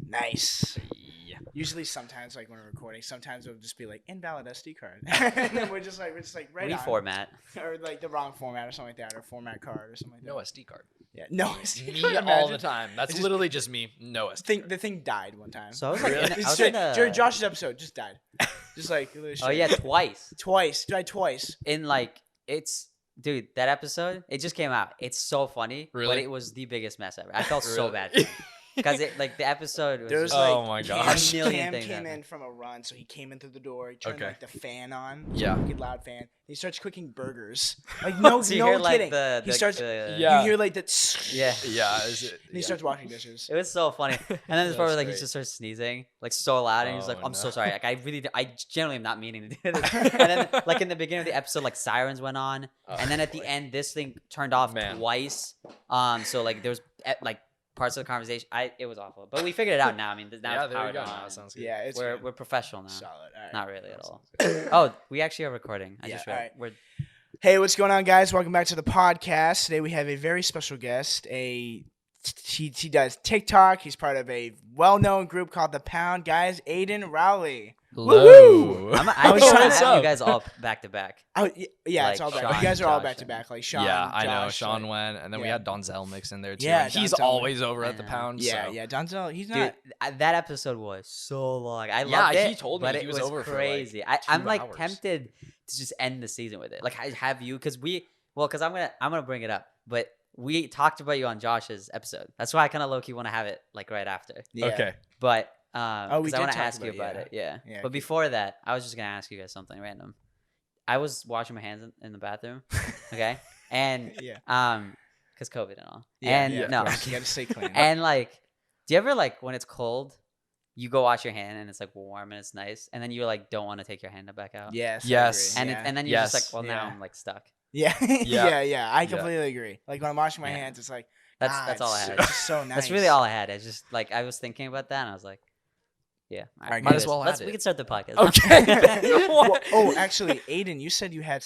Nice. Yeah. Usually, sometimes, like when we're recording, sometimes it'll just be like invalid SD card, and then we're just like right on. Reformat. Or like the wrong format or something like that, or format card or something like that. No SD card. Yeah, no SD Me card. all Imagine. the time. That's It's just- literally just me. No SD. The thing died one time. So I was like, During Josh's episode, just died. Just like oh yeah, twice. Died twice. In like dude, that episode, it just came out. It's so funny, but Really? it was the biggest mess ever. I felt so bad for him. Because the episode was There was just, like Oh my gosh. A million Cam things came happened. in from a run, so he came in through the door. He turned Okay. like the fan on. Yeah. Wicked loud fan. He starts cooking burgers. Like no, so you no hear, like, kidding. He starts. Yeah. You hear like that. Yeah. Yeah. Is it, And he starts washing dishes. It was so funny. And then this part where That's like he great. just starts sneezing like so loud, and he's like, Oh, "I'm so no. sorry. Like I generally am not meaning to do this." And then like in the beginning of the episode, like sirens went on, and then at the end, this thing turned off Man. twice. So like there was like parts of the conversation. It was awful, but we figured it out now. I mean, now Yeah, it's there you powered go. on. That sounds good. Yeah, it's We're good. professional now. Solid. All right. Not really at That all. sounds good. Oh, we actually are recording. I Yeah, just all read. right. Hey, what's going on, guys? Welcome back to the podcast. Today we have a very special guest. He does TikTok. He's part of a well-known group called The Pound. Guys, Aidan Rowley. Hello. I was was trying what's to have up? you guys all back to back. Oh, yeah, it's Like all back. Sean, You guys are all Josh, back to back. Like Sean. Yeah, I know. Josh, Sean like- went, and then we yeah. had Donzel mixed in there too. Yeah, and he's Donzel. always over I at the know. pound. Yeah, so. yeah. Donzel, he's Dude, not. that episode was so long. I Yeah, loved it. he told me but he it was over for, like, crazy. 2 I'm like hours. tempted to just end the season with it. Like, I have you because I'm gonna bring it up, but we talked about you on Josh's episode. That's why I kind of low key want to have it like right after. Yeah. Okay. But we I did want to talk ask you about it, about it. Yeah. Yeah, But okay. before that, I was just gonna ask you guys something random. I was washing my hands in the bathroom. Okay. And Yeah. because COVID and all. Yeah, and yeah, no. of course, you gotta stay clean. And like, do you ever like when it's cold, you go wash your hand and it's like warm and it's nice, and then you like don't want to take your hand back out? Yes. I Yes. agree. And yeah. and then you're just Yes. like, well, now Yeah. I'm like stuck. Yeah. Yeah. yeah. I Yeah. completely agree. Like when I'm washing my Yeah. hands, it's like That's all I it's had. just so nice. That's really all I had. It's just like I was thinking about that, and I was like, yeah, all right, might might as well add We it. can start the podcast. Okay. Well, oh, actually, Aidan, you said you had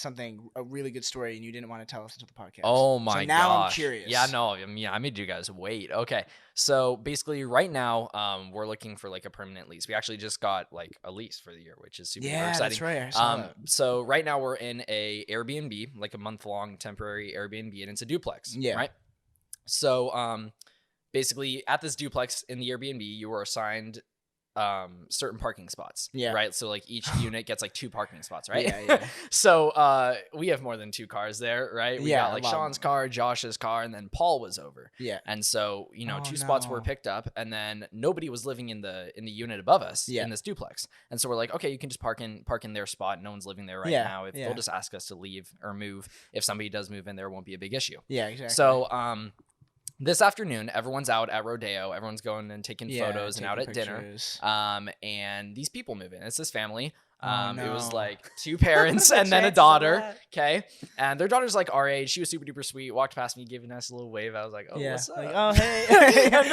a really good story, and you didn't want to tell us until the podcast. Oh my So now gosh. I'm curious. Yeah, no, I mean, I made you guys wait. Okay. So basically right now, we're looking for like a permanent lease. We actually just got like a lease for the year, which is super Yeah, exciting. that's right. I saw that. So right now we're in a Airbnb, like a month-long temporary Airbnb, and it's a duplex. Yeah. Right. So basically at this duplex in the Airbnb, you were assigned certain parking spots. Yeah. Right. So like each unit gets like 2 parking spots, right? Yeah. So we have more than 2 cars there, right? We Yeah, got like a lot. Sean's car, Josh's car, and then Paul was over. Yeah. And so, Oh, 2 spots were no. picked up, and then nobody was living in the unit above us Yeah. in this duplex. And so we're like, okay, you can just park in their spot. No one's living there right Yeah, now. If yeah. they'll just ask us to leave or move. If somebody does move in there, it won't be a big issue. Yeah, exactly. So this afternoon, everyone's out at Rodeo. Everyone's going and taking Yeah, photos and out at taking dinner. pictures. And these people move in. It's this family. Oh, It was no. like 2 parents and then a Chances of daughter. that. Okay. And their daughter's like our age. She was super duper sweet. Walked past me, giving us a little wave. I was like, oh, Yeah. what's up? Like, oh, hey. and,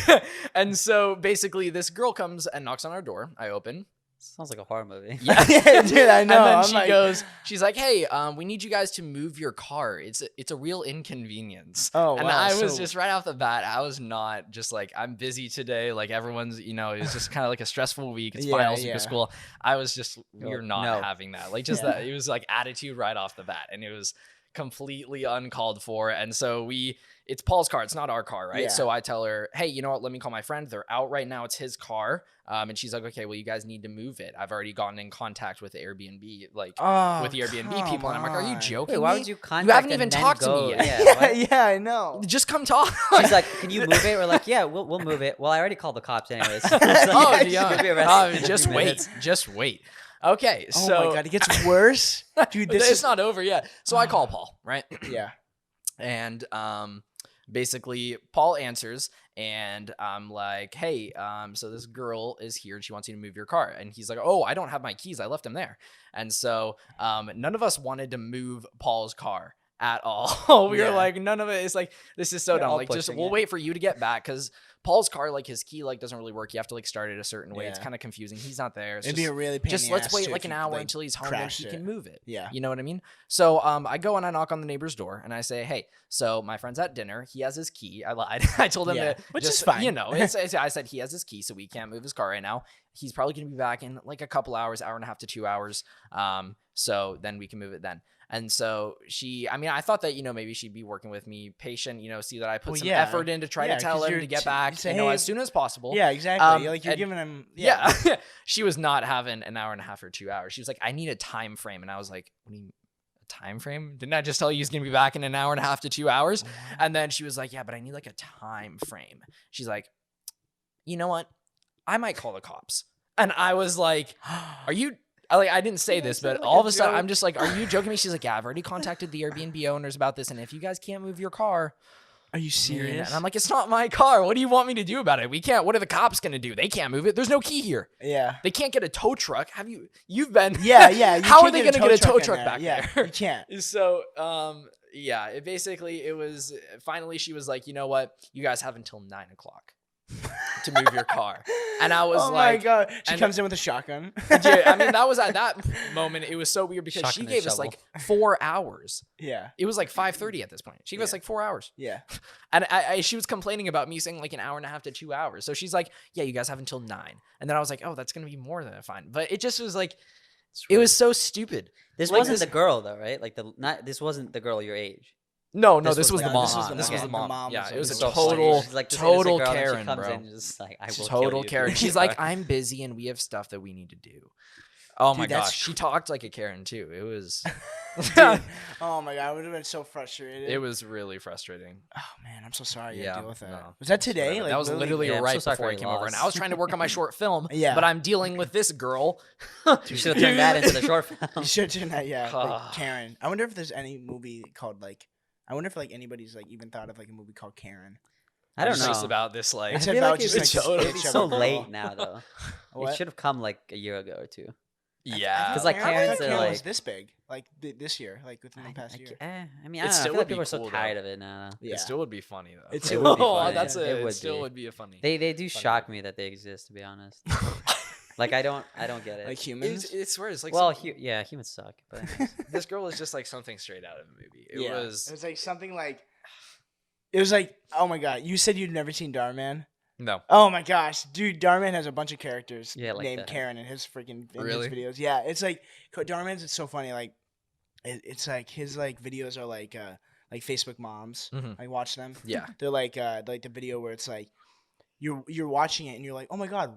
then- and so basically this girl comes and knocks on our door. I open. Sounds like a horror movie. Yeah. Yeah, dude, I know. And then I'm she like- goes, she's like, hey, we need you guys to move your car. It's a real inconvenience. Oh, And wow. I was So- just right off the bat, I was not just like, I'm busy today. Like everyone's, it was just kind of like a stressful week. It's Yeah, finals week yeah. of school. I was just, we're not No. having that. Like just Yeah. that, it was like attitude right off the bat. And it was completely uncalled for. And so it's Paul's car. It's not our car, right? Yeah. So I tell her, hey, you know what? Let me call my friend. They're out right now. It's his car. And she's like, okay, well, you guys need to move it. I've already gotten in contact with the Airbnb, like Oh, with the Airbnb people. And I'm like, are you come joking? Wait, why me? would you contact? You haven't and even then talked to go? me yet. Yeah. on? what? Yeah, I know. Just come talk. She's like, can you move it? We're like, yeah, we'll move it. Well, I already called the cops anyways. oh, Yeah, yeah. You'll be arrested in a Just few wait. minutes. Just wait. Okay. Oh So my god, it gets worse. Dude, this it's is not over yet. So I call Paul, right? Yeah. And basically Paul answers and I'm like, hey, so this girl is here and she wants you to move your car. And he's like, oh, I don't have my keys. I left them there. And so none of us wanted to move Paul's car. at all. We were Yeah. like, none of it is like, this is so We're dumb. all Like, just pushing we'll it. wait for you to get back because Paul's car, like his key, like doesn't really work. You have to like start it a certain way. It's Yeah. kind of confusing. He's not there. It's It'd just, be a really pain in just the let's ass, wait too, like if an you, hour like, until he's home and crashed he it. can move it. Yeah. You know what I mean? So I go and I knock on the neighbor's door and I say, hey, so my friend's at dinner. He has his key. I lied. I told him Yeah, to which just, is fine. You know, I said he has his key, so we can't move his car right now. He's probably going to be back in like a couple hours, hour and a half to 2 hours. So then we can move it then. And so I thought that, maybe she'd be working with me, patient, see that I put Well, some yeah. effort in to try Yeah, to tell 'cause him you're to get you back, say, "Hey," as soon as possible. Yeah, exactly. Like you're and- giving him. Yeah. She was not having an hour and a half or 2 hours. She was like, I need a time frame. And I was like, what do you mean? A time frame? Didn't I just tell you he's going to be back in an hour and a half to 2 hours? And then she was like, yeah, but I need like a time frame. She's like, you know what? I might call the cops. And I was like, are you... I didn't say this, but all of a sudden I'm just like, are you joking me? She's like, yeah, I've already contacted the Airbnb owners about this. And if you guys can't move your car... Are you serious? And I'm like, it's not my car. What do you want me to do about it? We can't. What are the cops going to do? They can't move it. There's no key here. Yeah. They can't get a tow truck. You've been. Yeah, yeah. You How are can't they going to get a tow in truck there. back Yeah, there? you can't. So, it was finally she was like, you know what? You guys have until 9 o'clock to move your car. And I was Oh like, my god. She and- comes in with a shotgun. dude, that was at that moment. It was so weird because Shotgun she and gave us shovel. like 4 hours. Yeah. It was like 5:30 at this point. She gave us Yeah. like 4 hours. Yeah. And she was complaining about me saying like an hour and a half to 2 hours. So she's like, yeah, you guys have until 9. And then I was like, oh, that's going to be more than fine. But it just was like, it was so stupid. This like wasn't this- the girl though, right? Like this wasn't the girl your age. No, This this was was the the mom. mom. This was the The mom. mom Yeah, was it was a like, So total, funny. She's like, this innocent total girl, and Karen, she comes bro. in and just like, I will kill Total you if Karen. you She's are. like, I'm busy and we have stuff that we need to do. Oh Dude, my that's gosh, she talked like a Karen too. It was, Dude, oh my god, I would have been so frustrated. it was really frustrating. Oh man, I'm so sorry you had Yeah, to deal with that. no, Was that it's today? whatever. Like That was literally Yeah, I'm right so sorry before for I your came over, and loss. I was trying to work on my short film. Yeah. But I'm dealing with this girl. You should have turned that into the short film. You should have done that, yeah. Ah. Like, Karen. I wonder if there's any movie called like. I wonder if like anybody's like even thought of like a movie called Karen. I don't It's know. just about this like. It's I feel about like just it's like totally- this It's bitch so of a girl. late now though. What? It should have come like a year ago or two. Yeah. 'Cause, like, I thought Karen's Karen are, was like- this big, like this year, like within the past year. I mean, I It don't know. I still feel would like be people are so cool, tired though. of it now. Yeah. It still would be funny though. It still would be funny. That's Yeah, it. it It would still be. would be a funny. They do Funny shock movie. me that they exist, to be honest. Like I don't get it. Like humans. It's weird. It's like well, some- yeah, humans suck. But this girl was just like something straight out of a movie. It It was was like something like. It was like, oh my god! You said you'd never seen Darman. no. Oh my gosh, dude! Darman has a bunch of characters Yeah, like named that. Karen in his freaking Really? his videos. Yeah, it's like Darman's. It's so funny. Like, it's like his like videos are like Facebook moms. Mhm. I watch them. Yeah. They're like the video where it's like you're watching it and you're like, oh my god,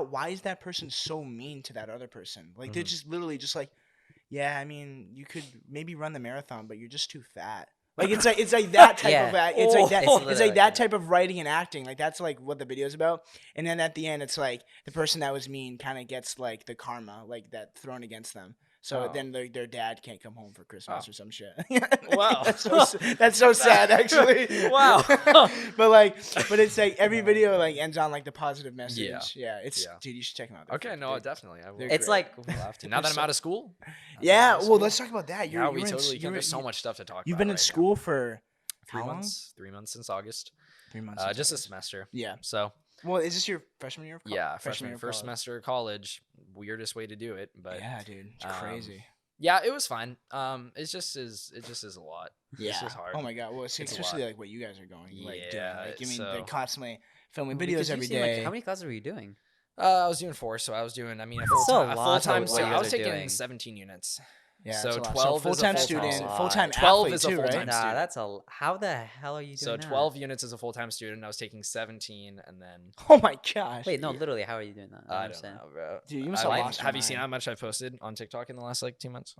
why is that person so mean to that other person? Like they're Mhm. just literally just like, yeah, I mean, you could maybe run the marathon, but you're just too fat. Like it's like that type Yeah. of it's like that It's it's literally like that like type of writing and acting. Like that's like what the video's about. And then at the end, it's like the person that was mean kind of gets like the karma like that thrown against them. So Oh. then their dad can't come home for Christmas Oh. or some shit. Wow. that's so sad actually. Wow. but it's like every video like ends on like the positive message. Yeah. Yeah, it's Yeah. dude, you should check them out. They're Okay. freaking No, good. definitely. I will. They're it's great. like We'll have to. Now that I'm out of school. Yeah, Out of well, school. let's talk about that. Yeah, we you're in- totally can. you're- There's so much stuff to talk You've about. been in right school for now. how long? 3 months since August. 3 months. Just a since semester. Yeah. So Well, is this your freshman year? Of yeah, year freshman of first college? semester of college. Weirdest way to do it, but Yeah, dude, it's um, crazy. yeah, it was fine. It just is a lot. Yeah. It's just hard. Oh my god. Well, It's a especially lot. like what you guys are going like doing. Yeah, Like I mean, so- they're constantly filming because videos you every seem like- day. how many classes were you doing? I was doing 4, so I was doing. I mean, a That's full a time. lot Full time. of So what I was you're taking doing. 17 units. Yeah, So it's a lot. 12 is a full-time full-time student, student. full-time 12 athlete is a too, full-time right? Nah, student. that's a. How the hell are you doing So that? 12 units as a full time student. I was taking 17, and then Oh my gosh. Wait, no, literally, how are you doing that? I don't understand. know, bro. Dude, you must I have might- lost your Have you seen mind. how much I've posted on TikTok in the last like 2 months?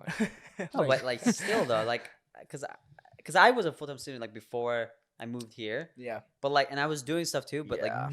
No, but like still though, like, cause I was a full time student like before I moved here. Yeah. But like, and I was doing stuff too, but Yeah. like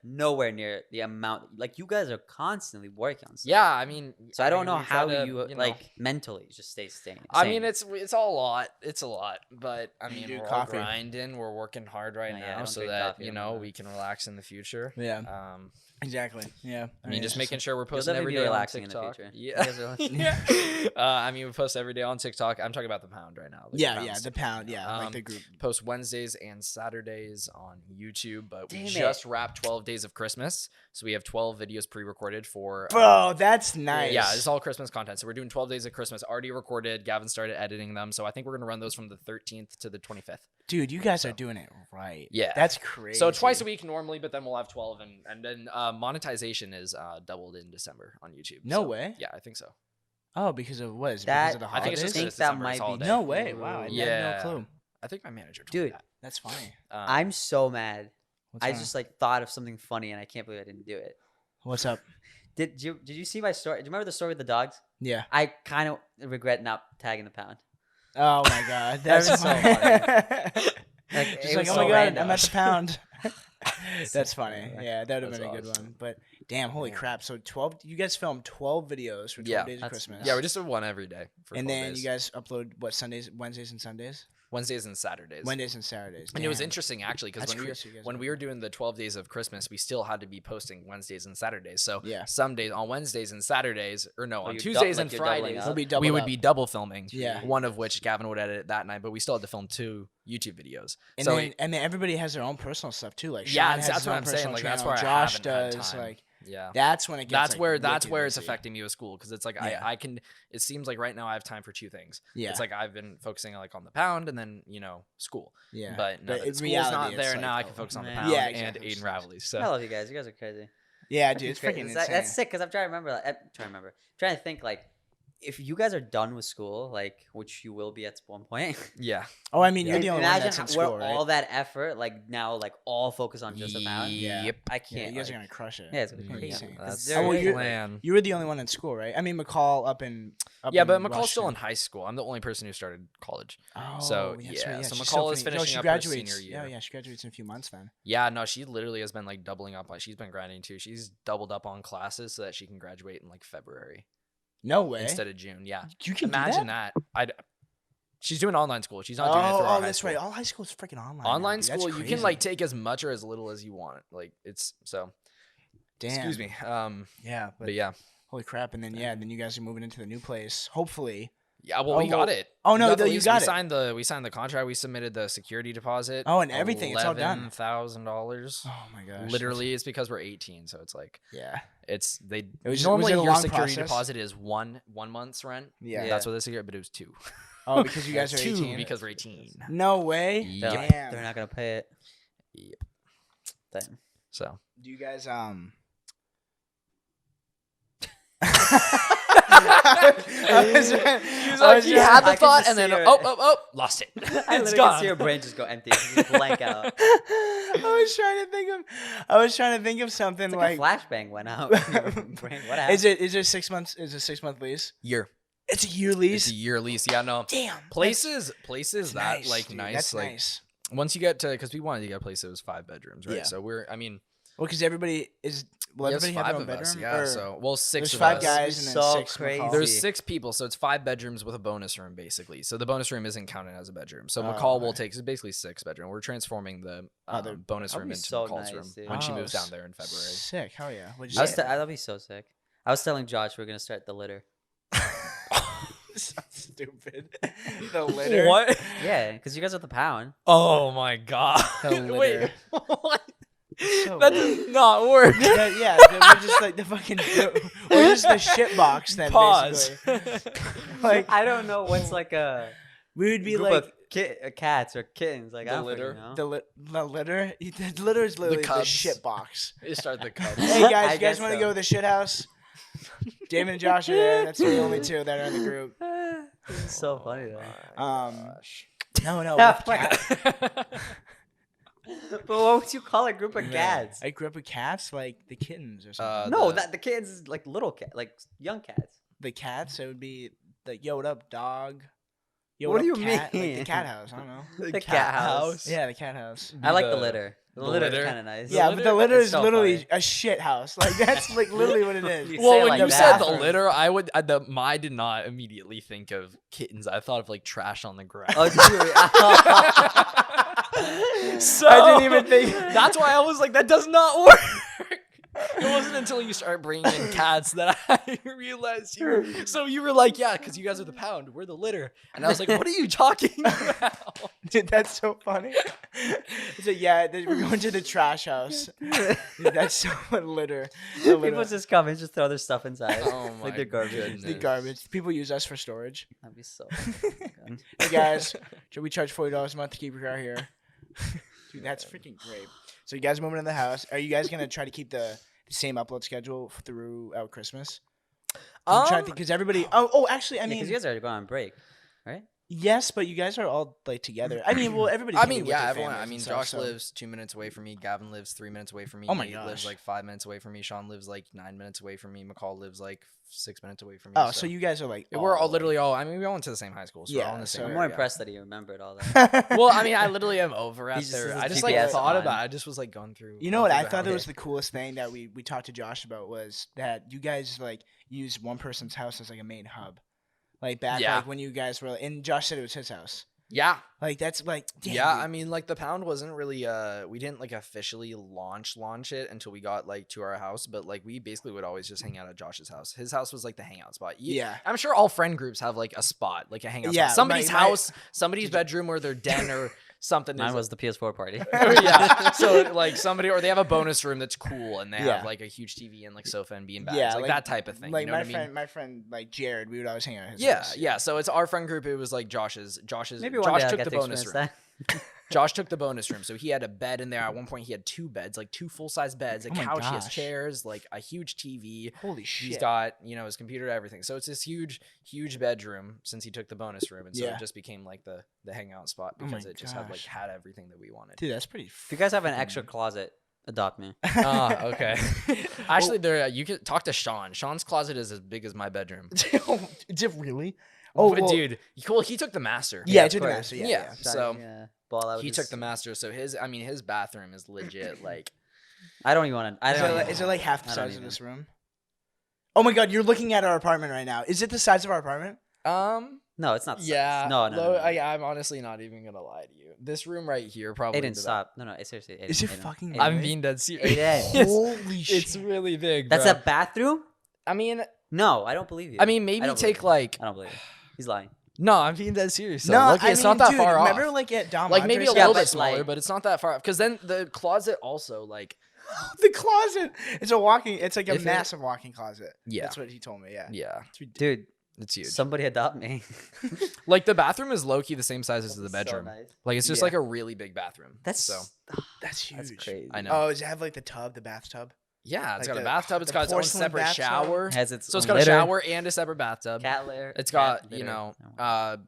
nowhere near the amount. Like you guys are constantly working on stuff. Yeah, I mean, So I don't know we try how to, you know. like mentally just stay sane. I mean, it's all a lot. It's a lot, but I You mean, do we're all coffee. grinding. We're working hard right Oh, yeah, I now don't so drink that coffee, I don't know know. we can relax in the future. Yeah. Um, Exactly. Yeah. I mean, just it's making sure we're You'll posting every definitely be day on relaxing in the TikTok. future. Yeah. You guys are like- Yeah. I mean, we post every day on TikTok. I'm talking about the Pound right now. the pound. Yeah, like the group. Post Wednesdays and Saturdays on YouTube, but we Damn just it. wrapped 12 days of Christmas, so we have 12 videos pre-recorded for. Bro, that's nice. Yeah, it's all Christmas content. So we're doing 12 days of Christmas already recorded. Gavin started editing them, so I think we're gonna run those from the 13th to the 25th. Dude, you guys are doing it right. Yeah. That's crazy. So twice a week normally, but then we'll have 12, and then monetization is doubled in December on YouTube. No So, way. Yeah, I think so. Oh, because of what? Is it That- because of the I think holidays? it's just think because that December might is be- holiday. No way. Wow. I had Yeah. no clue. I think my manager told me Dude, that. That's funny. I'm so mad. What's I wrong? just like thought of something funny and I can't believe I didn't do it. What's up? Did you see my story? Do you remember the story with the dogs? Yeah. I kind of regret not tagging the Pound. Oh my god. That's was so funny. Like, Just it like, was oh so my god, random. I'm at the pound. That's funny. Yeah, that would have That's been a good awesome. one. But damn, holy Yeah. crap. So 12 you guys filmed 12 videos for 12 Yeah. days of That's Christmas. Yeah, we just do one every day for and 12 then days. you guys upload what Sundays, Wednesdays and Sundays? Wednesdays and Saturdays. Wednesdays and Saturdays. And it was Damn. interesting actually because That's when we were crazy, you guys when are- we were doing the 12 days of Christmas, we still had to be posting Wednesdays and Saturdays. So Yeah. some days on Wednesdays and Saturdays, or no, Oh, on you're Tuesdays like and you're doubling Fridays, up? It'll be we doubled would up. be double filming. Yeah. One of which Gavin would edit that night, but we still had to film 2 YouTube videos. And so then everybody has their own personal stuff too. Like Yeah, Sean has that's his what own I'm saying, personal like, that's channel, where I Josh haven't had does time. like yeah. that's when it gets That's like, where wicked it's busy. affecting me with school because it's like Yeah. I can. It seems like right now I have time for 2 things. Yeah. It's like I've been focusing like on the Pound and then school. Yeah. But now that in school's reality, not it's there, like, now I oh, can focus on the man. Pound Yeah, and exactly. Aidan Rowley. I So love you guys. You guys are crazy. Yeah, dude, it's Crazy. freaking That's insane. sick because I'm trying to remember. Trying to think like if you guys are done with school, like which you will be at one point. yeah. Oh, I mean, you're the only one Imagine that's in where school, right? all that effort, like now, like all focus on just the Pound. Yeah. Yep. I Yeah, can't. you guys are like- gonna crush it. Yeah, it's gonna be Pretty crazy. insane. That's They're well, the you're- plan. You were the only one in school, right? I mean, McCall up in. Yeah, but in McCall's still in Washington. high school. I'm the only person who started college. Oh, So, that's yeah, right, so she's McCall is finishing- finishing she up her graduates. senior year. Yeah, she graduates in a few months then. Yeah, no, she literally has been like doubling up. Like she's been grinding too. She's doubled up on classes so that she can graduate in like February No way. instead of June. Yeah, You can imagine do that. She's doing online school. She's not doing it through our high that's school. right. All high school is freaking online. now, Online dude. That's school, you can crazy. like take as much or as little as you want. Like it's so. Damn. Excuse me. Yeah, But yeah, holy crap! And then then you guys are moving into the new place. Hopefully. yeah. Well, Oh, we got it. Oh We no, got the though, you lease, got we it. signed the contract. We submitted the security deposit. Oh, and everything, it's all done. $11,000. Oh my gosh. Literally, it's because we're 18, so it's like Yeah. it's they was normally it a your long security process? deposit is one month's rent. Yeah. That's what the security, but it was 2. Oh, because you guys are 2 18. because we're 18. No way. Yep. Damn. They're not gonna pay it. Yep. Damn. So Do you guys He's like, he had the I can thought just and then see her. lost it. I It's literally can gone. see your brain just go empty, just blank out. I was trying to think of something It's like, like a flashbang went out. in your brain. What happened? is it 6 months? Is it a 6 month lease? Year. It's a year It's lease. a year lease. Yeah, no. Damn. Places That's that nice, like dude. nice. That's like nice. once you get to, because we wanted to get a place that was 5 bedrooms, right? Yeah. So I mean, Well, because everybody is. Well, there's everybody have 5 their own of us. bedroom. Yeah. Or So well, 6 there's of 5 us. guys and then So 6 crazy. McCall. There's 6 people, so it's 5 bedrooms with a bonus room, basically. So the bonus room isn't counted as a bedroom. So Oh, McCall will okay. take, it's basically 6 bedroom. We're transforming the Other- bonus That'd room be into so McCall's nice, room dude. when she Oh, moves down there in February. Sick. Hell yeah. What'd you I was say? that'd be so sick. I was telling Josh we're gonna start the litter. So stupid. The litter. What? Yeah, because you guys are the Pound. Oh my god! The Wait, litter. what? So That weird. does not work. Yeah, we're just like the fucking. We're just the shit box then. Pause. Basically. Like I don't know what's like a we would be group like of cats or kittens. Like The I don't litter. freaking know. the litter. The litter is literally the cubs. shit box. You start the Cubs. Hey guys, I you guys guess want to so. go to the shit house? David and Josh are there. That's the only 2 that are in the group. This is so funny though. No, Yeah, with cat- But what would you call a group of Yeah. cats? A group of cats, like the kittens or something. No, the- that the kids is like little cat, like young cats. The cats, it would be like, yo, what up, dog? Yo, What do up, you cat? Like the mean? cat house. I don't know. The cat house. Yeah, the cat house. I like the The- litter. The the litter is litter? kind of nice. Yeah, but the litter It's is so literally funny. a shit house. Like that's like literally what it is. You Well, say when like you that. said the litter, I did not immediately think of kittens. I thought of like trash on the ground. Oh, So I didn't even think- That's why I was like, that does not work. It wasn't until you start bringing in cats that I realized you were. So you were like, yeah, because you guys are the pound, we're the litter, and I was like, what are you talking about? Dude, that's so funny. So yeah, we're going to the trash house. Dude, that's so litter. The litter. People just come and just throw their stuff inside. Oh my like their garbage. goodness. The garbage. People use us for storage. That'd be so. Hey guys, should we charge $40 a month to keep your car here? Dude, that's freaking great. So you guys moving in the house. Are you guys gonna try to keep the same upload schedule throughout Christmas? I'm trying to think because everybody. Actually, I mean, because you guys are going on break, right? yes, but you guys are all like together. I mean, well, everybody. I can mean, be with yeah, their everyone. I families mean, and stuff, Josh so- lives 2 minutes away from me. Gavin lives 3 minutes away from me. Oh my Nate gosh. lives like 5 minutes away from me. Sean lives like 9 minutes away from me. McCall lives like 6 minutes away from me. Oh, so you guys are like. we're all like- literally all. I mean, we all went to the same high school, so we're all in Yeah, the so same. I'm area. more impressed that he remembered all that. Well, I mean, I literally am over He at just there. has I his just like GPS thought on. about it. I just was like going through. You know going what I through thought the that was house. the coolest thing that we talked to Josh about was that you guys like use one person's house as like a main hub, like back Yeah. like when you guys were and Josh said it was his house. Yeah. Like that's like damn, Yeah, dude. I mean, like the pound wasn't really we didn't like officially launch it until we got like to our house, but like we basically would always just hang out at Josh's house. His house was like the hangout spot. Yeah. I'm sure all friend groups have like a spot, like a hangout Yeah, spot. Somebody's my- house, somebody's bedroom or their den or something. Mine is- was the PS4 party. yeah. So like somebody or they have a bonus room that's cool and they Yeah. have like a huge TV and like sofa and beanbags. Yeah, like, like- that type of thing. like you know my what I mean? friend like Jared, we would always hang out at his Yeah, house. yeah. So it's our friend group. It was like Josh's. Maybe one Josh day I'll took get the to bonus experience room. that. Josh took the bonus room, so he had a bed in there. At one point, he had 2 beds, like 2 full-size beds, a Oh my couch, he has gosh. chairs, like a huge TV. Holy shit. He's got, his computer, everything. So it's this huge, huge bedroom since he took the bonus room, and so Yeah. it just became like the hangout spot Oh my because it just gosh. had everything that we wanted. Dude, that's pretty. If you guys have an extra closet, adopt me. Okay. Actually, there you can talk to Sean. Sean's closet is as big as my bedroom. Is it really? Oh, But well, dude, he took the master. Yeah, of I took the course. master. Yeah, Yeah. yeah. So, ball out. he took the master. So his bathroom is legit. Like, I don't even want to. I Is don't. it, even like, is it like half the I don't size of even. this room? Oh my god, you're looking at our apartment right now. Is it the size of our apartment? No, it's not. the size. yeah. No, no. Low- no, no. I'm honestly not even gonna lie to you. This room right here probably. Aiden, stop. No, seriously. Aiden, Is it Aiden, fucking Aiden. I'm Really? being dead serious. Aiden. Holy shit. It's really big. That's bro. a bathroom? I mean, No, I don't believe you. maybe I don't take believe like. I don't believe you. He's lying. No, I'm being dead serious. So No, look, I it's mean, not that dude, far off. remember like at Dom Like maybe a Andre's Yeah, little but bit smaller, like- but it's not that far off. Because then the closet also like. the closet. It's like a If it- massive walking closet. Yeah. That's what he told me. Yeah. Yeah, It's ridiculous. Dude, it's huge. somebody adopt me. Like the bathroom is low key the same size as the So bedroom. nice. Like it's just Yeah. like a really big bathroom. That's so. That's huge. That's crazy. I know. Oh, does it have like the tub, the bathtub? Yeah, it's Like got a the- bathtub. It's the got its own porcelain separate bathtub? shower. It has its So it's own got a litter, shower and a separate bathtub. cat lair. It's cat got litter.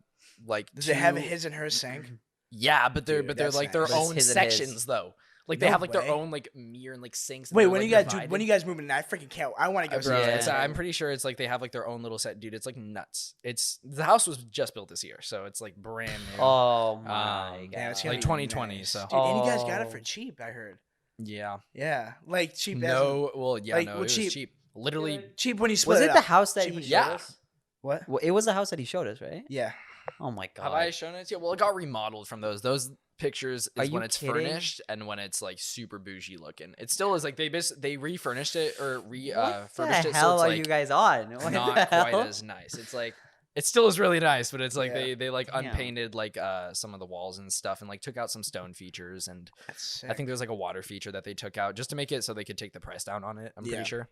like. Does it have two- his and her sink? Yeah, but they're Dude, they're that's like their nice. But it's own his and his. sections though. Like they No have like way. their own like mirror and like sinks. and Wait, they're, when like, you guys divided. when you guys moving in? I freaking can't. I want to go see Bro, it. it's, I'm pretty sure it's like they have like their own little set, dude. It's like nuts. It's the house was just built this year, so it's like brand new. Oh my god. Yeah, it's gonna Like be 2020, nice. so. Dude, and you guys got it for Oh. cheap. I heard. Yeah. Yeah, like cheap. as in- No, well, yeah, like, no, well, it was cheap. cheap. Literally, cheap when you split Was it the up. house that Cheap he when showed you- Yeah. us? What? Well, it was the house that he showed us, right? Yeah. Oh my god. have I shown it to you? Well, it got remodeled from those. Those pictures Are is you when it's kidding? furnished and when it's like super bougie looking. It still is like they refurnished it or What furnished the it, hell so are it's you like guys on? What the not quite hell? as nice. It's like it still is really nice, but it's like Yeah. they like Damn. unpainted like some of the walls and stuff and like took out some stone features and That's sick. I think there's like a water feature that they took out just to make it so they could take the price down on it. I'm Yeah. pretty sure.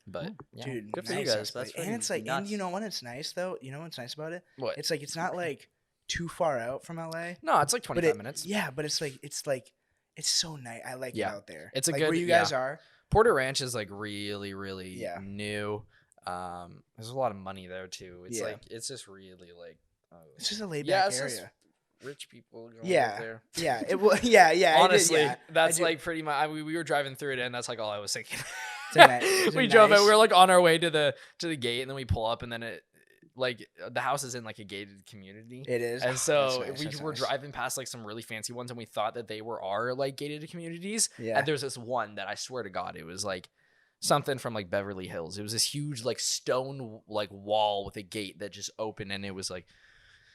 But Cool. yeah. Dude, Good for you nice guys. ass That's place. and it's like, freaking and nuts. you know what? It's nice though. You know what's nice about it? What? It's like it's not like too far out from LA. No, it's like But 25 it, minutes. Yeah, but it's it's so nice. I like Yeah. it out there. It's a like good- where you guys yeah. are. Porter Ranch is like really, really Yeah. new. There's a lot of money there too. It's Yeah. like it's just really like It's just a laid yeah, back it's just area. rich people going Yeah. there. Yeah, it will. Yeah, yeah. Honestly, it is, yeah. that's I do- like pretty much. I mean, we were driving through it, and that's like all I was thinking. It's a ni- it's a We drove it. nice- We were like on our way to the gate, and then we pull up, and then like the house is in like a gated community. It is. And Oh, so that's nice, we that's were nice. driving past like some really fancy ones, and we thought that they were our like gated communities. Yeah. And there's this one that I swear to God, it was like something from like Beverly Hills. It was this huge like stone like wall with a gate that just opened, and it was like,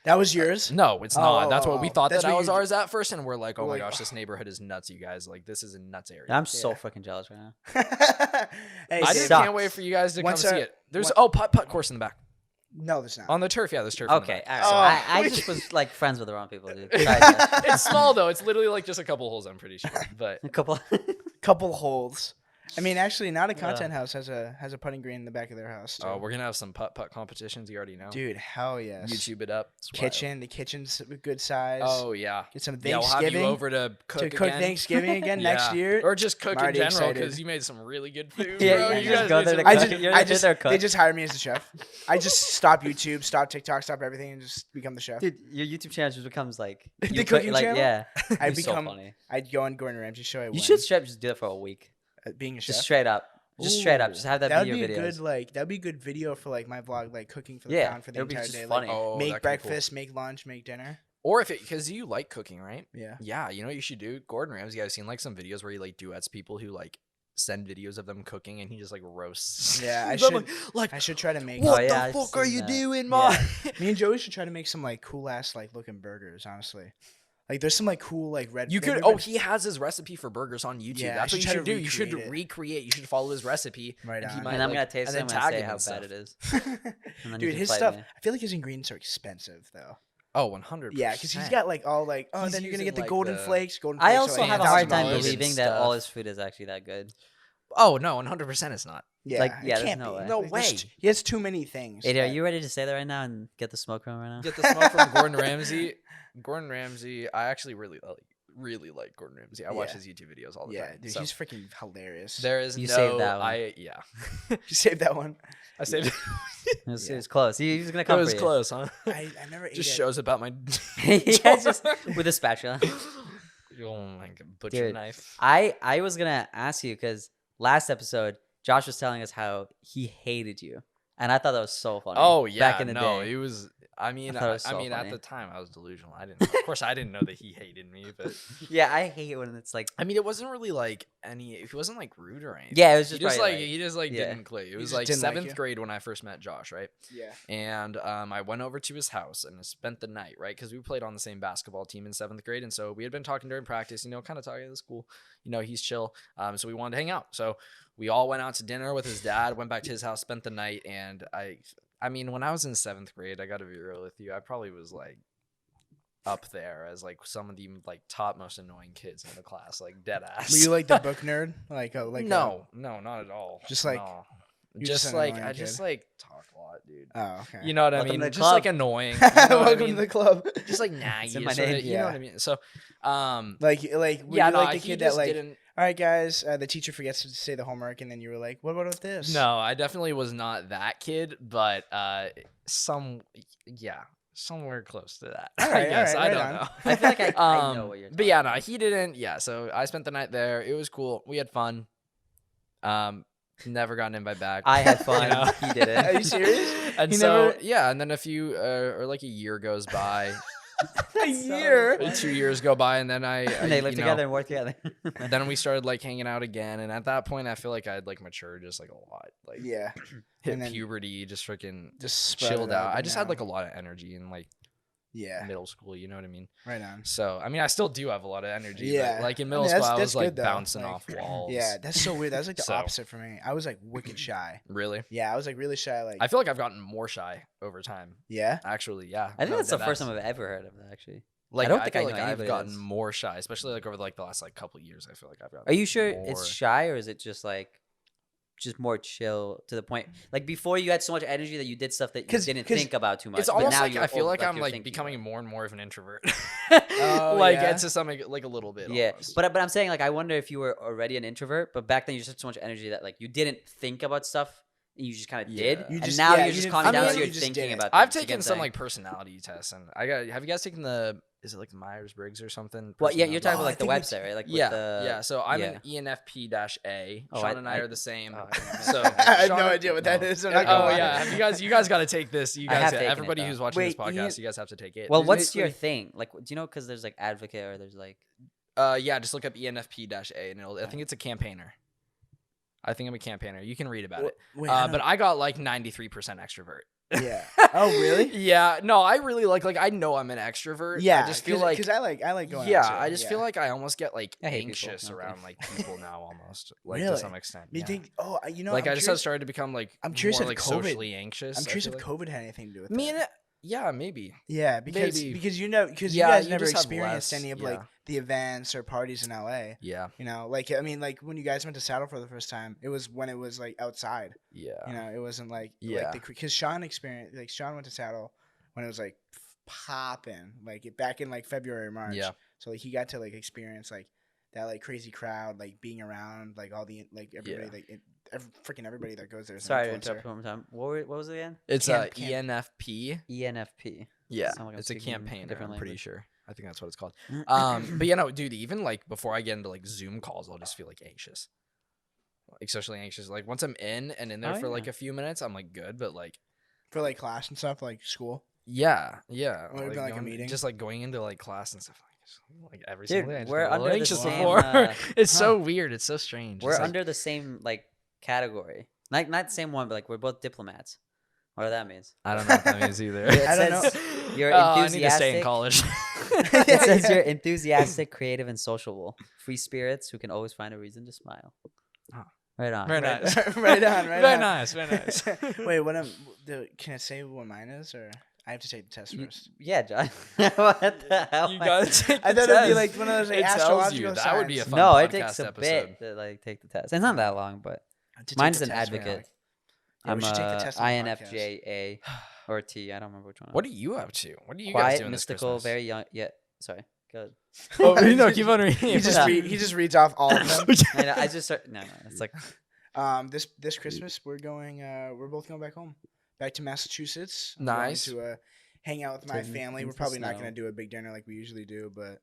That was yours? no, it's Oh, not. oh, That's oh, what we oh. thought That's that what was you- ours at first, and we're like, oh We're my like, gosh, "Ugh." this neighborhood is nuts, you guys. Like this is a nuts area. I'm so Yeah. freaking jealous right now. Hey, I It just Dave, sucks. can't wait for you guys to Once come see our- it. There's one- putt course in the back No, there's not. on the turf. Yeah, there's turf. in the Okay, back. all right. Oh. I just was like friends with the wrong people, dude. Sorry, guys. It's small though. It's literally like just a couple holes. I'm pretty sure, but A couple. Couple holes. I mean, actually, not a content house has a putting green in the back of their house. oh, too. we're gonna have some putt competitions. You already know. Dude, hell yes. YouTube it up. It's wild. The kitchen's a good size. Oh yeah. Get some Yeah, we'll have Thanksgiving. you over to cook to cook again. Thanksgiving again next Yeah. year. or just cook I'm in already general excited. because you made some really good food. Yeah, bro. you You just guys go made there some to I cook. really just, You're I the just, dinner cook. they just hired me as the chef. I just stop YouTube, stop TikTok, stop everything, and just become the chef. Dude, your YouTube channel just becomes like The you cooking like, channel? Yeah, I It's so become. funny. I'd go on Gordon Ramsay's show. You should straight up just do it for a week. Being a chef. Just straight up. Just straight up. Ooh, Just have that would video be a videos. good that'd be a good video for like my vlog, like cooking for the Yeah, town for the it'll be entire just day. funny. Like, Oh, that make could be cool. breakfast, make lunch, make dinner. Or if it, because you like cooking, right? Yeah. Yeah, you know what you should do? Gordon Ramsay, I've seen like some videos where he like duets people who like send videos of them cooking, and he just like roasts. Yeah, I them, should- like, I should try to make. what Oh, yeah, the I've fuck are seen you that. doing, ma? Me and Joey should try to make some like cool ass like looking burgers. Honestly, like there's some like cool like red. You could. maybe Oh, red- he has his recipe for burgers on YouTube. Yeah, I That's what should you try should to do. You should recreate it. recreate. You should follow his recipe. Right and he on. might, And I'm like- gonna taste and them then and tag say him how and bad stuff. it is. And then Dude, you his fight stuff. me. I feel like his ingredients are expensive though. Oh, 100%. Yeah, because he's got like all like He's then you're gonna using, get the like, golden the- flakes. Golden I flakes are, also like, have a hard time $1,000 and believing that all stuff. his food is actually that good. Oh no, 100% it's not. Yeah, like, it yeah, there's can't no be. way. No Like, there's way. He has too many things. Hey, are that- you ready to say that right now and get the smoke from right now? Get the smoke from Gordon Ramsay. Gordon Ramsay, I actually really like Gordon Ramsay. I watch Yeah. his YouTube videos all the Yeah, time. dude, so he's freaking hilarious. there is You no. saved that one. Yeah. You saved that one. I saved it. It was, Yeah. it was close. He was gonna It come was for you. close, huh? I never ate Just it. shows about my. Yeah, just with a spatula. Oh my god, butcher Dude, knife. I was gonna ask you because last episode Josh was telling us how he hated you, and I thought that was so funny. Oh yeah, back in the no, day. it was. I mean, thought it was so at funny. the time I was delusional. I didn't. Of course, I didn't know that he hated me, but Yeah, I hate it when it's like. I mean, it wasn't really like any. He wasn't like rude or anything. Yeah, it was He just just probably like he just like yeah. didn't click. It was just like didn't like 7th you. grade when I first met Josh, right? Yeah. And I went over to his house and spent the night, right? Because we played on the same basketball team in 7th grade. And so we had been talking during practice, you know, kind of talking at the school. You know, he's chill. So we wanted to hang out. So we all went out to dinner with his dad, went back to his house, spent the night. And I mean, when I was in 7th grade, I got to be real with you, I probably was like up there as like some of the like top most annoying kids in the class, like dead ass. Were you like the book nerd? no, not at all. Just like- no. you're just just an like annoying I just kid. like talk a lot, dude. Oh, okay. You know what I Welcome mean? to the Just club. like annoying. You know what I Welcome mean? to the club. Just like nah, It's you in my sorta- name. you know what Yeah. I mean? So, Like were yeah, you no, like the he kid that just like, didn't. all right, guys, the teacher forgets to say the homework, and then you were like, what about this? No, I definitely was not that kid, but somewhere close to that. All right, I guess all I right, don't right know. on. I feel like I know what you're. But yeah, talking no, he didn't. Yeah, so I spent the night there. It was cool. We had fun. Never got an invite back. I had fun. You know? He didn't. Are you serious? And You so never- yeah, and then a few or like a year goes by. A year. 2 years go by, and then And they live together and work together. then we started like hanging out again, and at that point, I feel like I'd like matured just like a lot. Like Yeah. hit and then puberty, just freaking Just spread chilled it out. I and just had now- like a lot of energy in like Yeah. middle school. You know what I mean? Right on. So I mean, I still do have a lot of energy. Yeah. But, like in I middle mean, school, that's- I that's was like good, though. bouncing Like, off walls. Yeah, that's so weird. That was like the So- opposite for me. I was like wicked shy. Really? Yeah, I was like really shy. Like, I feel like I've gotten more shy over time. yeah. Actually, yeah. I think No, that's the dead first ass. time I've ever heard of that. Actually, Like don't I think feel I like know I've anybody gotten that's- more shy, especially like over like the last like couple years. I feel like I've gotten. are you sure more. it's shy or is it just like, just more chill to the point? Like before, you had so much energy that you did stuff that you 'Cause- didn't 'cause think about too much. It's but almost now like you're I feel over- like I'm you're like thinking becoming about more and more of an introvert. Oh, like yeah? it's just something like a little bit. it. Yeah, almost. but I'm saying like I wonder if you were already an introvert, but back then you just had so much energy that like you didn't think about stuff. And you just kind of Yeah. did, You and you now you're didn't just think calming about down, it, so you you're just thinking did it. about. I've things, you get taken what some I'm like personality tests, and I got. Have you guys taken the is it like Myers-Briggs or something? Well, yeah, personality? you're talking Oh, about I like the think we- website, right? Like Yeah, with the, yeah. So I'm yeah. an ENFP-A. Oh, Sean and I are the same. oh, I didn't So know that. I have Sean no and- idea what that no. is. I'm not gonna Oh lie. yeah, you guys got to take this. You I have guys, taken it, everybody though. who's watching this Wait, podcast, you guys have to take it. Well, There's what's your basically- thing? Like, do you know? Because there's like advocate or there's like. Yeah, just look up ENFP-A, and I think it's a campaigner. I think I'm a campaigner. You can read about it. Wait, But I got like 93% extrovert. yeah. Oh, really? Yeah. No, I really like I know I'm an extrovert. Yeah. I just feel like because I like going. yeah, out too. I just feel like I almost get like I hate people. anxious Okay. around like people now almost like to Really? some extent. You Yeah. think? Oh, you know. like I'm I just curious, started to become like I'm curious more if like COVID socially anxious. I'm I curious feel if like. COVID had anything to do with Me that. and it, yeah, maybe. Yeah, because Maybe. because you Yeah, guys you never just have experienced less- any of yeah. like the events or parties in LA. Yeah. You know, like I mean, like when you guys went to Saddle for the first time, it was when it was like outside. Yeah. You know, it wasn't like Yeah. because Sean experienced like Sean went to Saddle when it was like popping back in like February or March. Yeah. So like he got to like experience like that like crazy crowd like being around like all the like everybody freaking everybody that goes there. Is an Sorry to influencer. interrupt one more time. What was it again? It's Camp- ENFP. ENFP. Yeah, Sound like I'm it's a speaking a campaigner. different I'm pretty language. sure. I think that's what it's called. But you know, dude, even like before I get into like Zoom calls, I'll just feel like anxious, like socially anxious. Like once I'm in there Oh, for like yeah. a few minutes, I'm like good. But like, For like class and stuff, like school. yeah, Or it'd be like a going- meeting? just like going into like class and stuff. Like every Dude, single day, I just we're get a little under the anxious same, before. It's so weird. It's so strange. We're It's like- under the same like category. Like not the same one, but like we're both diplomats. What that means? I don't know what that means either. It I don't says know. You're I need to stay in enthusiastic. college. It says you're enthusiastic, creative, and sociable. Free spirits who can always find a reason to smile. Oh. Right on. Very nice. Right on, right Very on. nice. Very nice. Wait, can I say what mine is, or I have to take the test first? Yeah, John. What the hell? You gotta take I the thought it'd be test. like one of those like, It tells astrological you. That would be a signs. fun No, it podcast takes a episode. bit to like take the test. It's not that long, but To take mine's the an test, advocate. Yeah, I'm we should take the test on the INFJA or T. I don't remember which one. What are you up to? What are you guys Quiet, doing this mystical, Christmas? very young. Yeah, sorry. Good. Oh, no, keep on reading. He just he just reads off all of them. I know, I just start. No, it's like This Christmas we're both going back home, back to Massachusetts. I'm Nice. going to hang out with my To family. We're into the probably not snow. gonna do a big dinner like we usually do, but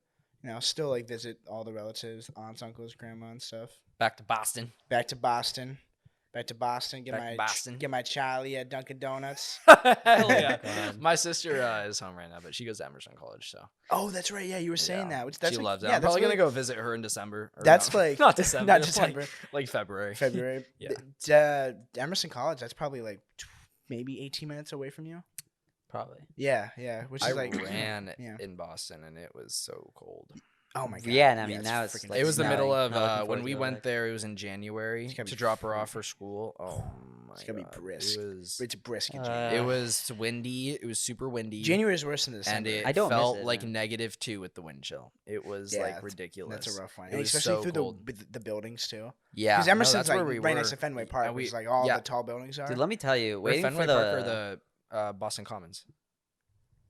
still like visit all the relatives, aunts, uncles, grandma, and stuff. Back to Boston. Back to Boston. Get Back to Boston. Get my Charlie at Dunkin' Donuts. Hell yeah. God. My sister is home right now, but she goes to Emerson College, so Oh, that's right. Yeah, you were saying yeah. that. Which that's she like, loves it. Yeah, I'm probably that's gonna go visit her in December. or That's no, like not December. not like- December. Like February. February. Yeah. Emerson College. That's probably like maybe 18 minutes away from you. probably. Yeah, Which I is like ran yeah. in Boston, and it was so cold. Oh my god. Yeah, and I mean, now it's freaking like It was the now middle I'm of not looking when forward we to went it. there. It was in January It's gotta to be drop her off for school. Oh my It's gonna be God. brisk. It was. It's brisk in Uh, January. It was windy. It was super windy. January is worse than December. and it I don't miss felt it, like man. -2 with the wind chill. It was Yeah, like ridiculous. That's a rough one, It and was especially so through cold. the buildings too. Yeah, Because no, Emerson's that's like where we right were. next to Fenway Park, And which we- is like all yeah. the tall buildings are. Dude, let me tell you, We're waiting Fenway for Park or the Boston Commons.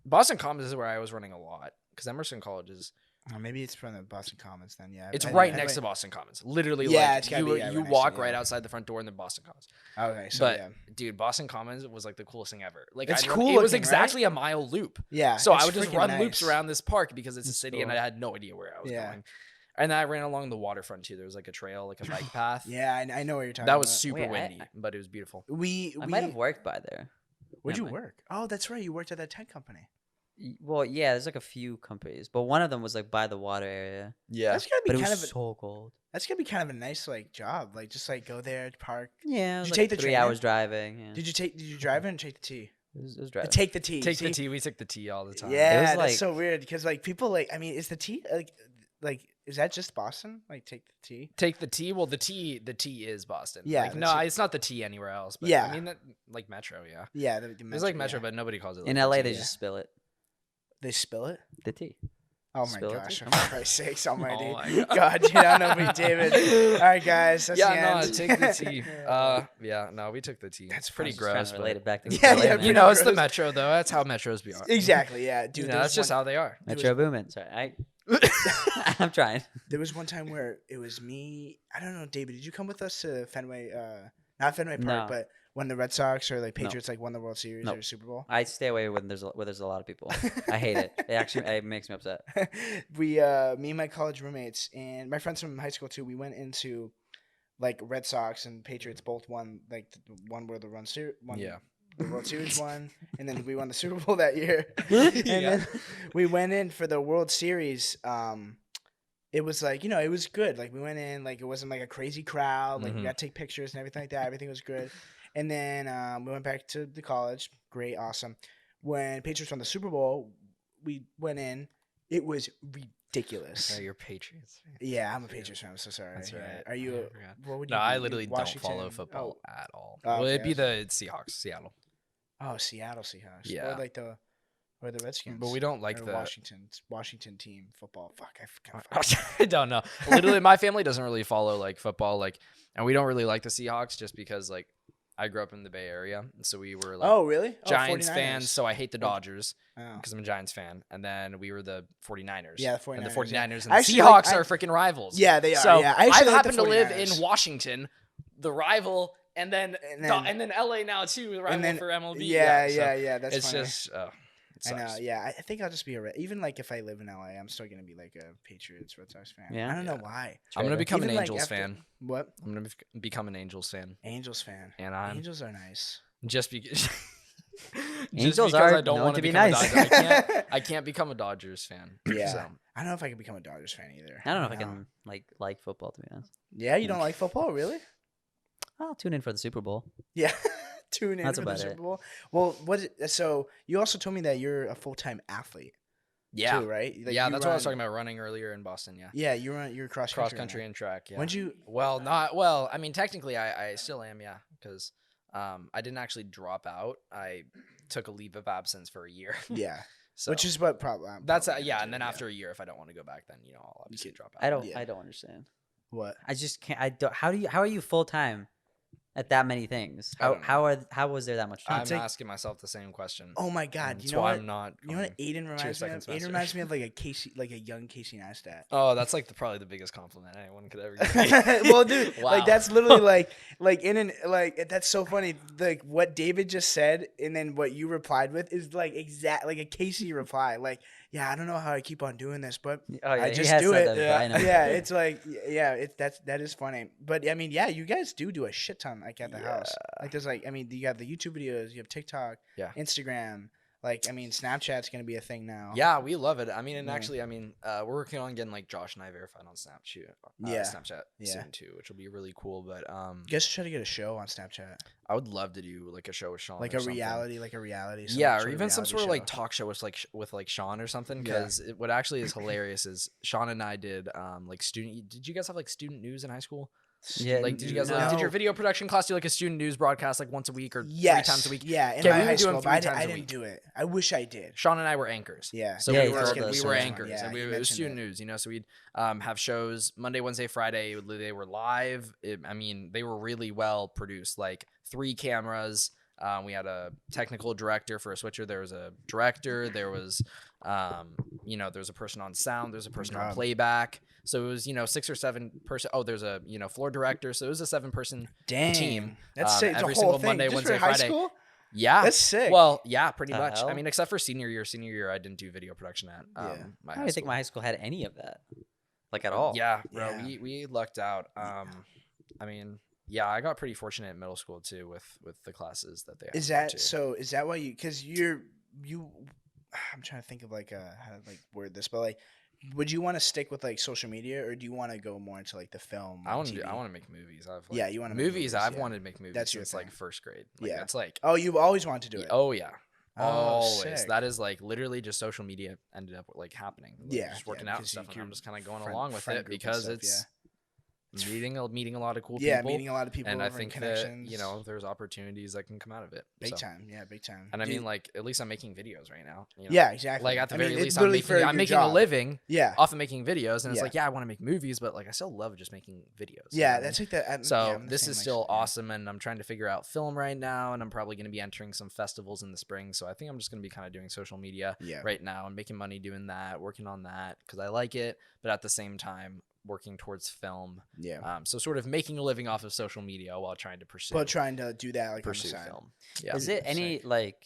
Boston Commons is where I was running a lot because Emerson College is. Oh, maybe it's from the Boston Commons then. Yeah, It's I- right I- next to Boston Commons. Literally, Yeah, like it's gotta you be, yeah, you right next walk to it, right yeah. outside the front door in the Boston Commons. Okay, so But yeah, dude, Boston Commons was like the coolest thing ever. Like It's I'd cool It was looking, exactly a mile loop. yeah. So I it's would just freaking run nice. loops around this park because it's a That's city and I cool. had no idea where I was Yeah. going. And then I ran along the waterfront too. There was like a trail, like a bike path. Yeah, I know what you're talking That was about. super Wait, windy, but it was beautiful. We I might have worked by there. Where'd you Never mind. work? Oh, that's right. You worked at that tech company. Well, yeah, there's like a few companies, but one of them was like by the water area. Yeah. That's gotta be But it kind was of so cold. that's gonna be kind of a nice like job. Like just like go there, park. Yeah, it was you like take the 3 train hours in? driving. Yeah. Did you drive in and take the T? It was driving. Take the T. Take see? the tea. We took the tea all the time. Yeah, was that's like- so weird because like people like I mean is the T like is that just Boston? Like take the T? Take the T. Well, the T is Boston. Yeah, Like, the no, T- it's not the T anywhere else. But Yeah. I mean that like Metro. Yeah. Yeah, the It's like Metro, yeah. but nobody calls it. In like the LA, T. they yeah. just spill it. They spill it. The tea. Oh my Spill it, gosh! dude. For Christ's sakes, almighty! Oh my God, dude, I don't know me, David. All right, guys, that's the Yeah, no, end. take the T. Yeah, no, we took the T. That's pretty fun. Trying gross. to relate But, it back to Yeah, LA, yeah, man. pretty you know, it's the gross. Metro though. That's how Metros be. Exactly, yeah, dude. You know, there that's was just one- how they are. Metro Boomin. Sorry, I'm trying. There was one time where it was me. I don't know, David. Did you come with us to Fenway? Not Fenway Park, No. but when the Red Sox or like No. Patriots like won the World Series Nope. or Super Bowl? I stay away when there's a lot of people. I hate it. It makes me upset. Me and my college roommates and my friends from high school too. We went into like Red Sox and Patriots both won like the one where the Yeah. the World Series won, and then we won the Super Bowl that year. And then we went in for the World Series. It was like, it was good. Like we went in, like it wasn't like a crazy crowd. Like we got to take pictures and everything like that. Everything was good. And then we went back to the college. Great, awesome. When Patriots won the Super Bowl, we went in. It was ridiculous. Oh, you're Patriots. Yeah, I'm a Patriots fan. I'm so sorry. That's Yeah. right. Are you? What would you? No, be? I You literally don't follow Washington? football at all. Oh, Well, okay, it'd be I the Seahawks, Seattle. Oh, Seattle Seahawks. Yeah. Or like the Redskins. But we don't like or the Washington team football. Fuck, I forgot. I don't know. Literally, my family doesn't really follow like football, like, and we don't really like the Seahawks just because like I grew up in the Bay Area, and so we were like Oh, really? Giants 49ers. fans. So I hate the Dodgers Oh. because I'm a Giants fan, and then we were the 49ers. Yeah, the 49ers. And the yeah. 49ers and I the actually Seahawks like- are freaking rivals. Yeah, they are. So yeah. I actually like the happen to live 49ers. in Washington, the rival, and then LA now too, the rival then- for MLB. Yeah, so yeah. That's it's funny. just it I know. sucks. Yeah, I think I'll just be even like if I live in LA, I'm still gonna be like a Patriots Red Sox fan. Yeah? I don't know Yeah. why. I'm gonna become an Even, like, Angels after- fan. What? I'm gonna become an Angels fan, Angels fan. and I'm Angels are nice. just because. Angels because are I don't known want to be become nice. a Dodger. I can't become a Dodgers fan. Yeah. So. I don't know if I can become a Dodgers fan either. I don't know if I can like football, to be honest. Yeah, you don't like football, really? I'll tune in for the Super Bowl. Yeah. Tune in That's for the about Super it. Bowl. Well, so you also told me that you're a full-time athlete. Yeah, Too, right? Like, yeah, you that's what I was run- talking about running earlier in Boston. Yeah, Yeah, you're cross country and track. Yeah. When'd you? Well, I mean, technically, I still am. Yeah, because I didn't actually drop out. I took a leave of absence for a year. Yeah. So Which is what probably. that's yeah, and then after a year, if I don't want to go back, then I'll obviously drop out. I don't understand. What? I just can't. I don't. How are you full time at that many things? I don't know. How was there that much time? I'm take- asking myself the same question. Oh my God! and You that's know why what? I'm not. You know what going- Aiden reminds me second of? Aiden semester. reminds me of like a young Casey Neistat. Oh, that's like probably the biggest compliment anyone could ever give me. Well, dude, Wow. like that's literally like that's so funny. Like what David just said, and then what you replied with is like exact like a Casey reply. Like, yeah, I don't know how I keep on doing this, but Oh, yeah, I he just has do said it. that before, I know. Yeah, it's like that is funny. But I mean, yeah, you guys do a shit ton like at the house. Like there's like, I mean, you have the YouTube videos, you have TikTok, Yeah. Instagram. Like, I mean, Snapchat's gonna be a thing now. Yeah, we love it. I mean, and Yeah. actually, I mean, we're working on getting like Josh and I verified on Snapchat. Snapchat Yeah. soon too, which will be really cool. But You guys should try to get a show on Snapchat, I would love to do like a show with Sean, like or a something. reality, Yeah, sort or of even some reality sort of like show. talk show with like Sean or something. Yeah. Because what actually is hilarious is Sean and I did like student. Did you guys have like student news in high school? Yeah, Like, did you guys No. did your video production class do like a student news broadcast like once a week or Yes, 3 times a week? Yeah, in Okay, my we were high doing school, 3 but times I a didn't week. do it. I wish I did. Sean and I were anchors. Yeah. So Yeah, we you were told us we were so. anchors, Yeah, and you it was mentioned student it. news. So we'd have shows Monday, Wednesday, Friday. They were live. I mean, they were really well produced. Like 3 cameras. We had a technical director for a switcher. There was a director. There was, there was a person on sound. There's a person on God. playback. So it was 6 or 7 person. Oh, there's a floor director. So it was a 7-person Dang. team. That's sick. every the whole single thing. Monday, Just Wednesday, for high Friday. school? Yeah, That's sick. Well, yeah, pretty The much. I hell? mean, except for senior year. Senior year, I didn't do video production at Yeah. my I high don't think school. my high school had any of that, like at all. Yeah, bro, Yeah. we lucked out. I mean, yeah, I got pretty fortunate in middle school too with the classes that they had. Is that so? Is that why you? Because you. I'm trying to think of like how to like word this, but like, would you want to stick with like social media, or do you want to go more into like the film? I want TV? to make movies. Yeah, you wanna make movies. movies, I've yeah. wanted to make movies That's your since thing. like first grade. Like, Yeah. that's like Oh, you've always wanted to do it. oh yeah. Oh, Always. sick. That is like literally just social media ended up like happening. Like, Yeah, just working yeah, out and because stuff, you and I'm can just kind of going friend- along with friend it group and because stuff, it's meeting a lot of cool Yeah, people. meeting a lot of people and I over in think that connections. there's opportunities that can come out of it. big So- time. Yeah, big time. And I Dude, mean, like, at least I'm making videos right now. yeah, exactly. Like at the I mean, very it's least, I'm literally for making your a job. living Yeah, off of making videos, and it's Yeah. like, yeah, I want to make movies, but like I still love just making videos. you know yeah. what I That's mean? like that. So yeah, I'm the this same, is like, still yeah. awesome, and I'm trying to figure out film right now, and I'm probably going to be entering some festivals in the spring. So I think I'm just going to be kind of doing social media Yeah. right now and making money doing that, working on that because I like it, but at the same time, working towards film. Yeah. So sort of making a living off of social media while trying to pursue But trying to do that like on the pursue side. film. Yeah. Is it any like?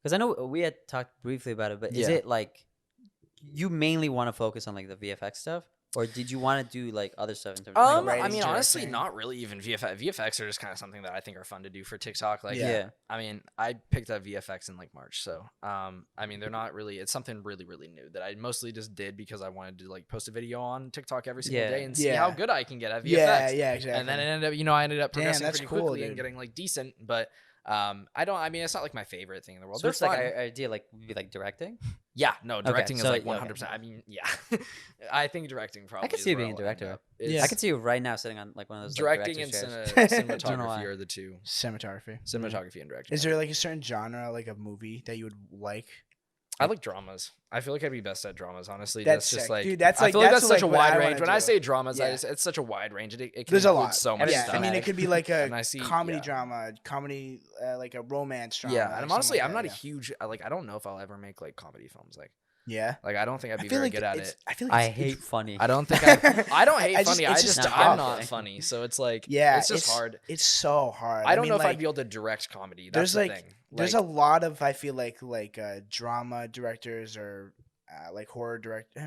Because I know we had talked briefly about it, but is Yeah. it like you mainly want to focus on like the VFX stuff, or did you want to do like other stuff in terms of like, I writing, mean, honestly, directing? not really even VFX. VFX are just kind of something that I think are fun to do for TikTok. Like, Yeah. I mean, I picked up VFX in like March, so I mean, they're not really. It's something really, really new that I mostly just did because I wanted to like post a video on TikTok every single day and see Yeah. how good I can get at VFX. Yeah, exactly. And then it ended up, I ended up Damn, progressing that's pretty cool, quickly and dude. getting like decent, but I mean, it's not like my favorite thing in the world. So They're it's like fun. our idea like would be like directing. Yeah, no, directing so, is like yeah, 100%. okay. I mean, yeah, I think directing probably. I could is see you where being a I'll end director. up. It's- I could see you right now sitting on like one of those directing like, and director's chairs. Don't know cinematography why. are the two. Cinematography. Cinematography and directing. Is there like a certain genre, like a movie that you would like? I like dramas. I feel like I'd be best at dramas, honestly. That's just sick. like, Dude, that's I like- feel like that's that's such a like what I wide wanna range. When I do. say dramas, Yeah. it's such a wide range. It can There's a include lot. so much Yeah, stuff. I mean, it could be like a And I see- comedy yeah. drama, comedy, like a romance drama. Yeah, or and I'm something honestly, like I'm that, not a yeah. huge like. I don't know if I'll ever make like comedy films. Yeah. Like I don't think I'd I be feel very like good at it's- it. I feel like I it's- hate funny. I don't think I don't hate I just- funny. it's I just just tough. I'm not Okay. funny, so it's like Yeah, it's just hard. It's so hard. I don't mean, know if like, I'd be able to direct comedy. there's That's the like thing. there's a lot of I feel like drama directors or like horror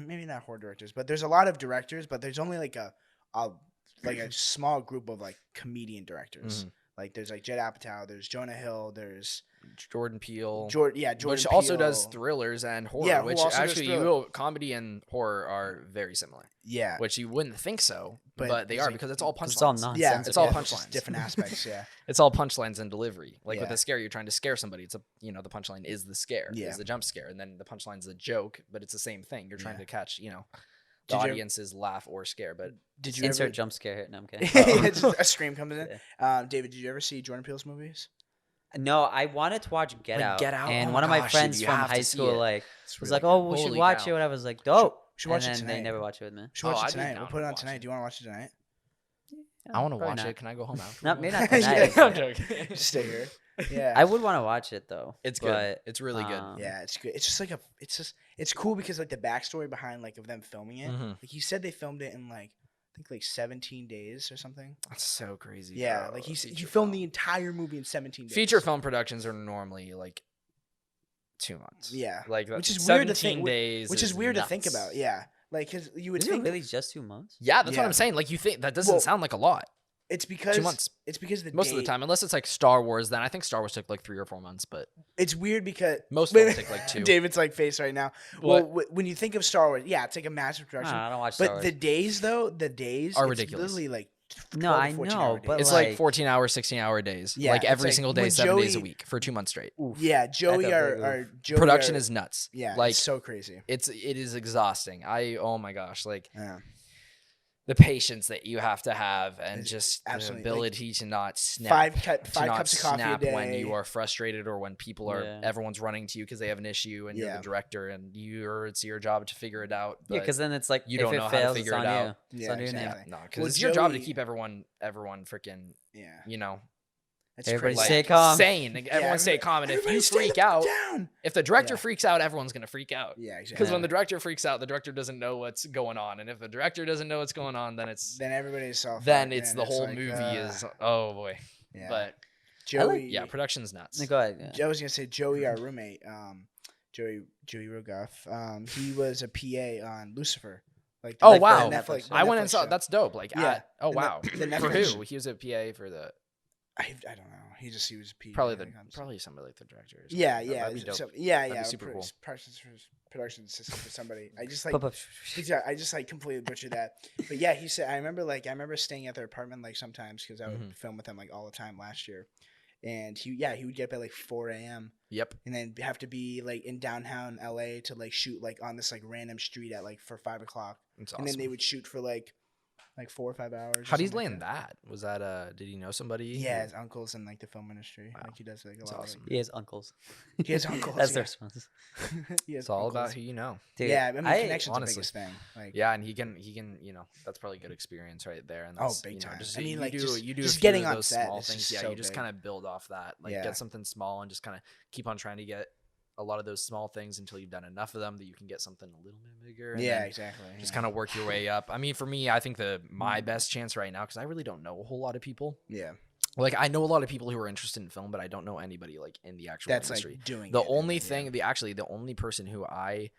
maybe not horror directors, but there's a lot of directors, but there's only like a small group of like comedian directors. Mhm. Like there's like Judd Apatow, there's Jonah Hill, there's Jordan Peele. Jordan which also does Peele. thrillers and horror. Yeah, who which also does actually, thriller. comedy and horror are very similar. Yeah, Which you wouldn't think so, but they it's are like- because it's all It's all punchlines. nonsense. yeah, It's all just punchlines. different aspects. Yeah, It's all punchlines and delivery. Like with Yeah. a scare, you're trying to scare somebody. It's the punchline is the scare, Yeah. is the jump scare, and then the punchline's the joke. But it's the same thing. You're trying Yeah. to catch, the Did you- audience's laugh or scare. But did you Insert ever? jump scare here. No, I'm kidding. It's just a scream comes in. Yeah. David, did you ever see Jordan Peele's movies? No, I wanted to watch Get Like, Out. Get Out? And Oh one my of my gosh, friends dude, you from have to high see school it. like It's was really like, good. "Oh, we should Holy watch cow. it." When I was like, "Dope." We should watch and it then they tonight. never watch it with me. We should watch I'd it be tonight. down We'll to put it on watch tonight. it. Do you want to watch it tonight? I want to probably watch not. it. Can I go home after? Not maybe not Yeah. tonight. I'm but joking. Just stay here. Yeah. I would want to watch it though. It's good. but, It's really good. Yeah, it's good. It's just like it's cool because like the backstory behind like of them filming it. Mhm. Like he said they filmed it in like I think like 17 days or something. That's so crazy. Yeah, bro. like he Feature filmed film. the entire movie in 17 days. Feature film productions are normally like 2 months. Yeah, like which is 17 weird to think. days, Which is weird to think nuts. about. Yeah, like because you would Is think it really just 2 months? Yeah, that's what Yeah. I'm saying. Like you think that doesn't Well, sound like a lot. it's because 2 months. It's because the Most of the date- time, unless it's like Star Wars, then I think Star Wars took like 3 or 4 months. But It's weird because most films take like 2. David's like face right now. What? Well, when you think of Star Wars, yeah, it's like a massive production. I don't watch Star But Wars. the days though, the days Are it's ridiculous. Literally like 12 No, I to 14 know, hour but days. It's like 14-hour, 16-hour days. Yeah, like it's every like single day, when 7 days a Joey- week for 2 months straight. Oof. Yeah, Joey That's a big are Joey Production are- is nuts. yeah, like it's so crazy. it is exhausting. Oh my gosh, like Yeah, the patience that you have to have and It's just the absolutely, like, ability to not snap. five to not cups of coffee a snap day. when you are frustrated or when people are Yeah. everyone's running to you because they have an issue and you're Yeah. the director and it's your job to figure it out. Yeah, But because then it's like you if don't it know how to fails, figure it's it on out. you. It's Yeah, on your name. exactly. no, because Well, it's your job to Joey- keep everyone freaking Yeah, that's Everybody crazy. stay calm. sane. Like, everyone stay calm, and if everybody you stay freak out, down. if the director Yeah. freaks out, everyone's gonna freak out. Yeah, exactly. Because when the director freaks out, the director doesn't know what's going on, and if the director doesn't know what's going on, then it's then everybody's off. then and it's the whole like, movie is oh boy. Yeah. But Joey. yeah, production's nuts. Go ahead. Yeah. I was gonna say Joey, our roommate, Joey Rogoff. He was a PA on Lucifer. Like the Oh Netflix- wow, Netflix, I went Netflix and saw. show. That's dope. Like Yeah. oh The wow, Net- the for Netflix- who? He was a PA for the I don't know. He was a PA. probably I think, honestly. probably somebody like the director. Or something. Yeah, yeah, That'd be dope. yeah, That'd be yeah. super cool. Production assistant for somebody. I just like. Pop up. I just like completely butchered that. But yeah, he said I remember staying at their apartment like sometimes because I would Mhm. film with them like all the time last year, and he would get up at like 4 a.m. Yep. and then have to be like in downtown LA to like shoot like on this like random street at like for 5 o'clock, It's and awesome. then they would shoot for like 4 or 5 hours. or How did he something like land that? Was that did he know somebody? Yeah, or- his uncles in like the film industry. Wow. Like he does like a That's lot. awesome. He has uncles. He has uncles, That's yeah. their response. Like, he has It's all uncles. about who you know. Dude, Yeah, I mean connections honestly- are the biggest thing. Like Yeah, and he can that's probably a good experience right there. And that's, big time. Just, I mean, you like, do just- you do just a few getting of on those set small is things. just Yeah, so you just big. kind of build off that. Like Yeah. get something small and just kind of keep on trying to get a lot of those small things until you've done enough of them that you can get something a little bit bigger. And Yeah, then exactly. just kind of work your way up. I mean, for me, I think my best chance right now, because I really don't know a whole lot of people. Yeah. Like, I know a lot of people who are interested in film, but I don't know anybody like in the actual That's industry. like doing The it, only yeah. thing, the only person who I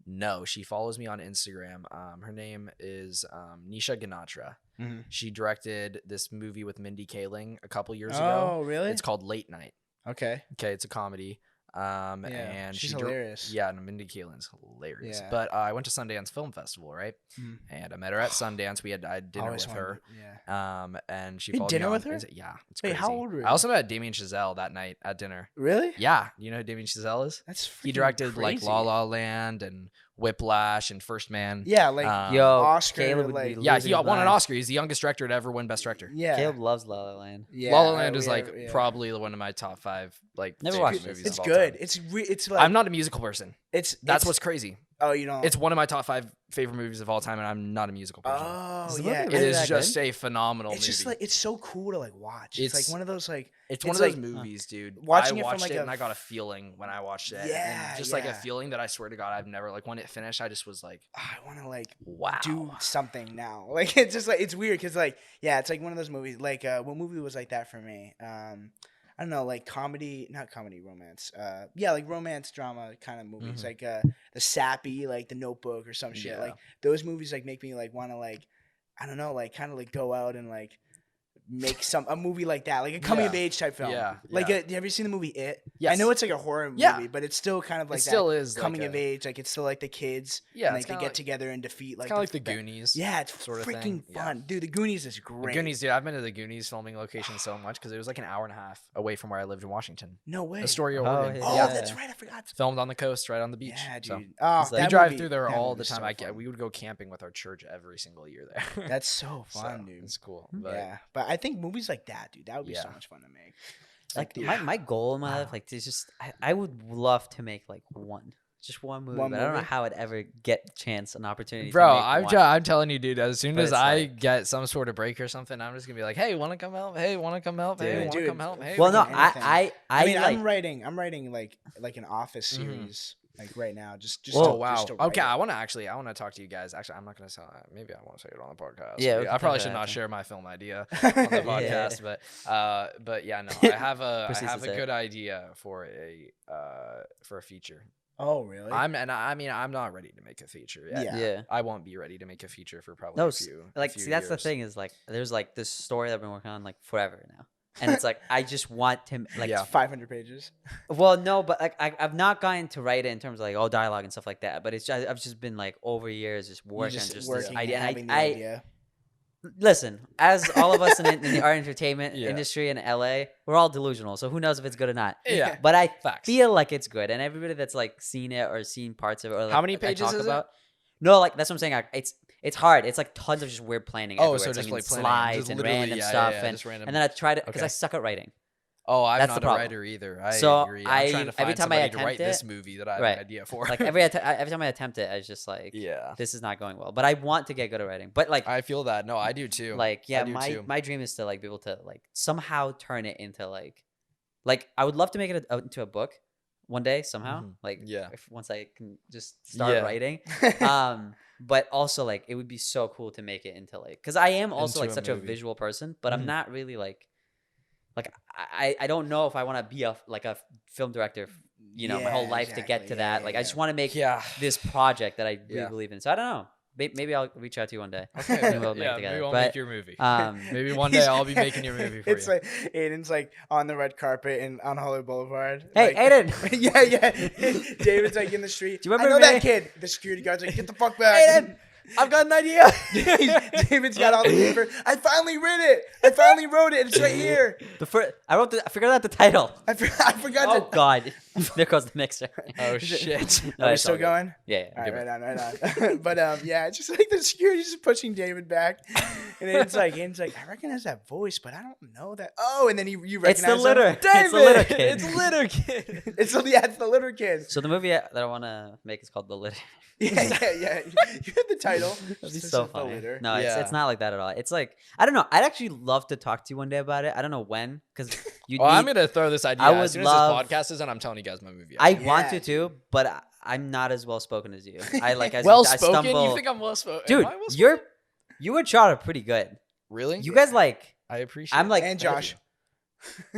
know, she follows me on Instagram. Her name is Nisha Ganatra. Mhm. She directed this movie with Mindy Kaling a couple years ago. Oh, really? It's called Late Night. Okay. Okay, it's a comedy. And she's she hilarious. Yeah, and Mindy Kaling's hilarious. Yeah. But I went to Sundance Film Festival, right? Mhm. And I met her at Sundance. I had dinner Always with her. wanted- Yeah. And she You had followed dinner me on with her? Yeah, it's Wait, crazy. how old were you? I also met Damien Chazelle that night at dinner. Really? Yeah, you know who Damien Chazelle is? That's He freaking directed like crazy. La La Land and Whiplash and First Man. Yeah, like Yo, Oscar, Caleb would like- be Yeah, losing he his won an mind. Oscar. He's the youngest director to ever win Best Director. yeah. Caleb loves La La Land. Yeah, La La Land is we like have- yeah. probably one of my top 5 like Never favorite watched it. movies. It's of all good. time. It's like I'm not a musical person. That's That's what's crazy. Oh, you don't. It's one of my top 5 favorite movies of all time, and I'm not a musical person. Oh, Is the yeah. movie It really is that just good? a phenomenal It's movie. just like it's so cool to like watch. It's like It's- one of those like It's one it's of those like- movies, dude. watching I it from, watched like, it a and I got a feeling when I watched it. Yeah, and just like a yeah. feeling that I swear to God I've never like when it finished. I just was like, I want to like wow. do something now. Like it's just like it's weird because like yeah, it's like one of those movies. Like what movie was like that for me? I don't know, like comedy, not comedy, romance. Yeah, like romance drama kind of movies, Mhm. like the Sappy, like The Notebook or some shit. Yeah. Like those movies like make me like want to like I don't know, like kind of like go out and like make a movie like that, like a coming of Yeah. age type film. Yeah, Like yeah. have you ever seen the movie It? I Yes. know it's like a horror movie, Yeah. but it's still kind of like It that still is coming like of a- age. Like it's still like the kids. Yeah, and, it's like they kinda get like- together and defeat like kind of like the fa- Goonies. Yeah, it's sort of freaking thing. Yeah. fun, dude. The Goonies is The great. Goonies, dude. I've been to the Goonies filming location so much because it was like an hour and a half away from where I lived in Washington. No way. Astoria, Oh, Oregon. Oh, Yeah. that's right. I forgot. Filmed on the coast, right on the beach. Yeah, dude. So Oh, It's like- we that drive movie- through there that all the movie's time. so fun. We would go camping with our church every single year there. That's so So, fun, dude. It's cool. Hmm. But Yeah, but I think movies like that, dude, that would be so Yeah. much fun to make. Like dude, my goal in my life, like is just I would love to make like just one movie, One but I don't know movie? how I'd ever get an opportunity. Bro, to make one. I'm telling you, dude. As soon But as it's I like- get some sort of break or something, I'm just gonna be like, "Hey, want to come help? Hey, want to come help? Hey, Dude, want to dude, come help? Hey." Well, no, freaking anything. I mean, like, I'm writing like an Office Mhm. series like right now. Just Well, Oh wow. just to write Okay, it. I want to talk to you guys. Actually, I'm not gonna say. Maybe I want to say it on the podcast. Yeah, we Maybe. can I probably talk should about not that. share my film idea on the Yeah. podcast, but yeah, no, I have a Proceeds to say it. good idea for a feature. Oh, really? I mean, I'm not ready to make a feature yet. Yeah. yeah. I won't be ready to make a feature for probably No, a few. Like, a few see, that's the years. thing is like, there's like this story that I've been working on like forever now, and it's like I just want to like. Yeah. 500 pages. Well, no, but like I've not gotten to write it in terms of like dialogue and stuff like that. But it's just, I've just been like over years just You're working just on just working this and idea. having And the I idea. listen, as all of us in the art entertainment Yeah. industry in LA, we're all delusional. So who knows if it's good or not? Yeah. But I Facts. feel like it's good, and everybody that's like seen it or seen parts of it, or like, How many I pages talk is it? about. No, like that's what I'm saying. It's hard. It's like tons of just weird planning. Oh, everywhere. so It's, just in like planning, slides just and literally, random yeah, stuff, yeah, and just random. and then I try to because Okay. I suck at writing. Oh, I'm That's not the a problem. writer either. I So agree. I'm trying to find every time I somebody to write attempt this it- movie that I have right. an idea for. Like every time I attempt it, I was just like, yeah, this is not going well. But I want to get good at writing. But like, I feel that. No, I do too. like yeah, I do too. my dream is to like be able to like somehow turn it into like I would love to make it into a book one day somehow. Mhm. Like Yeah. if once I can just start Yeah. writing. But also like it would be so cool to make it into like because I am also Into like a such a movie. visual person, but I'm Mhm. not really like I don't know if I want to be a film director, my whole Yeah, life to get exactly. to Yeah, that. Like yeah, I just want to make yeah. this project that I really Yeah. believe in. So I don't know. Maybe I'll reach out to you one day. Okay, and we'll make yeah, it together. maybe I'll But, make your movie. maybe one day I'll be making your movie for It's you. like Aiden's like on the red carpet and on Hollywood Boulevard. Hey, like, Aiden! yeah. David's like in the street. Do you I remember know me? that kid. The security guard's like, get the fuck back. Aiden! I've got an idea. David's got all the paper. I finally read it. I finally wrote it. It's right here. I figured out the title. I forgot Oh to. God! There goes the mixer. Oh shit! No, Are we it's still all good. going? Yeah. All yeah. right, right on. But yeah, it's just like the security's just pushing David back, and Aiden's like, I recognize that voice, but I don't know that. Oh, and then you It's recognize the litter. him? It's the litter kid. It's litter kid. It's the litter kid. So the movie that I want to make is called The Litter. Yeah. You had the title. That'd be This so is The funny. Litter. No, Yeah. it's not like that at all. It's like I don't know. I'd actually love to talk to you one day about it. I don't know when, because You Well, I'm need- gonna throw this idea. I would as soon love- as this podcast is done, I'm telling you guys my movie. I idea. want Yeah. to too, but I'm not as well spoken as you. I like as well I spoken. stumble. You think I'm well spoken, Dude, you and Chad are pretty good. really? You guys like. I appreciate. I'm like. And Josh.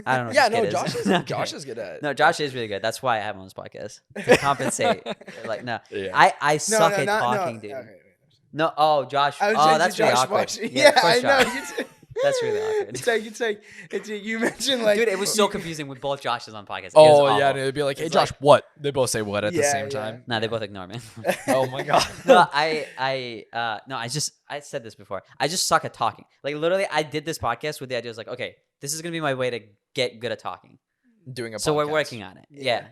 I don't know. Yeah, what this no, kid Josh is. is Josh is good at. No, Josh is really good. That's why I have him on this podcast to compensate. Like, no, Yeah. I suck at talking, dude. Okay, wait. No, oh, Josh. I was Oh, saying that's to really Josh awkward. watching. Yeah, of I course, know. Josh. That's really awkward. It's like you mentioned like Dude, it was so confusing with both Joshes on podcasts. It was Oh yeah, awful. and it'd be like, "Hey It's Josh, what?" They both say what at the Yeah, same yeah. time. Nah, they both ignore me. Oh my god. No, I said this before. I just suck at talking. Like literally, I did this podcast with the idea. I was like, okay, this is gonna be my way to get good at talking. Doing a So we're podcast. working on it. Yeah. Yeah.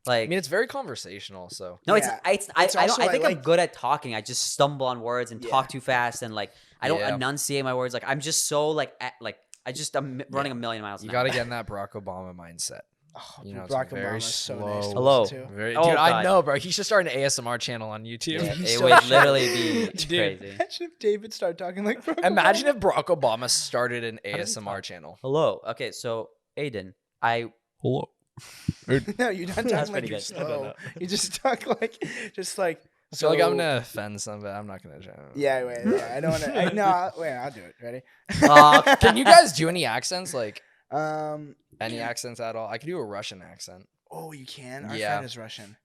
Like I mean, it's very conversational. So no, Yeah. I It's don't. also I think I'm like- good at talking. I just stumble on words and Yeah. talk too fast, and like I don't Yeah. enunciate my words. Like I'm just so I'm running a million miles. you an got to hour. get in that Barack Obama mindset. Oh, You know, it's Barack very Obama's so slow. nice to Hello. listen to. Very, Oh, dude, I God. know, bro. He should start an ASMR channel on YouTube. Yeah, He's it so would shit. literally be Dude. crazy. Imagine if David started talking like Barack Imagine Obama. if Barack Obama started an does he ASMR talk? channel. Hello. Okay, so Aiden, Hello. No, you're not That's talking like pretty you're good. I don't slow. know. You just talk like I feel like I'm gonna offend somebody. I'm not gonna. Yeah, wait. Yeah, I don't want to. No, wait. I'll do it. Ready? Can you guys do any accents? Like any yeah. accents at all? I could do a Russian accent. Oh, you can. Our Yeah. friend is Russian.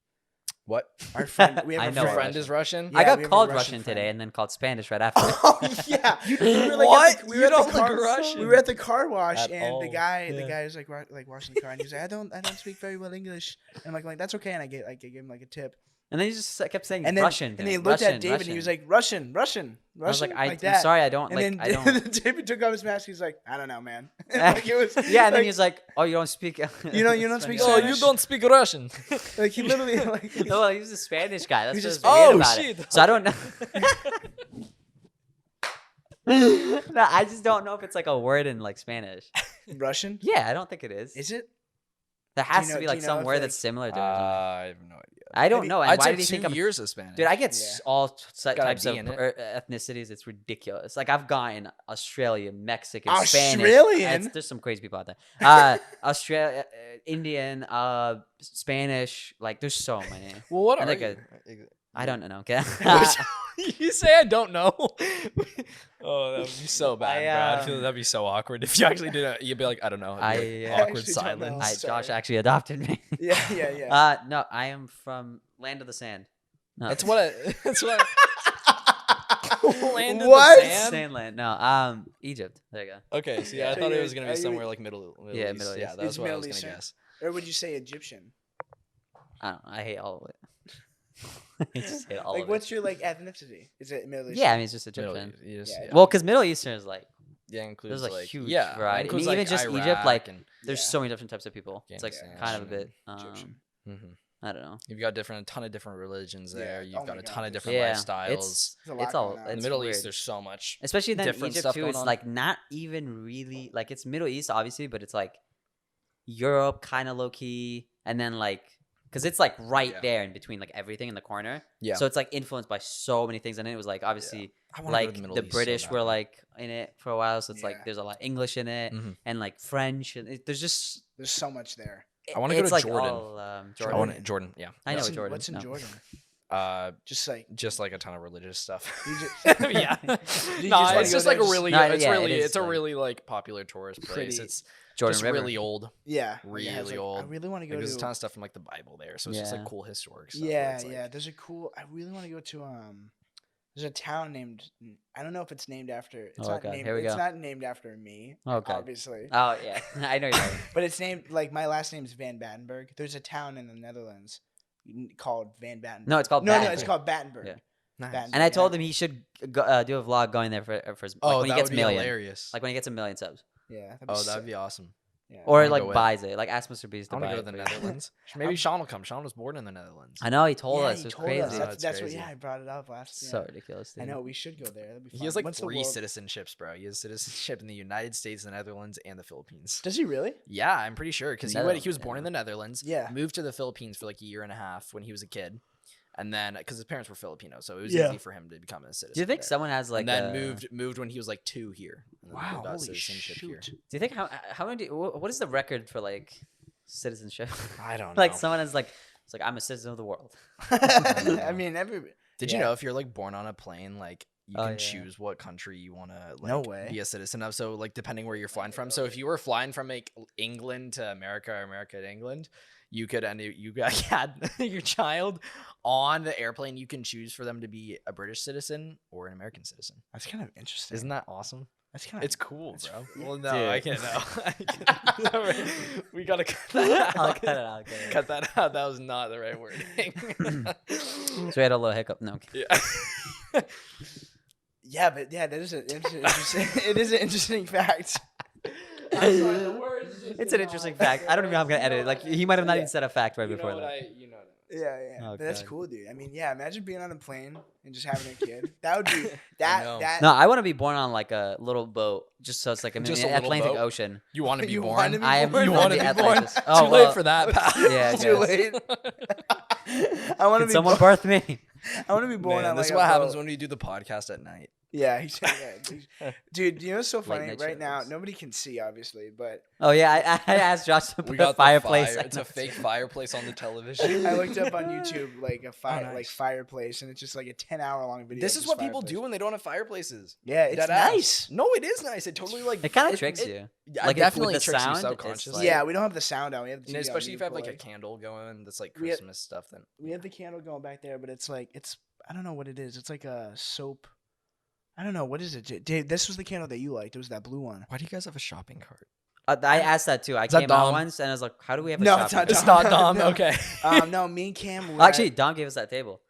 What? Our friend. We have I a know Your a friend Russian. is Russian. Yeah, I we got have a called Russian Russian friend. today and then called Spanish right after. Oh yeah. We were like What? At the, we You were at don't the look car, Russian. We were at the car wash, At and all. the guy Yeah. was like washing the car, and he was like, I don't speak very well English. And I'm like that's okay, and I gave him like a tip. And then he just kept saying And then Russian. and he then, looked Russian, at David, and he was Russian. like Russian. I was like, I'm that. sorry, I don't And like. then I don't. David took off his mask. He's like, I don't know, man. Like, it was, Yeah, and then like, he was like, "Oh, you don't speak. You don't speak Oh, Spanish? you don't speak Russian. like he literally like No, he was a Spanish guy. That's He's just just- weird Oh, about shit. it. So I don't know. No, I just don't know if it's like a word in like Spanish. Russian. Yeah, I don't think it is. Is it? There has know- to be do like you know some if, word like- that's similar to it. I have no idea. I don't know. And I why took do you think 2 I'm? years of Spanish. Dude, I get Yeah. all Got a types of B in it. ethnicities. It's ridiculous. Like I've gotten Australian, Mexican, Spanish. Australian? There's some crazy people out there. Australia, Indian, Spanish. Like there's so many. Well, what I are think you? I don't know. Okay. You say I don't know. Oh, that would be so bad, bro. I feel um, that'd be so awkward if you actually did it. You'd be like, I don't know. It'd be like I awkward actually don't know. silence. Sorry. Josh actually adopted me. Yeah. No, I am from Land of the Sand. No, That's what. That's what. Land of What? the sand. Sandland. No, Egypt. There you go. Okay, so yeah, I So thought it you- was gonna are be you- somewhere like Middle Yeah, East. Middle Yeah, East. that's It's what I was Middle gonna Eastern. guess. Or would you say Egyptian? I don't know. I hate all of it. I just hate all Like, of what's it. your like ethnicity? Is it Middle Eastern? Yeah, I mean it's just Middle Egyptian. East, you just- Yeah. yeah. Well, because Middle Eastern is like Yeah, includes there's a like huge yeah, variety. includes, I mean, like, even just Egypt, Iraq like and, there's Yeah. so many different types of people. It's like Afghanistan, kind of a bit. Egyptian. Mhm. I don't know. You've got a ton of different religions there. Yeah. You've Oh got my a God, ton of there's- different Yeah, lifestyles. it's There's a lot it's all going on. In the it's Middle weird. East, there's so much. Especially then different Egypt stuff too. going It's on. like not even really like it's Middle East obviously, but it's like Europe kind of low key, and then like because it's like right Yeah. there in between like everything in the corner. Yeah. So it's like influenced by so many things, and it was like obviously I wanna go like to the Middle the East so British were badly. like in it for a while, so it's Yeah. like there's a lot of English in it Mhm. and like French, and there's just There's so much there. I wanna go it's to like Jordan. all, I Jordan. want Jordan. Yeah. I know What's in, Jordan. What's in no. Jordan? Uh, Just like a ton of religious stuff. You just- yeah. You No, just wanna it's go just there like a just- really, No, it's yeah, really, it is, it's a like, really like popular tourist place. pretty- It's Jordan just River. really old. yeah, Really it has, like, I old. really want to go Like, there's a to. ton of stuff from like the Bible there, so it's just like Yeah. cool historic stuff. where Yeah, it's, like, yeah. There's a cool. I really want to go to. There's a town named. I don't know if it's named after. It's Oh, not God, named. here we It's go. not named after me. Oh, God. Obviously. Oh yeah, I know you're right. But it's named like my last name's Van Battenberg. There's a town in the Netherlands called Van Battenberg. No, it's called No, it's Battenberg. called Battenberg. Yeah. Nice. Battenberg, And I told yeah. him he should go, do a vlog going there for his, like Oh, when he that gets would be million, hilarious. like when he gets a million subs, Yeah. That'd be Oh, sick. that'd be awesome. Yeah. or wanna like go with- buys it. Like ask Mr. Beast I to want buy to go it to the for you. Netherlands. Maybe Sean will come. Sean was born in the Netherlands. I know he told Yeah, us he it was told crazy. us. That's That's what. crazy. Yeah, I brought it up last. So Yeah. ridiculous. I Dude. know we should go there. That'd be fun. He has like Once the 3 world- citizenships, bro. He has citizenship in the United States, the Netherlands, and the Philippines. Does he really? Yeah, I'm pretty sure because he was Netherlands, born in yeah. the Netherlands. Yeah. Moved to the Philippines for like a year and a half when he was a kid, and then because his parents were Filipino, so it was Yeah. easy for him to become a citizen. Do you think there. someone has like and then moved when he was like 2 here. And then Wow, got holy citizenship here. shoot. Do you think how many? What is the record for like citizenship? I don't know. Like someone is like, it's like I'm a citizen of the world. I mean, Did you know if you're like born on a plane, like you Oh, can yeah. choose what country you want to like No way. be a citizen of? So like depending where you're flying from. So if you were flying from like England to America or America to England, you could had your child on the airplane. You can choose for them to be a British citizen or an American citizen. That's kind of interesting. Isn't that awesome? That's kind of. It's cool, bro. Well, no, Dude. I can't. No. We gotta cut that out. I'll cut it out. Cut that out. That was not the right wording. So we had a little hiccup. No. Yeah. Yeah, but yeah, that is an interesting. It is an interesting fact. It's an interesting fact. I don't even know how I'm gonna edit it. Like he might have not even said a fact right before that. Yeah, yeah. Oh, But that's God. cool, dude. I mean, yeah. Imagine being on a plane and just having a kid. That would be know. that. No, I want to be born on like a little boat, just so it's like Just an a little Atlantic boat? Ocean. You want to be You born? wanna be I am. born? You on want to the be born? Atlantis. Too Oh, late well, for that, pal. Yeah, I Too guess. late. I want to Can be. someone birth me? I want to be born Man, on this like is a what happens boat. when we do the podcast at night. Yeah, he said, yeah. Dude, you know what's so funny? night Right now, shows. nobody can see, obviously, but Oh yeah, I asked Josh to put We a got the fireplace. fire. It's a fake fireplace on the television. I looked up on YouTube like a nice. like fireplace, and it's just like a 10-hour long video. This of is just what people fireplace. do when they don't have fireplaces. Yeah, it's Dead ass. nice. No, it is nice. It totally like It kind of tricks you. Yeah, Like, it if- definitely with the tricks sound, you it's subconsciously. Yeah, we don't have the sound on. We have the And TV especially on if you have like a mute, candle going, that's like We have- Christmas stuff. Then we have the candle going back there, but it's like I don't know what it is. It's like a soap. I don't know what is it, Dave. This was the candle that you liked. It was that blue one. why do you guys have a shopping cart? I asked that too. I Is that came out Dom? once and I was like, "How do we have a No, shopping it's cart?" Dom. It's not Dom. No. Okay. No, me and Cam. Were Well, actually, at- Don gave us that table.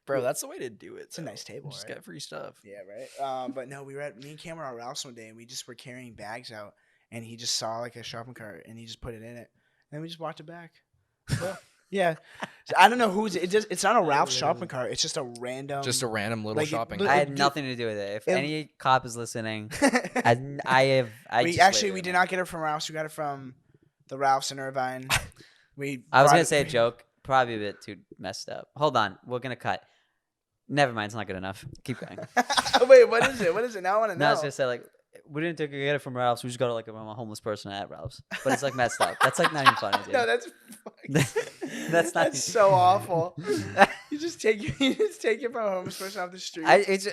Bro, that's the way to do it. It's a nice table, Just right? get free stuff. Yeah, right. But no, me and Cam were at Ralph's one day, and we just were carrying bags out, and he just saw like a shopping cart, and he just put it in it, and then we just walked it back. Yeah, so I don't know who's it. It's not a Ralph's shopping cart. It's just a random. Just a random little like, shopping look- I cart. had nothing to do with it. If It- any cop is listening, I we just actually waited we a did minute. not get it from Ralph's. We got it from the Ralph's in Irvine. I was brought gonna say a joke, probably a bit too messed up. Hold on, we're gonna cut. Never mind, it's not good enough. Keep going. Wait, what is it? What is it? Now I want to know. No, I was gonna say like we didn't get it from Ralph's. We just got it like from a homeless person at Ralph's. But it's like messed up. That's like not even funny, dude. No, that's That's not. that's so awful. You just take it from a homeless person off the street. Anyways,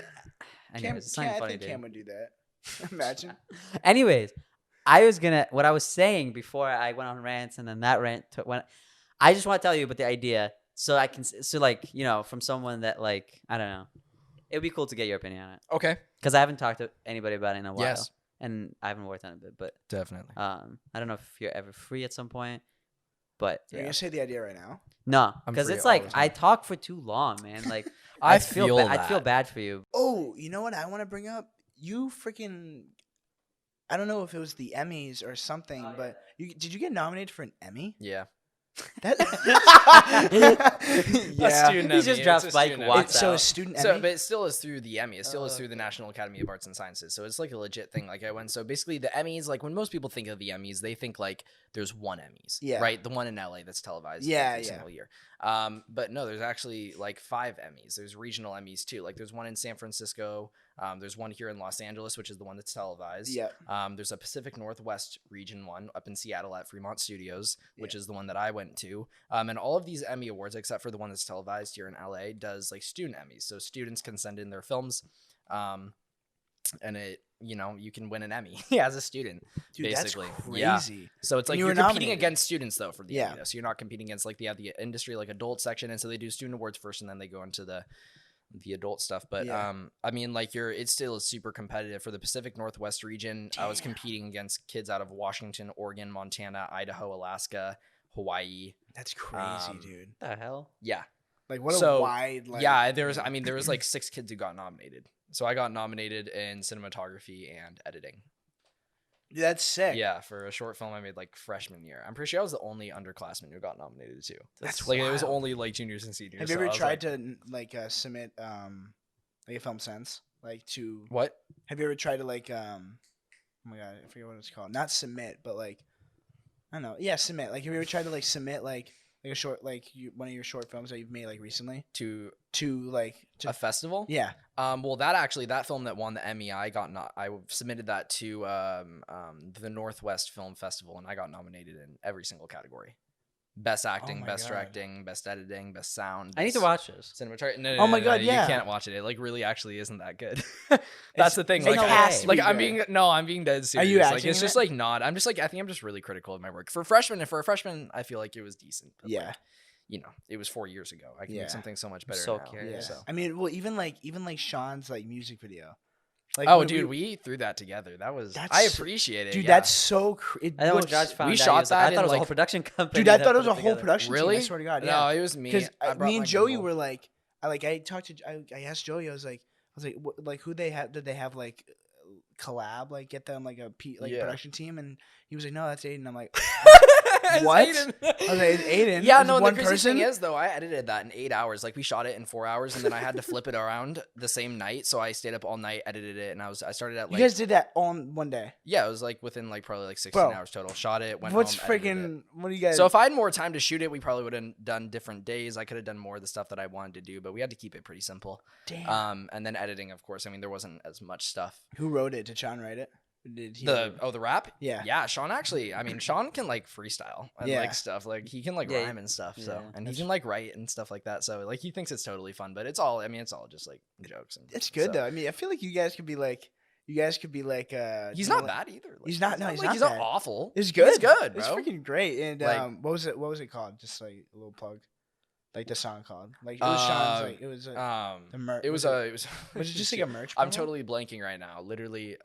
Cam, it's not even I funny, think dude. Cam would do that. Imagine. Anyways, what I was saying before I went on rants and then that rant went. I just want to tell you about the idea, so I can, like from someone that like I don't know, it would be cool to get your opinion on it Okay. because I haven't talked to anybody about it in a while. Yes. And I haven't worked on it a bit, but Definitely. I don't know if you're ever free at some point, but Are you gonna say the idea right now? no, I'm because free it's all like the time. I talk for too long, man. Like I feel feel I'd feel that. bad for you. Oh, you know what I want to bring up? You freaking. I don't know if it was the Emmys or something, Oh, yeah. but did you get nominated for an Emmy? Yeah. That. A yeah. student He just Emmy. drops It's a bike, student walks Emmy. So a out. student So, Emmy. but it still is through the Emmy. It still is Oh, through the okay. National Academy of Arts and Sciences. So it's like a legit thing. Like I went. So basically, the Emmys, like when most people think of the Emmys, they think like there's one Emmys, Yeah. right? The one in LA that's televised, Yeah, every yeah. single year. But no, there's actually like 5 Emmys. There's regional Emmys too. Like there's one in San Francisco. There's one here in Los Angeles, which is the one that's televised. Yeah. There's a Pacific Northwest region one up in Seattle at Fremont Studios, which Yeah. is the one that I went to. And all of these Emmy awards, except for the one that's televised here in LA, does like student Emmys. So students can send in their films, and you can win an Emmy as a student. Dude, basically. that's Yeah. crazy. So it's And like you you're were competing nominated. against students though for the Yeah. Emmy. Though. So you're not competing against like the industry, like adult section, and so they do student awards first, and then they go into the adult stuff. But Yeah. I mean, like it still is super competitive for the Pacific Northwest region. I was competing against kids out of Washington, Oregon, Montana, Idaho, Alaska, Hawaii. That's crazy, Um, dude. What the hell? Yeah. Like what so, a wide like. yeah, there was like 6 kids who got nominated. So I got nominated in cinematography and editing. Dude, that's sick. Yeah, for a short film I made like freshman year. I'm pretty sure I was the only underclassman who got nominated too. That's like it was wild. only like juniors and seniors. Have you so ever I was tried like, to submit like a film sense like to? What? Have you ever tried to like oh my god, I forget what it's called. Not submit, but like I don't know. Yeah, submit. Like have you ever tried to like submit like Like a short, like one of your short films that you've made like recently To to a festival. yeah. Well, that film that won the Emmy, I submitted that to the Northwest Film Festival, and I got nominated in every single category: best acting, my best God. directing, best editing, best sound. I need to best watch this. cinematography. No, Oh my God, you yeah. can't watch it. It like really actually isn't that good. It's- That's the thing. it Like, has to like be I'm good. being dead serious. Are you like acting it's in just it? like not. I'm just like I think I'm just really critical of my work for a freshman. I feel like it was decent. But Yeah. like, it was 4 years ago. I can Yeah. make something so much better so now. curious. Yeah. So. I mean, well, even like Sean's like music video. Like, Oh, when dude, we threw that together. That was That's I so- appreciate it. dude, yeah. that's so. It And then when looks- Josh found we out, shot he was like, that I thought in, it was a whole like- production company. dude, I that thought it put was a whole together. production team. I Really? swear to God, No, yeah. it was me. Because I brought me and my Joey gimbal. were like, I talked to, I asked Joey, I was like, like who they have? Did they have like collab? Like get them like a Yeah. production team? And he was like, no, that's Aiden. I'm like, It's What? Aidan. I was like, it's Aiden. Yeah, It's no, one the crazy person. thing is, though, I edited that in 8 hours. Like, we shot it in 4 hours, and then I had to flip it around the same night. So I stayed up all night, edited it, and I started at, You like, guys did that on one day. yeah, it was, like, within, like, probably, like, 16 Bro, hours total. Shot it, went What's home, edited it. freaking? What do you guys? So if I had more time to shoot it, we probably would have done different days. I could have done more of the stuff that I wanted to do, but we had to keep it pretty simple. damn. And then editing, of course. I mean, there wasn't as much stuff. Who wrote it? Did Sean write it? Did he? The rap? Yeah. Yeah, Sean actually, I mean, Sean can like freestyle and Yeah. like stuff. Like he can like Yeah, rhyme and stuff. So yeah. and he can like write and stuff like that. So like he thinks it's totally fun, but it's all just like jokes and It's good so. though. I mean, I feel like you guys could be like. He's He's you know, not bad either. Like, He's not- no, he's like, not he's bad. not awful. It's good. It's good, bro. It's freaking great. And Like- what was it called? Just like a little plug, like the song called. Like it was Sean's. Like it was. The merch. It was Was it just like a merch? I'm promo? totally blanking right now. Literally,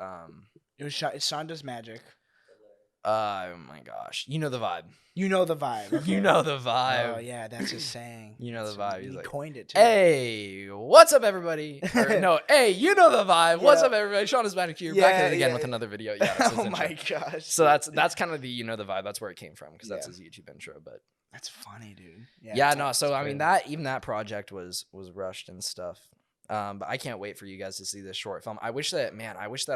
It was Sean. It's Sean Does Magic. oh my gosh, you know the vibe. You know the vibe. Okay. You know the vibe. Oh yeah, that's his saying. You know the That's- vibe. He's He like, coined it too. Hey, what's up, everybody? Or, no, hey, you know the vibe. What's Yeah. up, everybody? Sean is back here, back at it again Yeah, with yeah. another video. Yeah, that's his Oh intro. my gosh. So that's kind of the the vibe. That's where it came from because that's Yeah. his YouTube intro. But That's funny, dude. yeah, it's no. awesome. So I It's mean great. that project was rushed and stuff. But I can't wait for you guys to see this short film. I wish that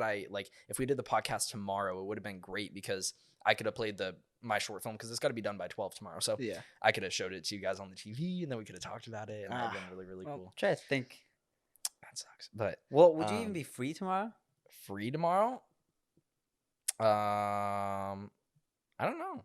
I like if we did the podcast tomorrow, it would have been great because I could have played my short film because it's got to be done by 12 tomorrow. So Yeah. I could have showed it to you guys on the TV and then we could have talked about it and that would have been really, really Well, cool. try to think. That sucks. But Well, would you even Um, be free tomorrow? free tomorrow? I don't know.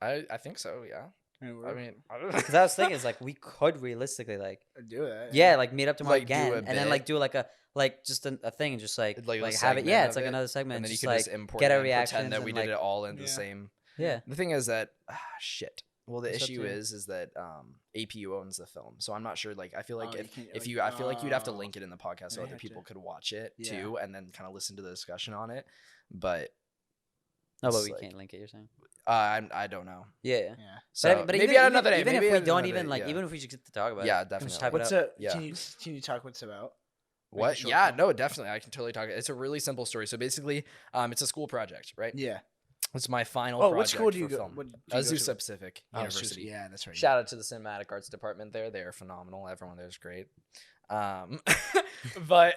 I think so, yeah. I mean, I don't know. Because I was thinking, it's like we could realistically like, do it. yeah, like meet up tomorrow Like, do again, a and then bit. like do like just a thing, and just like Like a have it. segment Yeah, of it's like it, another segment, and then you just could like just import get it our and reactions pretend that we and, did like, it all in the Yeah. same. yeah. The thing is that shit. Well, the It's up issue to you. is that APU owns the film, so I'm not sure. Like, I feel like Oh, you if can't, if like, you, I feel like you'd have to oh. link it in the podcast so They other have people to. could watch it Yeah. too, and then kind of listen to the discussion on it. But No, but it's we like- can't link it. You're saying? I don't know. Yeah. Yeah. So But maybe even, at another day. Even maybe if we at don't another even day, like, yeah. even if we just get to talk about Yeah, it, we can just definitely. type it What's up. a? Yeah. Can you talk what's about? What? short Yeah, film? no, definitely. I can totally talk. It's a really simple story. So basically, it's a school project, right? Yeah. It's my final Oh, project what school do you for go? film. What do you go to? Azusa Pacific Oh, University. Yeah, that's right. Shout out to the cinematic arts department there. They are phenomenal. Everyone there is great. But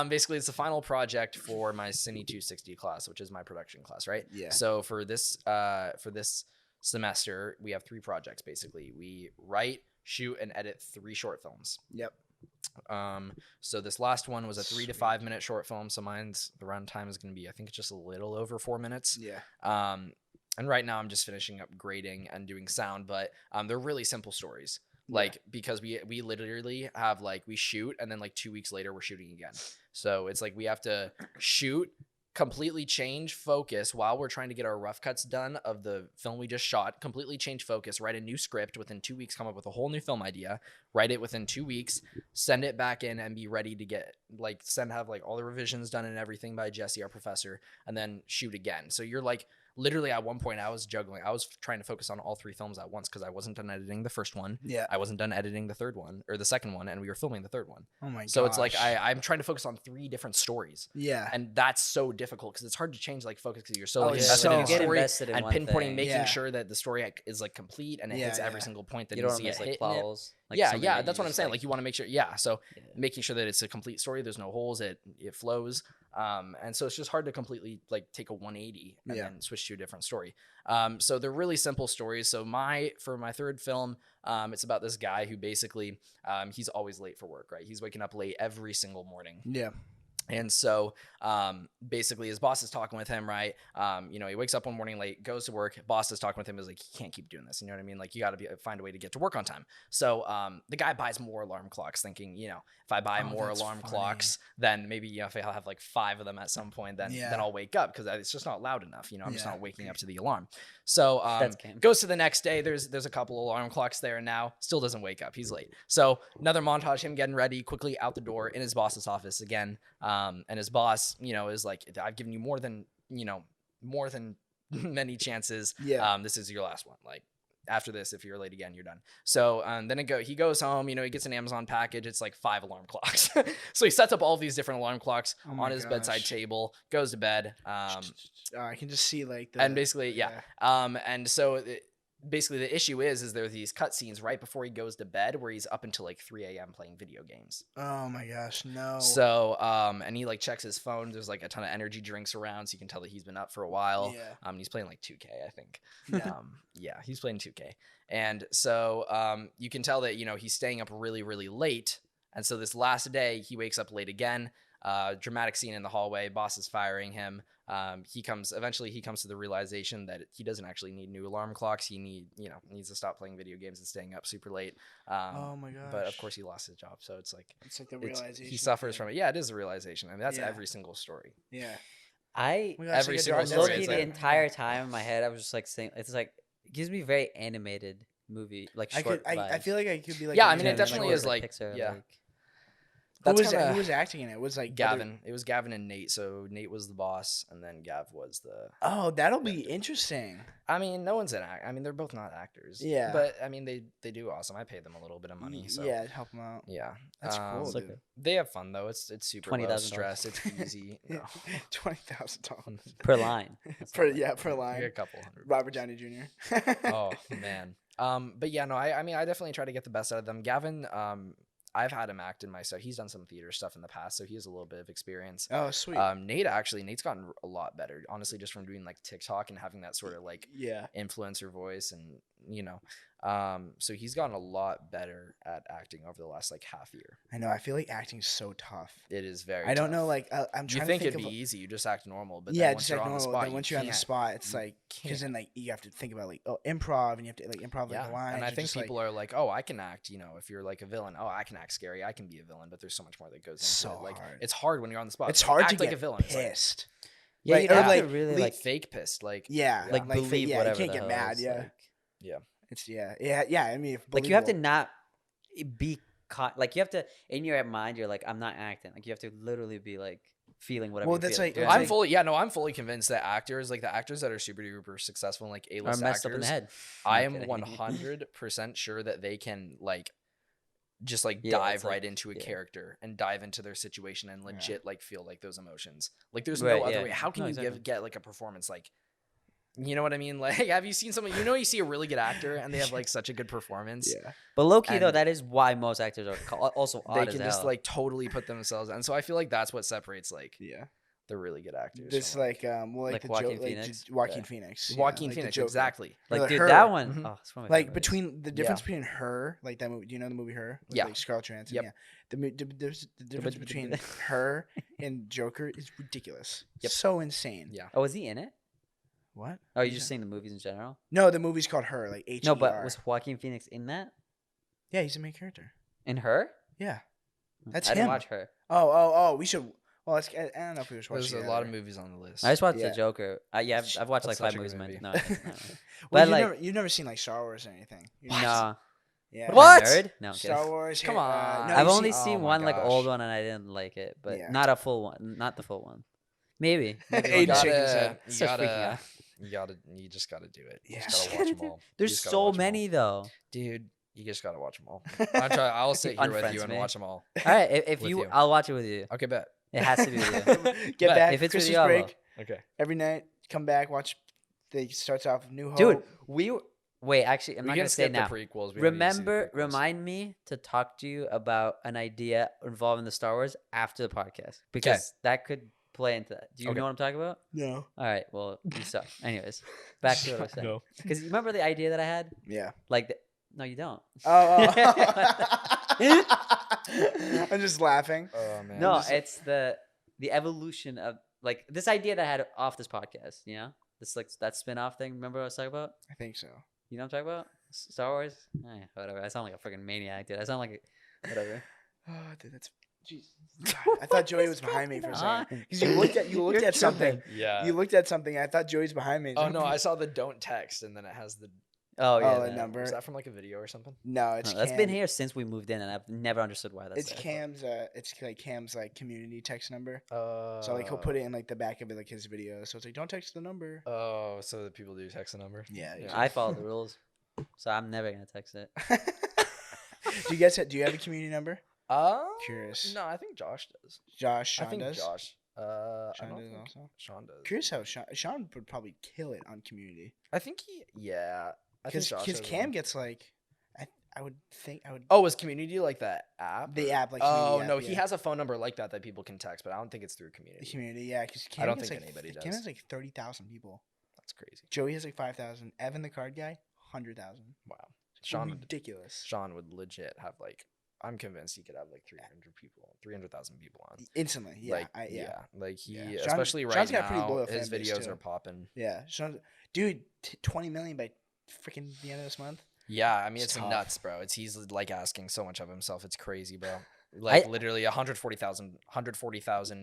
basically, it's the final project for my Cine 260 class, which is my production class, right? Yeah. So for this semester, we have 3 projects. Basically, we write, shoot, and edit 3 short films. Yep. So this last one was a 3 to Sweet. 5 minute short film. So the runtime is going to be, I think, it's just a little over 4 minutes. Yeah. And right now I'm just finishing up grading and doing sound, but they're really simple stories. Like, because we literally have we shoot and then 2 weeks later we're shooting again. So it's like we have to shoot, completely change focus while we're trying to get our rough cuts done of the film we just shot, completely change focus, write a new script within 2 weeks, come up with a whole new film idea, write it within 2 weeks, send it back in and be ready to get have all the revisions done and everything by Jesse, our professor, and then shoot again. So you're literally at one point I was juggling. I was trying to focus on all 3 films at once because I wasn't done editing the first one. Yeah. I wasn't done editing the third one or the second one, and we were filming the third one. Oh my god. So it's like I'm trying to focus on 3 different stories. Yeah. And that's so difficult because it's hard to change focus because you're so Oh, yeah. invested So in you the get story invested in and one pinpointing, thing. making Yeah. sure that the story is complete and it Yeah, hits every yeah. single point that You don't needs to miss get like hit plot in it. holes. Like yeah, something yeah, that that's you what I'm just, saying. Like you want to make sure, yeah. So yeah. making sure that it's a complete story. There's no holes. It flows. And so it's just hard to completely like take a 180 and then switch to a different story. So they're really simple stories. So for my third film, it's about this guy who basically he's always late for work. Right, he's waking up late every single morning. Yeah. And so basically his boss is talking with him, right? He wakes up one morning late, goes to work. Boss is talking with him, is like, he can't keep doing this. You know what I mean? Like, you got to find a way to get to work on time. So the guy buys more alarm clocks, thinking, if I buy more alarm clocks, then maybe, if I'll have like 5 of them at some point, then I'll wake up, because it's just not loud enough. I'm just not waking up to the alarm. So goes to the next day. There's a couple alarm clocks there, and now still doesn't wake up. He's late. So another montage, him getting ready, quickly out the door in his boss's office again. And his boss, is like, I've given you more than many chances. Yeah. This is your last one. Like, after this, if you're late again, you're done. So then he goes home, he gets an Amazon package. It's like 5 alarm clocks. So he sets up all these different alarm clocks on his bedside table, goes to bed. I can just see like and basically, and so basically the issue is there are these cutscenes right before he goes to bed where he's up until like 3 a.m. playing video games. Oh my gosh, no. So and he like checks his phone. There's like a ton of energy drinks around, so you can tell that he's been up for a while. He's playing like 2K, I think. He's playing 2K. And so you can tell that he's staying up really, really late. And so this last day he wakes up late again. Dramatic scene in the hallway, boss is firing him. Eventually he comes to the realization that he doesn't actually need new alarm clocks. He needs to stop playing video games and staying up super late. Oh my gosh. But of course he lost his job. So it's like the realization. He suffers from it. Yeah, it is a realization. I mean, that's every single story. Yeah. Every single story. Low-key the entire time in my head, I was just like saying, it's like, it gives me very animated movie, like short I feel like I could be like. Yeah, I mean, it definitely is like, Pixar, yeah. Who was acting in it? It was like Gavin. It was Gavin and Nate. So Nate was the boss, and then Gav was the. Oh, that'll be interesting. I mean, no one's an act. I mean, they're both not actors. Yeah. But I mean, they do awesome. I paid them a little bit of money. So yeah, help them out. Yeah, that's cool. Dude. They have fun though. It's super low stress. It's easy. $20,000 per line. per line. A couple hundred. Robert Downey Jr. Oh man. But yeah, no. I mean, I definitely try to get the best out of them. Gavin. I've had him act in my stuff. He's done some theater stuff in the past, so he has a little bit of experience. Oh, sweet. Nate's gotten a lot better, honestly, just from doing like TikTok and having that sort of like influencer voice, and so he's gotten a lot better at acting over the last like half year. I know. I feel like acting's so tough. It is very. I don't tough. know. Like I'm trying. You to think think it'd be easy? You just act normal, but yeah, then once just you're act on the normal. spot, Then once you're on the spot, it's like because then like you have to think about like improv, and you have to like improv like the lines. And I think people are like, oh, I can act. If you're like a villain, oh, I can act scary. I can be a villain, but there's so much more that goes into it. Like hard. It's hard when you're on the spot. It's hard act to like get a villain. pissed. Yeah, right? you have like, to really like fake pissed. Like like believe whatever. You can't get mad. Yeah. Like, yeah. It's I mean, like you have to not be caught. Like you have to in your mind, you're like, I'm not acting. Like you have to literally be like feeling whatever. Well, that's like I'm fully convinced that actors, like the actors that are super duper successful, like A-list messed up in actors, the head. I am 100% sure that they can like just like dive right into a character and dive into their situation and legit like feel like those emotions. Like there's no other way. How can you get like a performance like? You know what I mean? Like, have you seen someone? You see a really good actor and they have like such a good performance. Yeah. But low key though, that is why most actors are also odd they can just like totally put themselves. And so I feel like that's what separates like the really good actors. This like Joaquin Phoenix. Joaquin Phoenix. Joaquin Phoenix, exactly. Like dude, her. that one. Oh, it's one of my like favorites. between the difference between her, like that movie. Do you know the movie Her? With, like Scarlett Johansson. Yep. Yeah. The difference between her and Joker is ridiculous. Yep. So insane. Yeah. Oh, was he in it? What? Oh, you're just saying the movies in general? No, the movie's called Her, like H. No, but was Joaquin Phoenix in that? Yeah, he's the main character. In Her? Yeah, that's I him. didn't watch Her. Oh, we should. Well, I don't know if we should watch. There's a lot of movies on the list. I just watched The Joker. Yeah, I've watched like That's 5 such a movies. good Man. movie. No, Well, but you've never seen like Star Wars or anything. nah. Yeah. What? Nerd? No, I'm Star kidding. Wars. Come on. No, I've you've only seen- seen oh my one like gosh. old one and I didn't like it, but Yeah. not a full one, not the full one. Maybe. Aiden shaking his head. Starts freaking out. You just gotta do it. You Yeah. just gotta watch them all. There's You just gotta so watch 'em many though. all. Dude. You just gotta watch them all. I'll sit here with Unfriends you and me. watch them all. All right, if With you, you. I'll watch it with you. Okay, bet. It has to be with you. Get back. If it's with Christmas you, I will. break. Okay. Every night, come back, watch. They starts off New Hope. Dude, Wait, actually, I'm We not can gonna say skip now. the prequels. We don't need to see the Remember, prequels. remind me to talk to you about an idea involving the Star Wars after the podcast because that could play into that. Do you Okay. know what I'm talking about? No. All right. Well, you suck. Anyways, back to what I was saying. No. Because you remember the idea that I had? Yeah. Like, no, you don't. I'm just laughing. Oh man. No, just- it's the evolution of like this idea that I had off this podcast. You know, this like that spin-off thing. Remember what I was talking about? I think so. You know what I'm talking about? Star Wars? Whatever. I sound like a freaking maniac, dude. I sound like whatever. Oh, dude, that's. Jeez. I thought Joey was behind me for a second. Because you looked at You're something. Yeah. You looked at something. I thought Joey's behind me. Oh no, I saw the don't text, and then it has the. Oh yeah. Oh, the that. number. Is that from like a video or something? No, it's No, that's Cam. been here since we moved in, and I've never understood why that's It's there. Cam's. It's like Cam's like community text number. So So like he'll put it in like the back of it, like his video. So it's like don't text the number. Oh, so that people do text the number. Yeah. I follow the rules, so I'm never gonna text it. Do you guys? Do you have a community number? Curious. No, I think Josh does. Josh. I Sean think does. Josh. I Sean don't does think also. Sean does. Curious how Sean would probably kill it on community. I think he. Yeah. I think Because Josh has Cam one. gets like, I would think I would. Oh, is community like that app? The app, like Oh community no, app, he yeah. has a phone number like that that people can text, but I don't think it's through The community. community, yeah. Because I don't gets think like, anybody Cam does. has like 30,000 people. That's crazy. Joey has like 5,000. Evan, the card guy, 100,000. Wow. Sean Ridiculous. Sean would legit have like. I'm convinced he could have like 300,000 people on. Instantly, yeah. Like like he, Yeah. especially right Sean's got pretty now, loyal his fan base, videos too. are popping. Yeah. Sean, dude, 20 million by freaking the end of this month. Yeah, I mean It's it's tough. nuts, bro. He's like asking so much of himself. It's crazy, bro. Like I- literally 140,000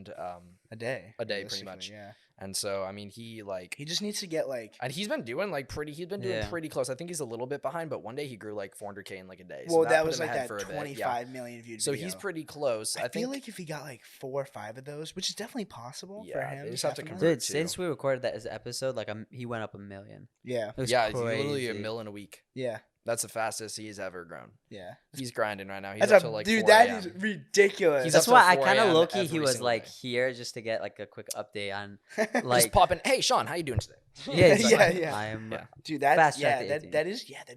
A day. A day, pretty realistically, much. Yeah. and so I mean he like He just needs to get like. and he's been doing like he's been doing Yeah. pretty close. I think he's a little bit behind, but one day he grew like 400K in like a day. Well, so that put was him like ahead that for a bit, 25 million viewed So video. he's pretty close. I think feel like if he got like 4 or 5 of those, which is definitely possible for Yeah, him. they just have to definitely. convert. Dude, too. since we recorded that as an episode, like he went up 1 million. Yeah. It was yeah, he's crazy. literally a mil in a week. Yeah. That's the fastest he's ever grown. Yeah. He's grinding right now. He's That's up a, till like dude, 4 that a.m. is ridiculous. He's That's up why till I 4 kind of a.m. low key every he was single like day. here just to get like a quick update on Just like popping. Hey, Sean, how you doing today? yeah, he's Yeah, like, yeah. I am Yeah. Dude, that's Fast track to 18. that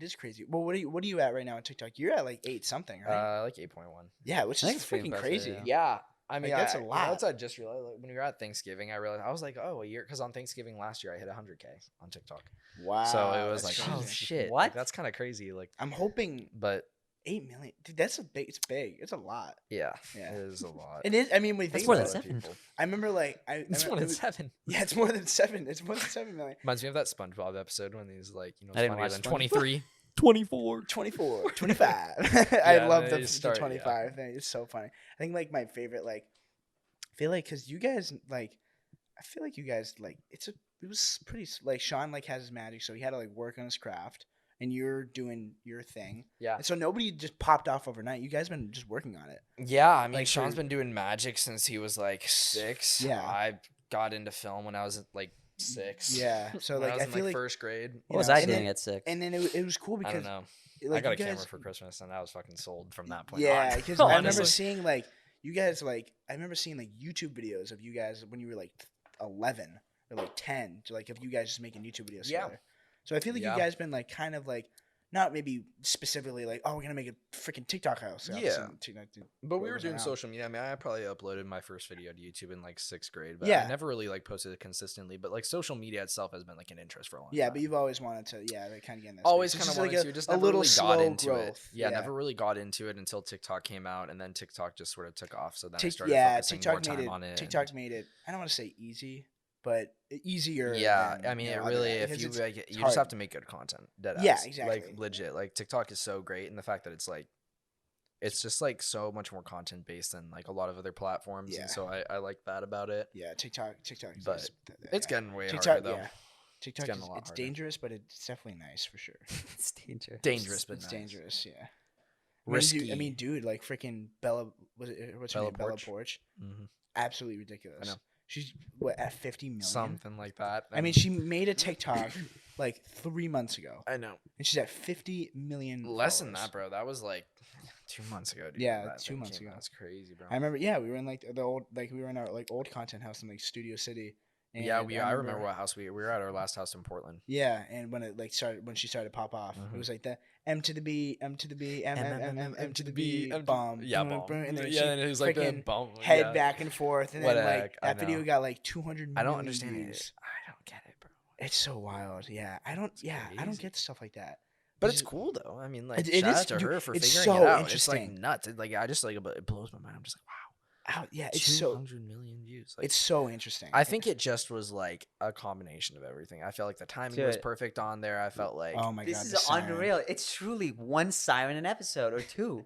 is crazy. Well, what are you at right now on TikTok? You're at like 8 something, right? Like 8.1. Yeah, which I is think it's pretty freaking impressive, crazy. yeah. Yeah. I mean, that's a You know, lot. that's I just realized like, when we were at Thanksgiving, I realized I was like, oh, a year, because on Thanksgiving last year I hit 100K on TikTok. Wow. So it was like, that's oh crazy. shit, What? like, that's kind of crazy. Like, I'm hoping but 8 million. Dude, that's a big. It's big. It's a lot. yeah, Yeah. it is a lot. It is. I mean, when you That's think more about than it, 7. I remember like It's I more than remember- 7. Yeah, it's more than 7. It's more than 7 million. Reminds me of that SpongeBob episode when he's like, you know, I it's didn't funnier watch than SpongeBob. 23. 24. 24, 25. I Yeah, love no, the you start- yeah. 25 thing. It's so funny. I think like my favorite like I feel like because you guys like I feel like you guys like it was pretty like Sean like has his magic, so he had to like work on his craft, and you're doing your thing, Yeah. and so nobody just popped off overnight. You guys been just working on it. Yeah, I mean, Like, Sean's for- been doing magic since he was like 6. Yeah. I got into film when I was like 6. Yeah, so When like I was I in feel like like first grade. What was know, I and doing then- at 6? and then it was cool I because don't know. like, I got a you camera guys- for Christmas and I was fucking sold from that point Yeah, on. because I remember honestly. seeing like you guys like I remember seeing like YouTube videos of you guys when you were like 11 or like 10, like of you guys just making YouTube videos Yeah. together. So I feel like Yeah. you guys been like kind of like not maybe specifically like oh we're gonna make a freaking TikTok house. Yeah. But we What were was doing around. social media. I mean, I probably uploaded my first video to YouTube in like 6th grade, but Yeah. I never really like posted it consistently. But like social media itself has been like an interest for a long Yeah, time. but you've always wanted to like kind of get in that. always space. It's kind of just wanted like to, just a never little really slow got into growth. it. Yeah, never really got into it until TikTok came out, and then TikTok just sort of took off. So then I started focusing more TikTok made time on it. TikTok made it. I don't want to say easy, but easier. Yeah, than, I mean, you it know, other really, apps, if because you it's- like, it's you just have hard. to make good content. Dead Yeah, ass. exactly. Like legit, like TikTok is so great, and the fact that it's like, it's just like so much more content based than like a lot of other platforms, Yeah. and so I like that about it. Yeah, TikTok. Is But just- It's yeah. getting way TikTok. harder though. Yeah, TikTok. getting Is, a lot it's harder. dangerous, but it's definitely nice for sure. It's dangerous. Dangerous, but It's nice. dangerous. Yeah. Risky. I mean, dude, like freaking Bella. What's her Bella name? Bella Porch. Porch. hmm Absolutely ridiculous. I know. She's what at 50 million. Something like that. I mean, she made a TikTok like 3 months ago, I know. and she's at 50 million. Less than followers. that, bro. That was like 2 months ago, dude. Yeah, that 2 thing months came ago. out. That's crazy, bro. I remember. Yeah, we were in like the old, like we were in our like old content house in like Studio City, Yeah, And I remember what house we were at our last house in Portland. Yeah, and when it like started, when she started to pop off, it was like the M to the B, M to the B, M to the B, bomb, yeah, boom, bomb. boom, and then Yeah, she and it was like the freaking bomb. head Yeah. back and forth, and What then the like heck, I that video know. got like 200 million I don't understand views. it. I don't get it, bro. It's so wild. Yeah, I don't. Yeah, I don't crazy. get stuff like that. But It's it's cool though. I mean, like, It shout is, out to dude, her for it's figuring so it out. interesting. It's like nuts. Like, I just like it blows my mind. I'm just like, wow. Yeah, it's so 200 million views. Like, it's so interesting. I think it just was like a combination of everything. I felt like the timing was Dude. perfect on there. I felt like Oh my god, This the is siren. unreal. It's truly one siren an episode or two.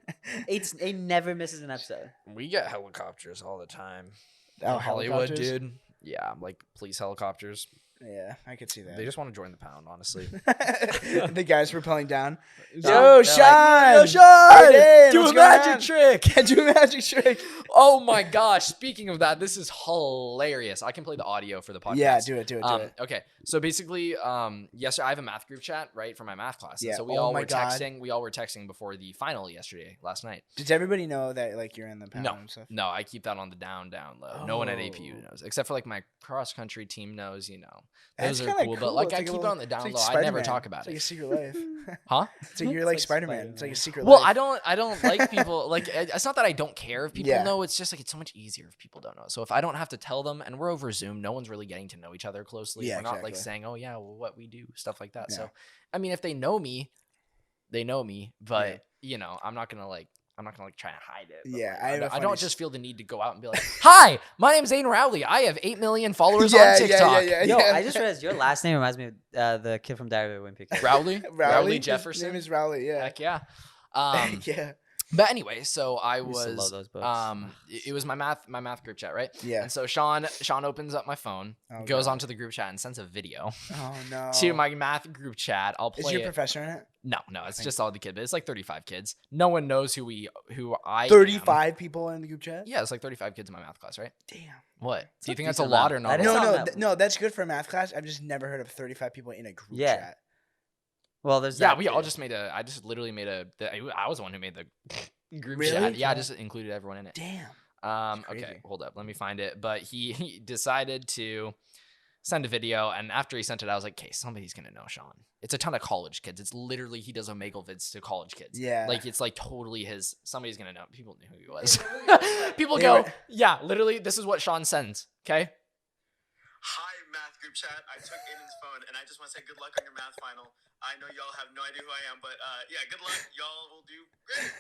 It never misses an episode. we get helicopters all the time. Oh, in Hollywood, helicopters? dude. Yeah, like police helicopters. Yeah, I could see that. They just want to join the pound, honestly. The guys rappelling down. Yo, Yo, they're Sean! Yo, Sean! Aidan, Do what's a going magic on? trick! Do a magic trick. Oh my gosh! Speaking of that, this is hilarious. I can play the audio for the podcast. Yeah, do it. Okay, so basically, yesterday I have a math group chat, right, for my math class. Yeah. And so we Oh all my were God. texting. We all were texting before the final last night. Does everybody know that like you're in the pound No, and stuff? no, I keep that on the down low. No one at APU Oh. knows, except for like my cross country team knows. You know, That's those are kinda cool. But like It's I a keep it little- on the down it's low. like I never Spider-Man. talk about It's like a it. secret life. Huh? It's like you're It's like like Spider-Man. It's like a Spider-Man. secret Well, life. I don't like people like it's not that I don't care if people Yeah. know. It's just like it's so much easier if people don't know. So if I don't have to tell them, and we're over Zoom, no one's really getting to know each other closely. Yeah, we're not like exactly. saying, oh yeah, well, what we do, stuff like that. Yeah. So I mean, if they know me, they know me. But you know, I'm not gonna try and hide it. But, Yeah, like, I have a I funny don't s- just feel the need to go out and be like, hi, my name's Aidan Rowley. I have 8 million followers Yeah, on TikTok. Yo, I just realized your last name reminds me of the kid from Diary of a Wimpy Kid. Rowley, Rowley Jefferson. His name is Rowley. Yeah. Heck yeah. Yeah. But anyway, so I used to love was those books. it was my math group chat, right? Yeah. And so Sean opens up my phone, Oh, goes God. onto the group chat and sends a video Oh no. to my math group chat. I'll play Is your it. professor in it? No, it's just all the kids. It's like 35 kids. No one knows who I am. 35 people in the group chat. Yeah, it's like 35 kids in my math class, right? Damn. What? Do you a think that's a decent lot amount. or not? That a is lot? not No, that- no, that's good for a math class. I've just never heard of 35 people in a group Yeah. chat. Well, there's Yeah, that we all too. just made I just literally made I was the one who made the group Really? chat. Yeah, I just included everyone in it. Damn. Okay, crazy. hold up. Let me find it. But he decided to send a video, and after he sent it, I was like, okay, somebody's gonna know Sean. It's a ton of college kids. It's literally he does Omegle vids to college kids. Yeah. Like it's like totally his. Somebody's gonna know. People knew who he was. People They go, were- yeah, literally. This is what Sean sends. Okay. Hi, math group chat. I took Aidan's phone, and I just want to say good luck on your math final. I know y'all have no idea who I am, but yeah, good luck. Y'all will do great.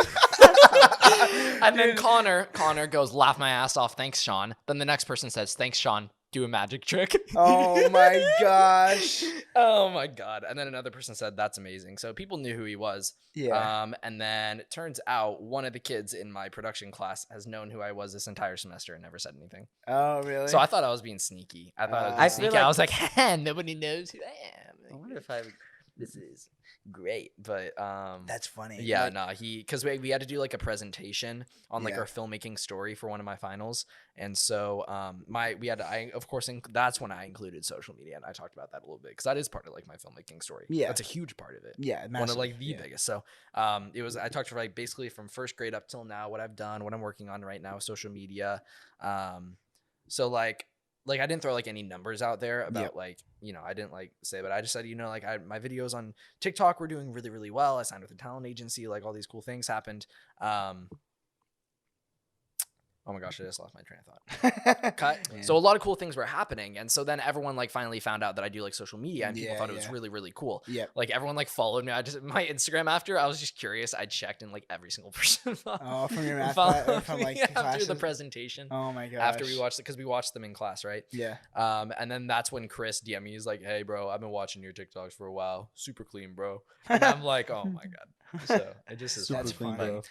Yeah. And then Connor goes, laugh my ass off. Thanks, Sean. Then the next person says, thanks, Sean. Do a magic trick. Oh my gosh. Oh my god. And then another person said, that's amazing. So people knew who he was. Yeah. And then it turns out one of the kids in my production class has known who I was this entire semester and never said anything. Oh really? So I thought I was being sneaky. I thought I was being I sneaky. feel I like- was like, nobody knows who I am. I wonder if This is great. But That's funny. yeah, Like, no, because we had to do like a presentation on like Yeah. our filmmaking story for one of my finals, and so that's when I included social media, and I talked about that a little bit because that is part of like my filmmaking story. Yeah. That's a huge part of it. Yeah. One of massive. like the Yeah. biggest. So it was I talked for like basically from first grade up till now, what I've done, what I'm working on right now with social media. So like I didn't throw like any numbers out there about Yep. like, you know, I didn't like say, but I just said, you know, like my videos on TikTok were doing really, really well. I signed with a talent agency, like all these cool things happened. Oh my gosh, I just lost my train of thought. Cut. Yeah. So a lot of cool things were happening. And so then everyone like finally found out that I do like social media and people Yeah, thought it was yeah. really, really cool. Yep. Like everyone like followed me. My Instagram after, I was just curious. I checked and like every single person Oh, from your math followed class, or from me like after classes? the presentation. Oh my gosh. After we watched it, because we watched them in class, right? Yeah. And then that's when Chris DM'd me. He's like, "Hey, bro, I've been watching your TikToks for a while. Super clean, bro." And I'm like, "Oh my god!" So it just is That's fun. funny.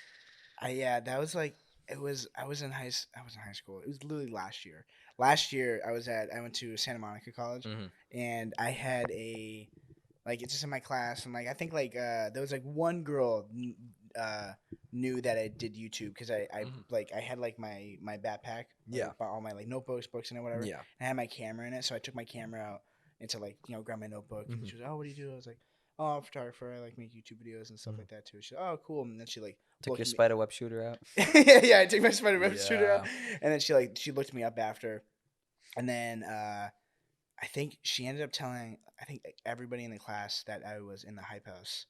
Yeah, that was like it was. I was in high school. It was literally last year. Last year, I went to Santa Monica College, Mhm. and I had it's just in my class, and like I think like there was like one girl knew that I did YouTube because I Mhm. I had like my backpack, Yeah. bought all my like notebooks, books, and whatever. Yeah. And I had my camera in it, so I took my camera out and to like grab my notebook. And Mhm. she was, "Oh, what do you do?" I was like, "Oh, I'm a photographer. I like make YouTube videos and stuff Mhm. like that too." She, "Oh, cool." And then she like Took looked your me- spider web shooter out. yeah, I took my spider web shooter out, Yeah. and then she looked me up after, and then I think she ended up telling everybody in the class that I was in the hype house,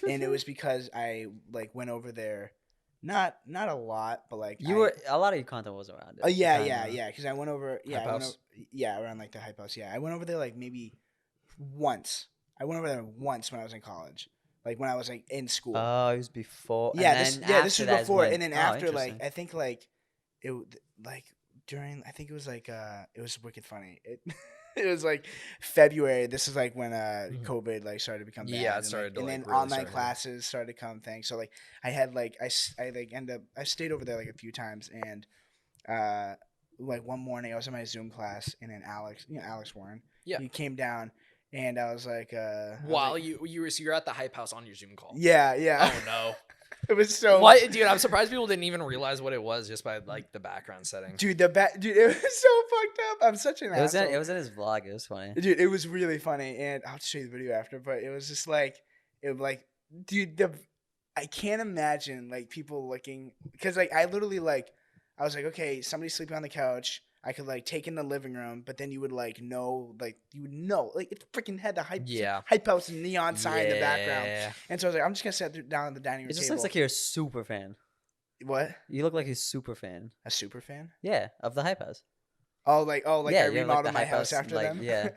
and it was because I like went over there, not a lot, but like You were a lot of your content was around it. Oh yeah, kinda. yeah, yeah. Because I went over, Hype house? around like the hype house. Yeah, I went over there like maybe once. I went over there once when I was in college, like when I was like in school. Oh, it was before. Yeah, and this then yeah this after was that is before, when- and then oh, after like interesting. I think like it like during I think it was like it was wicked funny. It it was like February. This is like when COVID like started to become bad. Yeah, it and, started to, and like, then really online start hitting. classes started to come things. So like I had like I like end up I stayed over there like a few times, and like one morning I was in my Zoom class, and then Alex Warren, Yeah. he came down, and I was like While you're at the hype house on your Zoom call. yeah Oh no. it was so What, dude? I'm surprised people didn't even realize what it was just by like the background setting. dude it was so fucked up. I'm such an It was asshole. in, it was in his vlog. It was funny. Dude, it was really funny, and I'll show you the video after. But it was just like, dude, I can't imagine like people looking because like I literally like I was like, okay, somebody's sleeping on the couch. I could like take in the living room, but then you would like know, like you would know, like it freaking had the hype house and neon sign in the background, and so I was like, I'm just gonna sit down at the dining room It just table. looks like you're a super fan. What? You look like a super fan. A super fan? Yeah, of the hype house. Oh, yeah, I you have, like, remodeled the my hype house house, after like, them. yeah.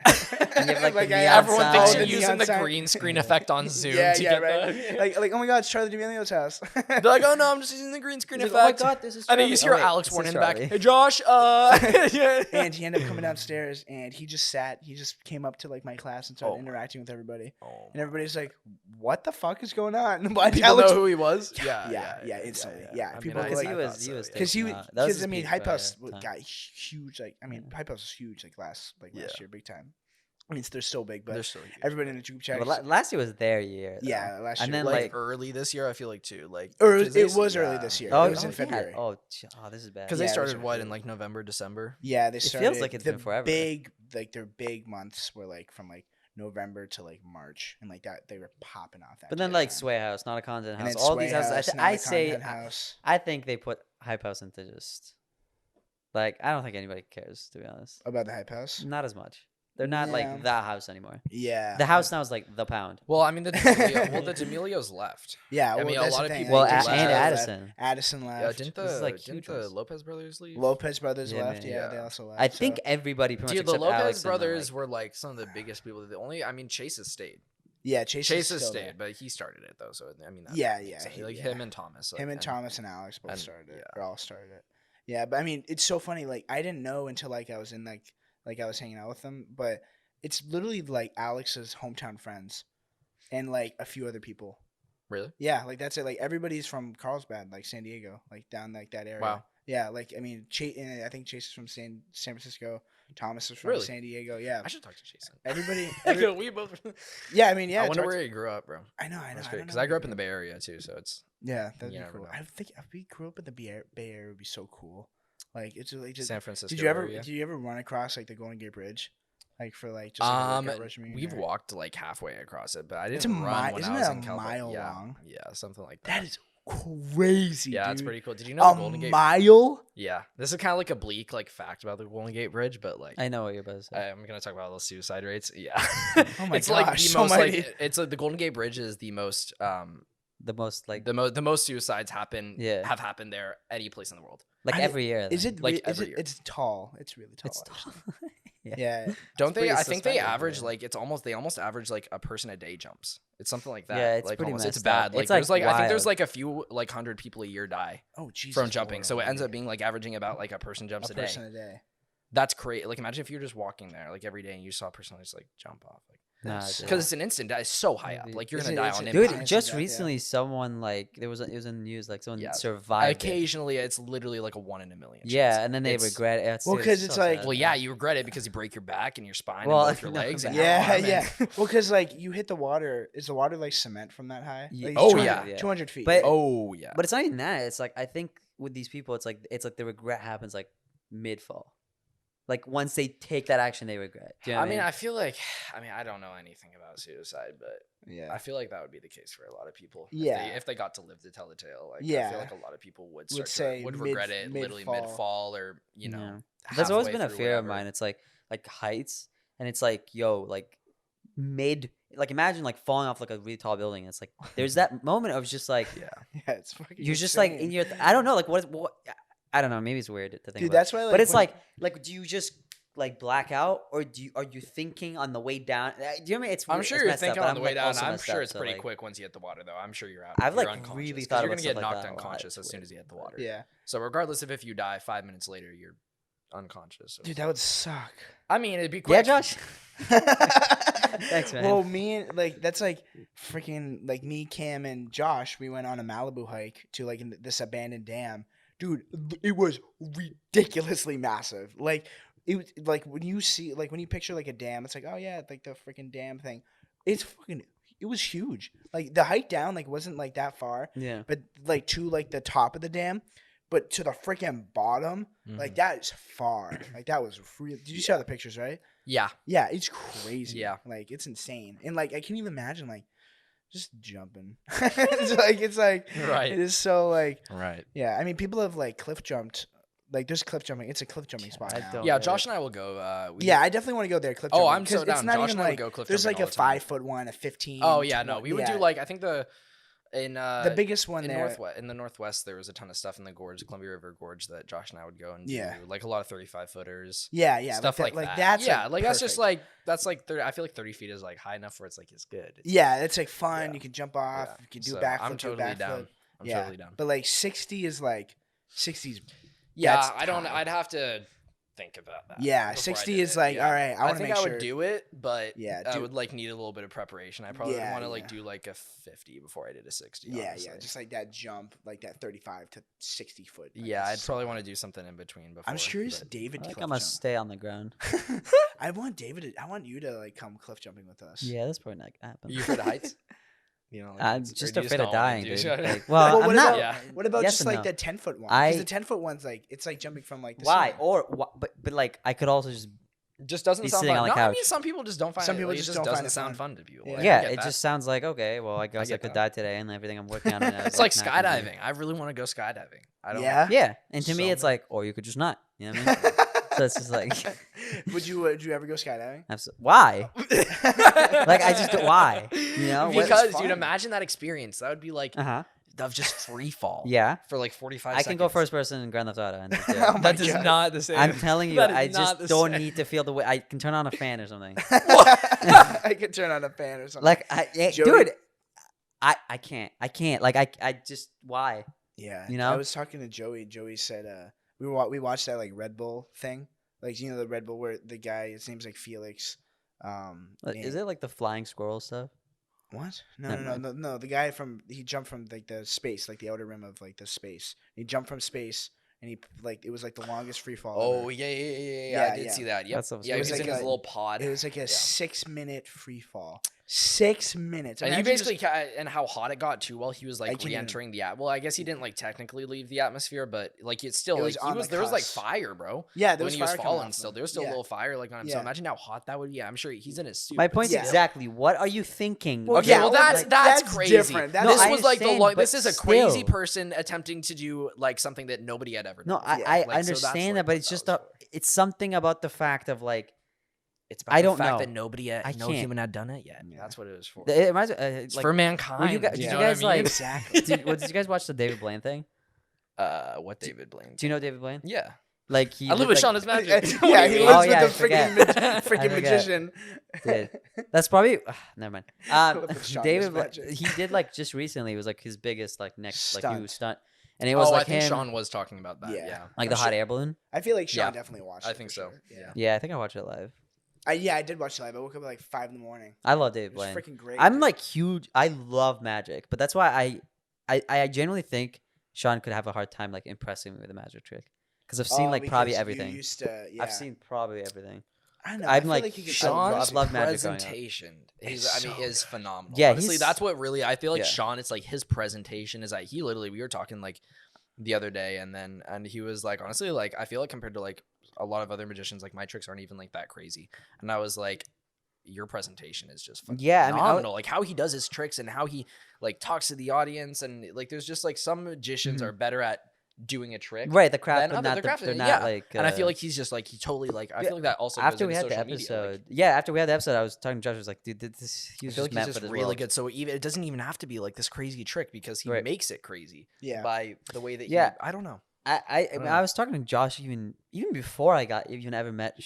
And you have, like, the neon Everyone thinks sign. you're the using neon the sign. green screen effect on Zoom Yeah, to yeah, get right. the. like, oh my God, it's Charlie D'Amelio's house. They're like, oh no, I'm just using the green screen He's like, effect. oh my God, this is And then you Charlie. just hear Oh, wait, Alex this Warren is in the back. Charlie. Hey Josh, yeah. And he ended up coming downstairs, and he just came up to like my class and started Oh my- interacting with everybody. Oh, And everybody's like, "What the fuck is going on?" Why people Alex- know who he was. Yeah, instantly. Yeah, I people mean, were Because like- he I was, thought he so, was. yeah. Because taking he, out- that was because his I mean, peak Hype by House time. got huge. Like, I mean, Hype House was huge. Like last Yeah. year, big time. I mean, they're still big, but They're still huge. everybody in the group chat. But last year was their year. Though. Yeah, last And year. then like, like, early this year, I feel like too. Like it was early this year. oh, It was in yeah. February. Oh, this is bad. Because Yeah, they it was started what early. in like November, December. Yeah, they It started. feels like it's the been forever. Big, like their big months were like from like November to like March, and like that they were popping off that. But then shit, like man. Sway House, not a content And house. then All Sway these houses. House, not I a say, content house. I think they put hype house into just like I don't think anybody cares to be honest. About the Hype House. Not as much. They're not Yeah. like the house anymore. Yeah, The house now is like the pound. Well, I mean, the D'Amelios left. Yeah, I well, mean, a that's lot the of thing. people Well, Like, left. and Jason left. Addison. Addison Yeah, left. didn't This is, like, didn't huge the ones. Lopez brothers leave? Lopez brothers Yeah, left. man. Yeah, they Yeah. also left. I think so. everybody pretty much Dude, the except Lopez Alex and, brothers like, were like some of the biggest people. The only, I mean, Chase has stayed. Yeah, Chase Chase is has still stayed, there. but he started it though. So I mean, that Yeah, makes yeah, sense. he- like yeah. him and Thomas. Him and Thomas and Alex both and- started it. yeah. Or all started it. Yeah, but I mean, it's so funny. Like, I didn't know until like I was in like I was hanging out with them, but it's literally like Alex's hometown friends, and like a few other people. Really? Yeah, like that's it. Like everybody's from Carlsbad, like San Diego, like down like that area. Wow. Yeah, like I mean, I think Chase is from San Francisco. Thomas is from Really? San Diego. Yeah, I should talk to Jason. everybody. We both. Yeah, I mean, yeah. I wonder talk- where he grew up, bro. I know. That's I great don't because know I grew up where in the he- Bay Area too, so it's Yeah, that'd You be never cool. know. I think if we grew up in the Bay Area, it would be so cool. Like it's like just. San Francisco. Did you ever? area. Did you ever run across like the Golden Gate Bridge, like for like just like, a workout regimen We've or- walked like halfway across it, but I didn't It's a run mile- when isn't I was it in a California. mile Yeah, long? yeah, something like that. That is crazy. Yeah, dude. it's pretty cool. Did you know the A Golden Gate? mile? Yeah, this is kind of like a bleak like fact about the Golden Gate Bridge, but like I know what you're about to say. I'm gonna talk about those suicide rates. Yeah, Oh my it's like gosh, the so most many. like it's like the Golden Gate Bridge is the most The most like the most suicides Yeah. have happened there any place in the world. like I- every year. Is then. it? Like, Is every it? year. It's tall. It's really tall. It's actually. tall. Yeah. Don't they? pretty I think they suspended, average yeah. like they almost average like a person a day jumps. It's something like that. Yeah, it's like, pretty almost. It's messed bad. up. Like It's, there's like, like I think there's wild. like a few like 100 people a year die Oh Jesus. from jumping. So it Lord ends up Almighty. being like averaging about like a person jumps a day. person a day. That's great. Like imagine if you're just walking there like every day and you saw a person just like jump off. Like Nah, That's- dude. because it's an instant death. It's so high up. Dude. Like you're Is gonna it- die is on it- impact. Dude, Instant just death, yeah. recently, someone like it was in the news, like someone Yeah. survived. it. Occasionally, it's literally like a 1 in a million. Yeah, chance. and then they It's- regret it. Well, dude, 'cause it's so like- sad. Well, yeah, you regret it because you break your back and your spine Well, and both your no, legs. And man. your Yeah, arm and- yeah. Well, because like you hit the water. Is the water like cement from that high? Ye- Like, Oh, 200 yeah. 200 feet. But- right? Oh yeah. But it's not even that. It's like I think with these people, it's like the regret happens like mid fall. like once they take that action, they regret. Do you know what I mean, I feel like, I don't know anything about suicide, but Yeah. I feel like that would be the case for a lot of people. Yeah. If they got to live to tell the tale. Like, I Yeah. feel like a lot of people would say regret it literally mid-fall. mid-fall or, you know. Yeah. That's always halfway been a through fear of whatever. mine. It's like heights, and it's like, yo, like imagine like falling off like a really tall building. It's like there's that moment of just like Yeah. Yeah, it's fucking you're just like in insane. your I don't know, like what I don't know, maybe it's weird to think Dude, about. that's why, But it's when- like do you just like black out, or are you thinking on the way down? Do you know what I mean? It's I'm weird- sure it's you're messed up, thinking but on the I'm, way like, down. also I'm messed sure up, it's so, pretty like, quick once you hit the water, though. I'm sure you're out. I've, you're like, unconscious, really 'cause thought you're about gonna get stuff like knocked that a lot. unconscious It's as soon weird. as you hit the water. Yeah. So regardless of if you die 5 minutes later, you're unconscious. So Dude, that would suck. I mean, it'd be quick. Yeah, Josh. Thanks, man. Well, me and that's like freaking like me, Cam, and Josh. We went on a Malibu hike to like this abandoned dam. Dude, it was ridiculously massive. Like it was like when you picture like a dam, it's like, oh yeah, like the freaking dam thing. It was huge. Like the hike down like wasn't like that far, Yeah. but like to like the top of the dam, but to the freaking bottom, like that is far. Like that was real. Did you see all the pictures, right? Yeah. Yeah, it's crazy. Yeah. Like it's insane. And like I can't even imagine like just jumping. it's like Right. it is so like Right. yeah, I mean people have like cliff jumped. Like there's cliff jumping. It's a cliff jumping spot I now. don't Yeah, get Josh it. and I will go. Yeah, I definitely want to go there cliff Oh, jumping. I'm so 'cause down. It's not Josh even and I would like go cliff there's like jumping a all the time. 5 foot one, a 15. Oh yeah, no, we would do yeah. like I think the biggest one in there. the northwest there was a ton of stuff in the gorge, Columbia River Gorge, that Josh and I would go and Yeah. do, like a lot of 35 footers. Yeah, Stuff like like that. that's yeah, like that's just perfect. like 30, I feel like 30 feet is like high enough where it's like it's good. It's, Yeah, it's like fun. Yeah. You can jump off. yeah. You can do So backflip. I'm totally down. I'm yeah, totally down. But like 60 is like 60's. Yeah, that's I don't. top. I'd have to think about that. Yeah, before I 60 did is it. like, Yeah. all right, I wanna think make I sure- would do it, but Yeah, I do- would like need a little bit of preparation. I probably would Yeah, want to like yeah. do like a 50 before I did a 60. Yeah, honestly. yeah, just like that jump, like that 35 to 60 foot. Like, Yeah, that's I'd probably want to do something in between before. I'm curious but- David I think cliff I must jump. stay on the ground. I want you to like come cliff jumping with us. Yeah, that's probably not gonna happen. You afraid of heights? You know, like, I'm or just do you afraid of not wanna dying, do dude. something? Like, well, what I'm not. about Yeah. what about Yes just and like no. the 10-foot one? I- Because the 10-foot one's like it's like jumping from like the Why? ceiling. Or but like I could also just Just doesn't Be sound sitting fun. on the No, I mean couch. some people just don't find Some it. people Like, it just just don't find doesn't it sound fun. fun to people. Yeah. Like, I yeah, get it that. just sounds like okay. Well, I guess I get could that. die today, and everything I'm working on. Right now is It's like not gonna be- skydiving. I really want to go skydiving. I don't. Yeah. Yeah, and to me, So it's like, or you could just not. You know what I mean? So it's just like, would you ever go skydiving? why? Like I just why? You know? What- Because fun. dude, imagine that experience. That would be like Uh-huh. of just free fall. Yeah. For like 45 I seconds. can go first person in Grand Theft Auto. And just do it. Oh my That is God. not the same. I'm telling you, That is I not just the don't same. need to feel the way. I can turn on a fan or something. I could turn on a fan or something. Like, Jody- dude, I can't. Like, I just why? Yeah, You know? I was talking to Joey. Joey said, we watched that like Red Bull thing, like you know the Red Bull where the guy, his name's like Felix. Is it like the flying squirrel stuff? What? Never No. The guy he jumped from like the space, like the outer rim of like the space. He jumped from space, and he like it was like the longest free fall. Oh ever. yeah. Yeah, I did yeah. see that. Yep. That's what I was Yeah, he saying. was It was in like his a- little pod. It was like a Yeah. 6-minute free fall. 6 minutes. And he Imagine basically and how hot it got too while he was I like can't even- re-entering the well, I guess he didn't like technically leave the atmosphere, but like it's still It like was on the there was like cusp. fire, bro. Yeah, there When was he was fire coming falling off still, him. there was still Yeah. a little fire like on him. So Yeah. imagine how hot that would be. I'm sure he's in his suit. My point's Yeah. exactly. What are you thinking? Well, Okay, yeah, well like, that's that's crazy. different. That's This No, I was like the understand, this but is a crazy still. person attempting to do like something that nobody had ever done. No, I Yeah, I like, so that's, understand like, that, but what it's that just was for. it's something about the fact of like It's about I the don't fact know. that nobody I no can't. human had done it yet. Yeah. That's what it was for. it reminds me, It's like, for mankind. did you know what I guys, mean? like- Exactly. did you guys watch the David Blaine thing? What David Blaine? Do you know David Blaine? Yeah. Like he I live lived, with like, Sean as magic. Yeah, he mean? lives Oh, yeah, I with the freaking forget. freaking I forget. magician. Did. That's probably never mind. Live with Sean David, as magic. he did like just recently. It was like his biggest like next like new Stunt. stunt, and it was I like think him, Sean was talking about that. Yeah. Yeah. like I'm the hot sure- air balloon. I feel like Sean Yeah. definitely watched. I it think for so. sure. Yeah. Yeah, I think I watched it live. I did watch it live. I woke up at like 5 in the morning. I love David It was Blaine. freaking great. I'm dude. like huge. I love magic, but that's why I genuinely think Sean could have a hard time like impressing me with a magic trick because I've seen Oh, like probably because you everything. used to, yeah. I've seen probably everything. I don't know. I'm I feel like, like he could Sean's I've loved magic growing up. presentation It's so is phenomenal. Yeah, Honestly, he's- that's what really I feel like yeah. Sean, it's like his presentation is like he literally we were talking like the other day and he was like honestly like I feel like compared to like a lot of other magicians, like my tricks aren't even like that crazy. And I was like, your presentation is just fucking Yeah, I mean, phenomenal. Like how he does his tricks and how he like talks to the audience, and like there's just like some magicians Mhm. are better at doing a trick. Right, the craft, than but other- not the the, craft, they're not yeah. like. And I feel like he's just like he totally like I Yeah, feel like that also after goes we into had the social episode, media. Like, yeah, after we had the episode, I was talking to Josh. I was like, dude, this he I was feel just like meant he's for just this really world. good. So even it doesn't even have to be like this crazy trick because he Right. makes it crazy Yeah. by the way that Yeah. I don't know. I don't mean, know. I was talking to Josh even before I got even ever met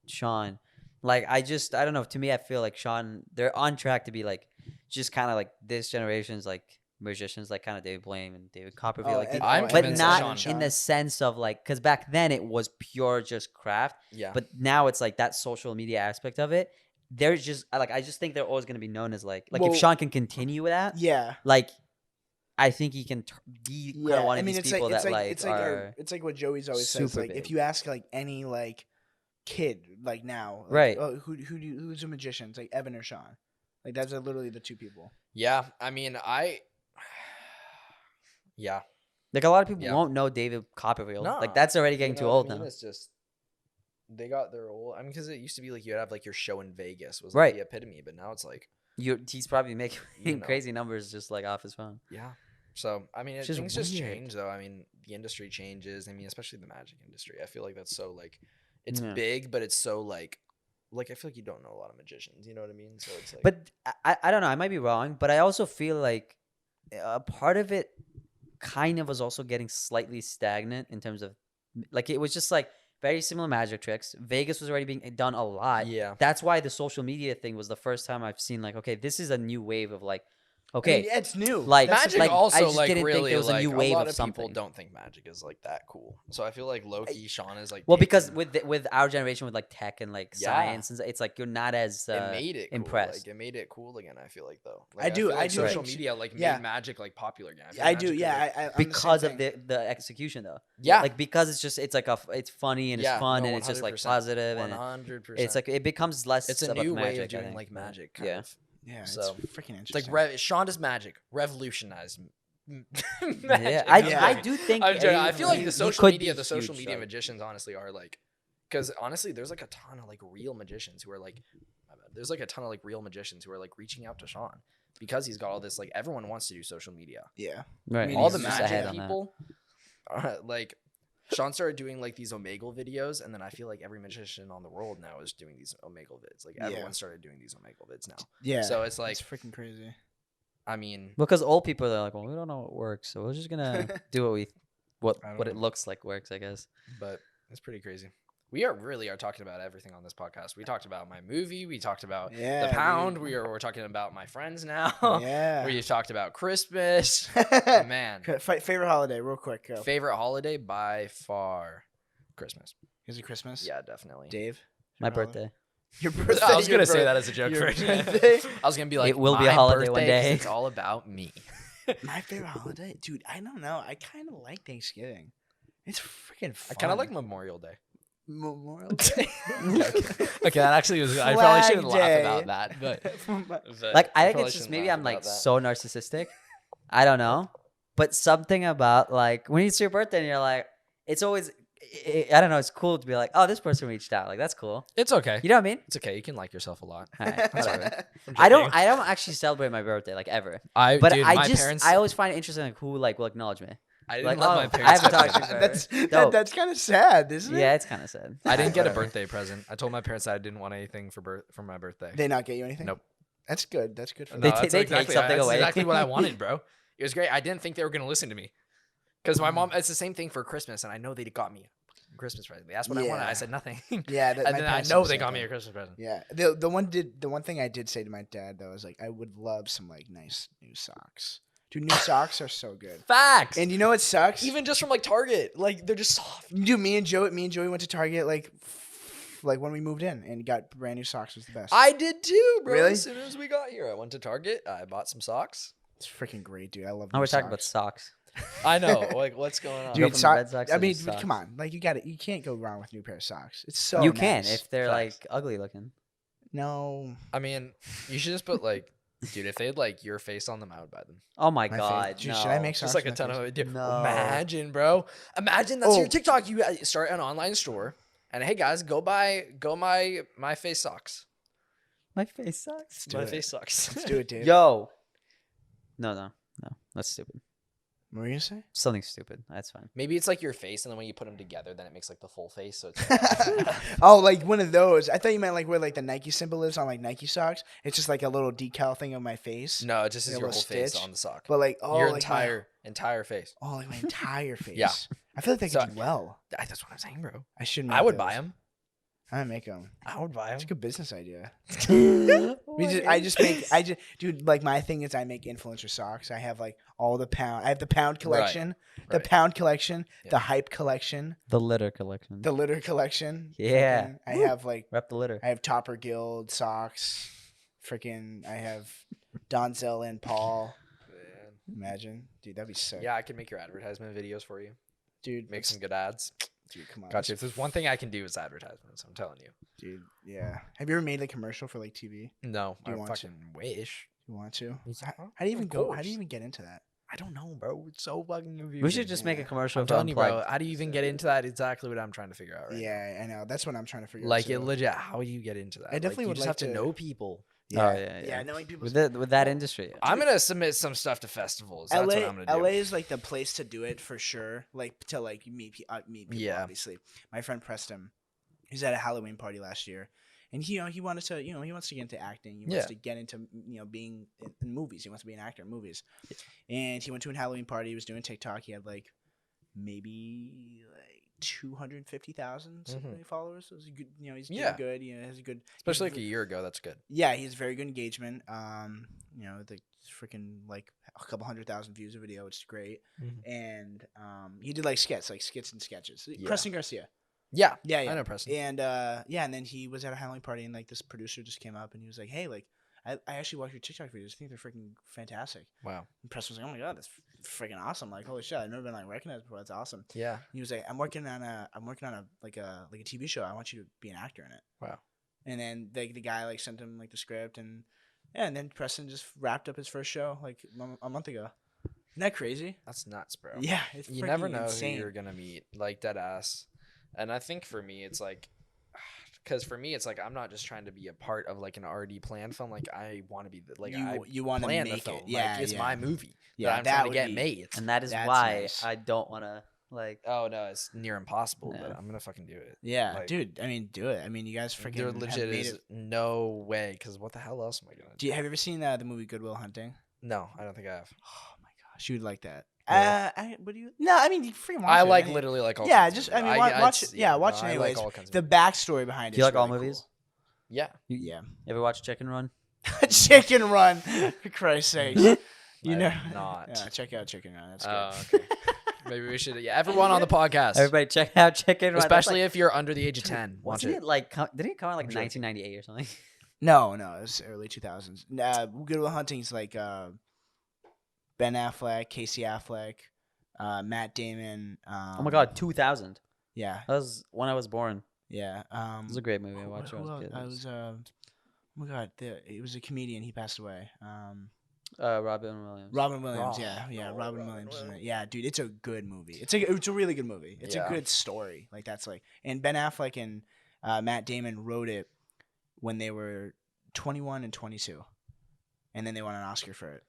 Sean. Like I don't know. To me, I feel like Sean, they're on track to be like just kind of like this generation's like magicians, like kind of David Blaine and David Copperfield. like, and- I'm but convinced that not Sean- in the sense of like, because back then it was pure just craft. Yeah. But now it's like that social media aspect of it. There's just like I just think they're always going to be known as like Well, if Sean can continue with that, Yeah. like I think he can be kind of one of these it's people it's that like it's are it's like what Joey's always says. super Like if big. you ask like any like kid like now, like, Right. Oh, who's a magician? It's like Evan or Sean. Like that's literally the two people. Yeah, I mean, yeah. like a lot of people Yeah. won't know David Copperfield. No, Like that's already getting You too know old what I mean? now. It's just they got their old. I mean, because it used to be like you'd have like your show in Vegas was Right. like the epitome, but now it's like He's probably making You know. crazy numbers just like off his phone. yeah. So I mean, It's just things just weird. change though. I mean, the industry changes. I mean, especially the magic industry. I feel like that's so like it's Yeah. big, but it's so like I feel like you don't know a lot of magicians. You know what I mean? So it's like, But I don't know. I might be wrong, but I also feel like a part of it kind of was also getting slightly stagnant in terms of like it was just like very similar magic tricks. Vegas was already being done a lot. yeah. That's why the social media thing was the first time I've seen like, okay, this is a new wave of like, I okay, mean, yeah, it's new. like- That's the Magic like, thing. I also just like didn't think really there was a like new wave a lot of of people something. don't think magic is like that cool. So I feel like low key Sean is like well, because taking- with our generation with like tech and like Yeah. science, and it's like you're not as it made it cool. impressed. Like it made it cool again. I feel like though. I do- feel like I do social think- media like yeah. made magic like popular again. feel I like do. magic is, Yeah. like- I'm the same because of thing. the execution though. yeah. Like because it's just it's like it's funny and it's Yeah, fun no, and it's just like 100%, positive and 100%. it's like it becomes less. it's a about new the way magic, of I doing think. like magic. Yeah. Kind of. Yeah. So, It's freaking It's like interesting. Sean does magic revolutionized. Yeah, magic. I do think. I'm joking. I feel like he the social could media, be the social huge, media though. magicians, honestly, are like, because honestly, there's like a ton of like real magicians who are like, my bad. There's like a ton of like real magicians who are like reaching out to Sean because he's got all this like everyone wants to do social media. Yeah. Right. I mean, All he's the just magic ahead on that. people, like Sean started doing like these Omegle videos, and then I feel like every magician on the world now is doing these Omegle vids. Like Yeah. everyone started doing these Omegle vids now. Yeah. So it's like, it's freaking crazy. I mean, Because old people are like, well, we don't know what works, so we're just gonna do what I don't what it know. looks like works, I guess. but it's pretty crazy. We are talking about everything on this podcast. We talked about my movie. We talked about Yeah. the pound. dude. We're talking about my friends now. Yeah. We talked about Christmas. Man, Favorite holiday, real quick. Go. favorite holiday by far, Christmas. Is it Christmas? Yeah, definitely. Dave. My favorite holiday? birthday. Your birthday. I was your gonna say birth- that as a joke. your For birthday? I was gonna be like, It will be a "My holiday one birthday 'cause day." It's all about me. My favorite holiday, dude. I don't know. I kind of like Thanksgiving. It's freaking fun. I kind of like Memorial Day. Memorial Day. Okay, that actually was. I probably shouldn't Flag Day. laugh about that, but Like I think probably it's just shouldn't maybe laugh I'm like about that. so narcissistic. I don't know, but something about like when it's your birthday and you're like, it's always. I don't know. It's cool to be like, oh, this person reached out. Like that's cool. It's okay. You know what I mean? It's okay. You can like yourself a lot. All right, whatever. I'm I don't joking. actually celebrate my birthday like ever. But Dude, I my just parents. I always find it interesting like who like will acknowledge me. I didn't like, let oh, my I parents. haven't talked to you celebrate. forever. that's Dope. that's kind of sad, isn't it? Yeah, it's kind of sad. I didn't get a Whatever. birthday present. I told my parents that I didn't want anything for my birthday. They not get you anything? Nope. That's good. That's good for No, They them. ta- that's they take exactly, something that's away. exactly what I wanted, bro. It was great. I didn't think they were gonna listen to me, because Mm. my mom. It's the same thing for Christmas, and I know they got me a Christmas present. They asked what I wanted. Yeah. I said nothing. Yeah, and my then I parents know did the they same got me thing. a Christmas present. Yeah, the one thing I did say to my dad though is like I would love some like nice new socks. Dude, new socks are so good. Facts. And you know what sucks? even just from like Target, like they're just soft. Dude, me and Joey went to Target like when we moved in and got brand new socks. Was the best. I did too, bro. Really? As soon as we got here, I went to Target. I bought some socks. It's freaking great, dude. I love. Now new we're talking about socks. socks. I know. Like, what's going on? Go Dude, from the Red Sox I to mean, the come Sox. on, like you got it. You can't go wrong with a new pair of socks. It's so You can nice. if they're Facts. like ugly looking. No, I mean, you should just put like, dude, if they had like your face on them, I would buy them. Oh my My god! face- dude, no. should I make Just socks like a with ton my of face? dude, No. Imagine, bro. Imagine that's Oh. your TikTok. You start an online store. And hey guys, go buy my face socks. My face sucks. do My it. face sucks. Let's do it, dude. Yo. No. That's stupid. What were you gonna say? Something stupid. That's fine. Maybe it's like your face, and then when you put them together, then it makes like the full face. So it's Oh, like one of those. I thought you meant like where like the Nike symbol is on like Nike socks. It's just like a little decal thing of my face. no, it just is Like a your whole little face stitch? on the sock. But like your like entire face. my my entire face. Yeah. I feel like they So- could do well. That's what I'm saying, bro. I should. I would buy them. I might make them. I would buy It's a them. good business idea. I I just make dude, like my thing is I make influencer socks. I have like all the pound. I have the pound collection, the right. pound collection, Yeah. the hype collection, The litter collection. the litter collection. Yeah. Freaking- I have like Rep the litter. I have Topper Guild socks. Freaking I have Donzel and Paul. Imagine, dude, that'd be sick. Yeah, I can make your advertisement videos for you. dude, Make some good ads. Dude, come on. Gotcha. If there's one thing I can do, it's advertisements. I'm telling you. Dude, yeah. Have you ever made a commercial for like TV? No, Do you I want to? fucking wish. You want to? Yes, How do you even of go? How course. do you even get into that? I don't know, bro. It's so fucking confusing. We should just make a Yeah. commercial I'm for telling you, bro. Unplugged. How do you even get into that? Exactly what I'm trying to figure out right now. Yeah, I know. That's what I'm trying to figure out. Like too. it legit. How do you get into that? I definitely you would just like have to to- know people. Yeah, yeah. knowing people. With that industry. I'm gonna submit some stuff to festivals. That's LA, what I'm gonna do. LA is like the place to do it for sure. Like to like meet people. Yeah. Obviously, my friend Preston, he's at a Halloween party last year, and he wanted to he wants to get into acting. He wants Yeah. to get into being in movies. He wants to be an actor in movies, and he went to a Halloween party. He was doing TikTok. He had like maybe like 250,000 followers. So he's good. He's doing Yeah. good. Has a good. Especially he's like a year ago. That's good. Yeah, he has very good engagement. The freaking like a couple 100,000 views a video, which is great. And he did like skits and sketches. Yeah. Preston Garcia. Yeah. Yeah, I know Preston. And and then he was at a Halloween party, and like this producer just came up and he was like, "Hey, like I actually watched your TikTok videos. I think they're freaking fantastic." Wow. And Preston was like, "Oh my god, that's freaking awesome! Like holy shit, I've never been like recognized before. That's awesome." Yeah. And he was like, I'm working on a like a TV show. I want you to be an actor in it." Wow. And then the guy like sent him like the script, and then Preston just wrapped up his first show like a month ago. Isn't that crazy? That's nuts, bro. Yeah, it's You never freaking know insane. who you're gonna meet, like dead ass. And I think for me, it's like, because for me, it's like I'm not just trying to be a part of like an already planned film. Like I want to be like You want to plan make the film. it? Yeah, like, it's yeah. my movie Yeah, that I'm that trying to would get be- made. And that is That's why nice. I don't want to like. Oh no, it's near impossible, but Yeah. I'm gonna fucking do it. Yeah, Like, dude. I mean, do it. I mean, you guys freaking There have legit made is it. no way. Because what the hell else am I gonna do? Have you ever seen the movie Good Will Hunting? No, I don't think I have. Oh my gosh, you would like that. Yeah. What do you? No, I mean, you freaking watch I it. like mean, literally like all. Yeah, kinds of just I movies. mean, watch it's- it. Yeah, watch it no, I anyways. like all kinds of The movies. backstory behind it. Do you is like all really movies? cool. Yeah. Yeah. You ever watch Chicken Run? Chicken Run. For Christ's sake. I You know. have not. Yeah, check out Chicken Run. That's good. Oh, okay. Maybe we should. Yeah, everyone on the podcast, Everybody check out Chicken Run. That's especially like, if you're under the age of 10, watch wasn't it. it like didn't it come out like I'm sure. 1998 or something? No, it was early 2000s. Good Will Hunting's like Ben Affleck, Casey Affleck, Matt Damon. Oh my God, 2000. Yeah, That was when I was born. yeah. It was a great movie. I watched it when I was a kid. I was. Oh my God, it was a comedian. He passed away. Robin Williams. Robin Williams. Oh. Yeah. Robin Williams. Is in it. Yeah, dude, it's a good movie. It's a really good movie. It's Yeah. a good story. Like that's like, and Ben Affleck and Matt Damon wrote it when they were 21 and 22, and then they won an Oscar for it.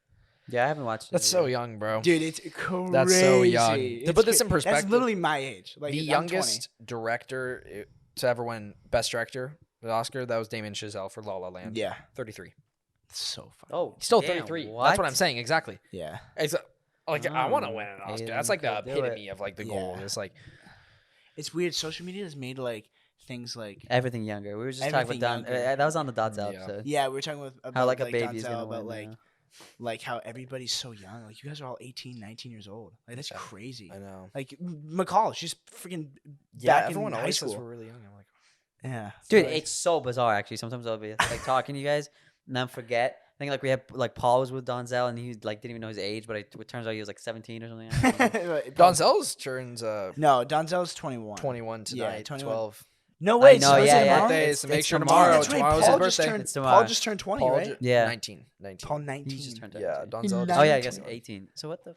Yeah, I haven't watched it. That's so young, bro. Dude, it's crazy. That's so young. To It's put this in That's perspective, literally my age. Like the I'm youngest director to ever win Best Director, the Oscar, that was Damien Chazelle for La La 20. Land. Yeah, 33. it's so fun. Oh, He's still damn, 33. What? That's what I'm saying. Exactly. Yeah, It's like I want to Oh, win an Oscar. Aidan That's like the could do it. epitome of like the goal. Yeah. It's like it's weird. Social media has made like things like Everything younger. We were just talking Everything about Don. younger. That was on the Dots Yeah. episode. yeah, we were talking about How like a like baby's Donzel, gonna about win. like how everybody's so young. Like you guys are all 18, 19 years old. Like that's Yeah. crazy. I know. Like McCall, she's freaking Yeah, back everyone in high always says school. we're really young. I'm like, Yeah, Dude, Like, it's so bizarre actually. Sometimes I'll be like talking to you guys and then forget. I think like we had like Paul was with Donzel and he like didn't even know his age, but it turns out he was like 17 or something. I don't know. Donzel's turns No, Donzel's 21. 21 Yeah, tonight. 21. 12. No way. know, so is yeah, it yeah. tomorrow? Birthday, It's- so make it's sure tomorrow. tomorrow. That's right. Tomorrow's Paul his just birthday. turned. It's Paul tomorrow. just turned 20, Paul right? ju- Yeah. 19. Paul 19. He just turned Yeah, 17. Donzel. Nice. Oh yeah, I guess 21. 18. So what the?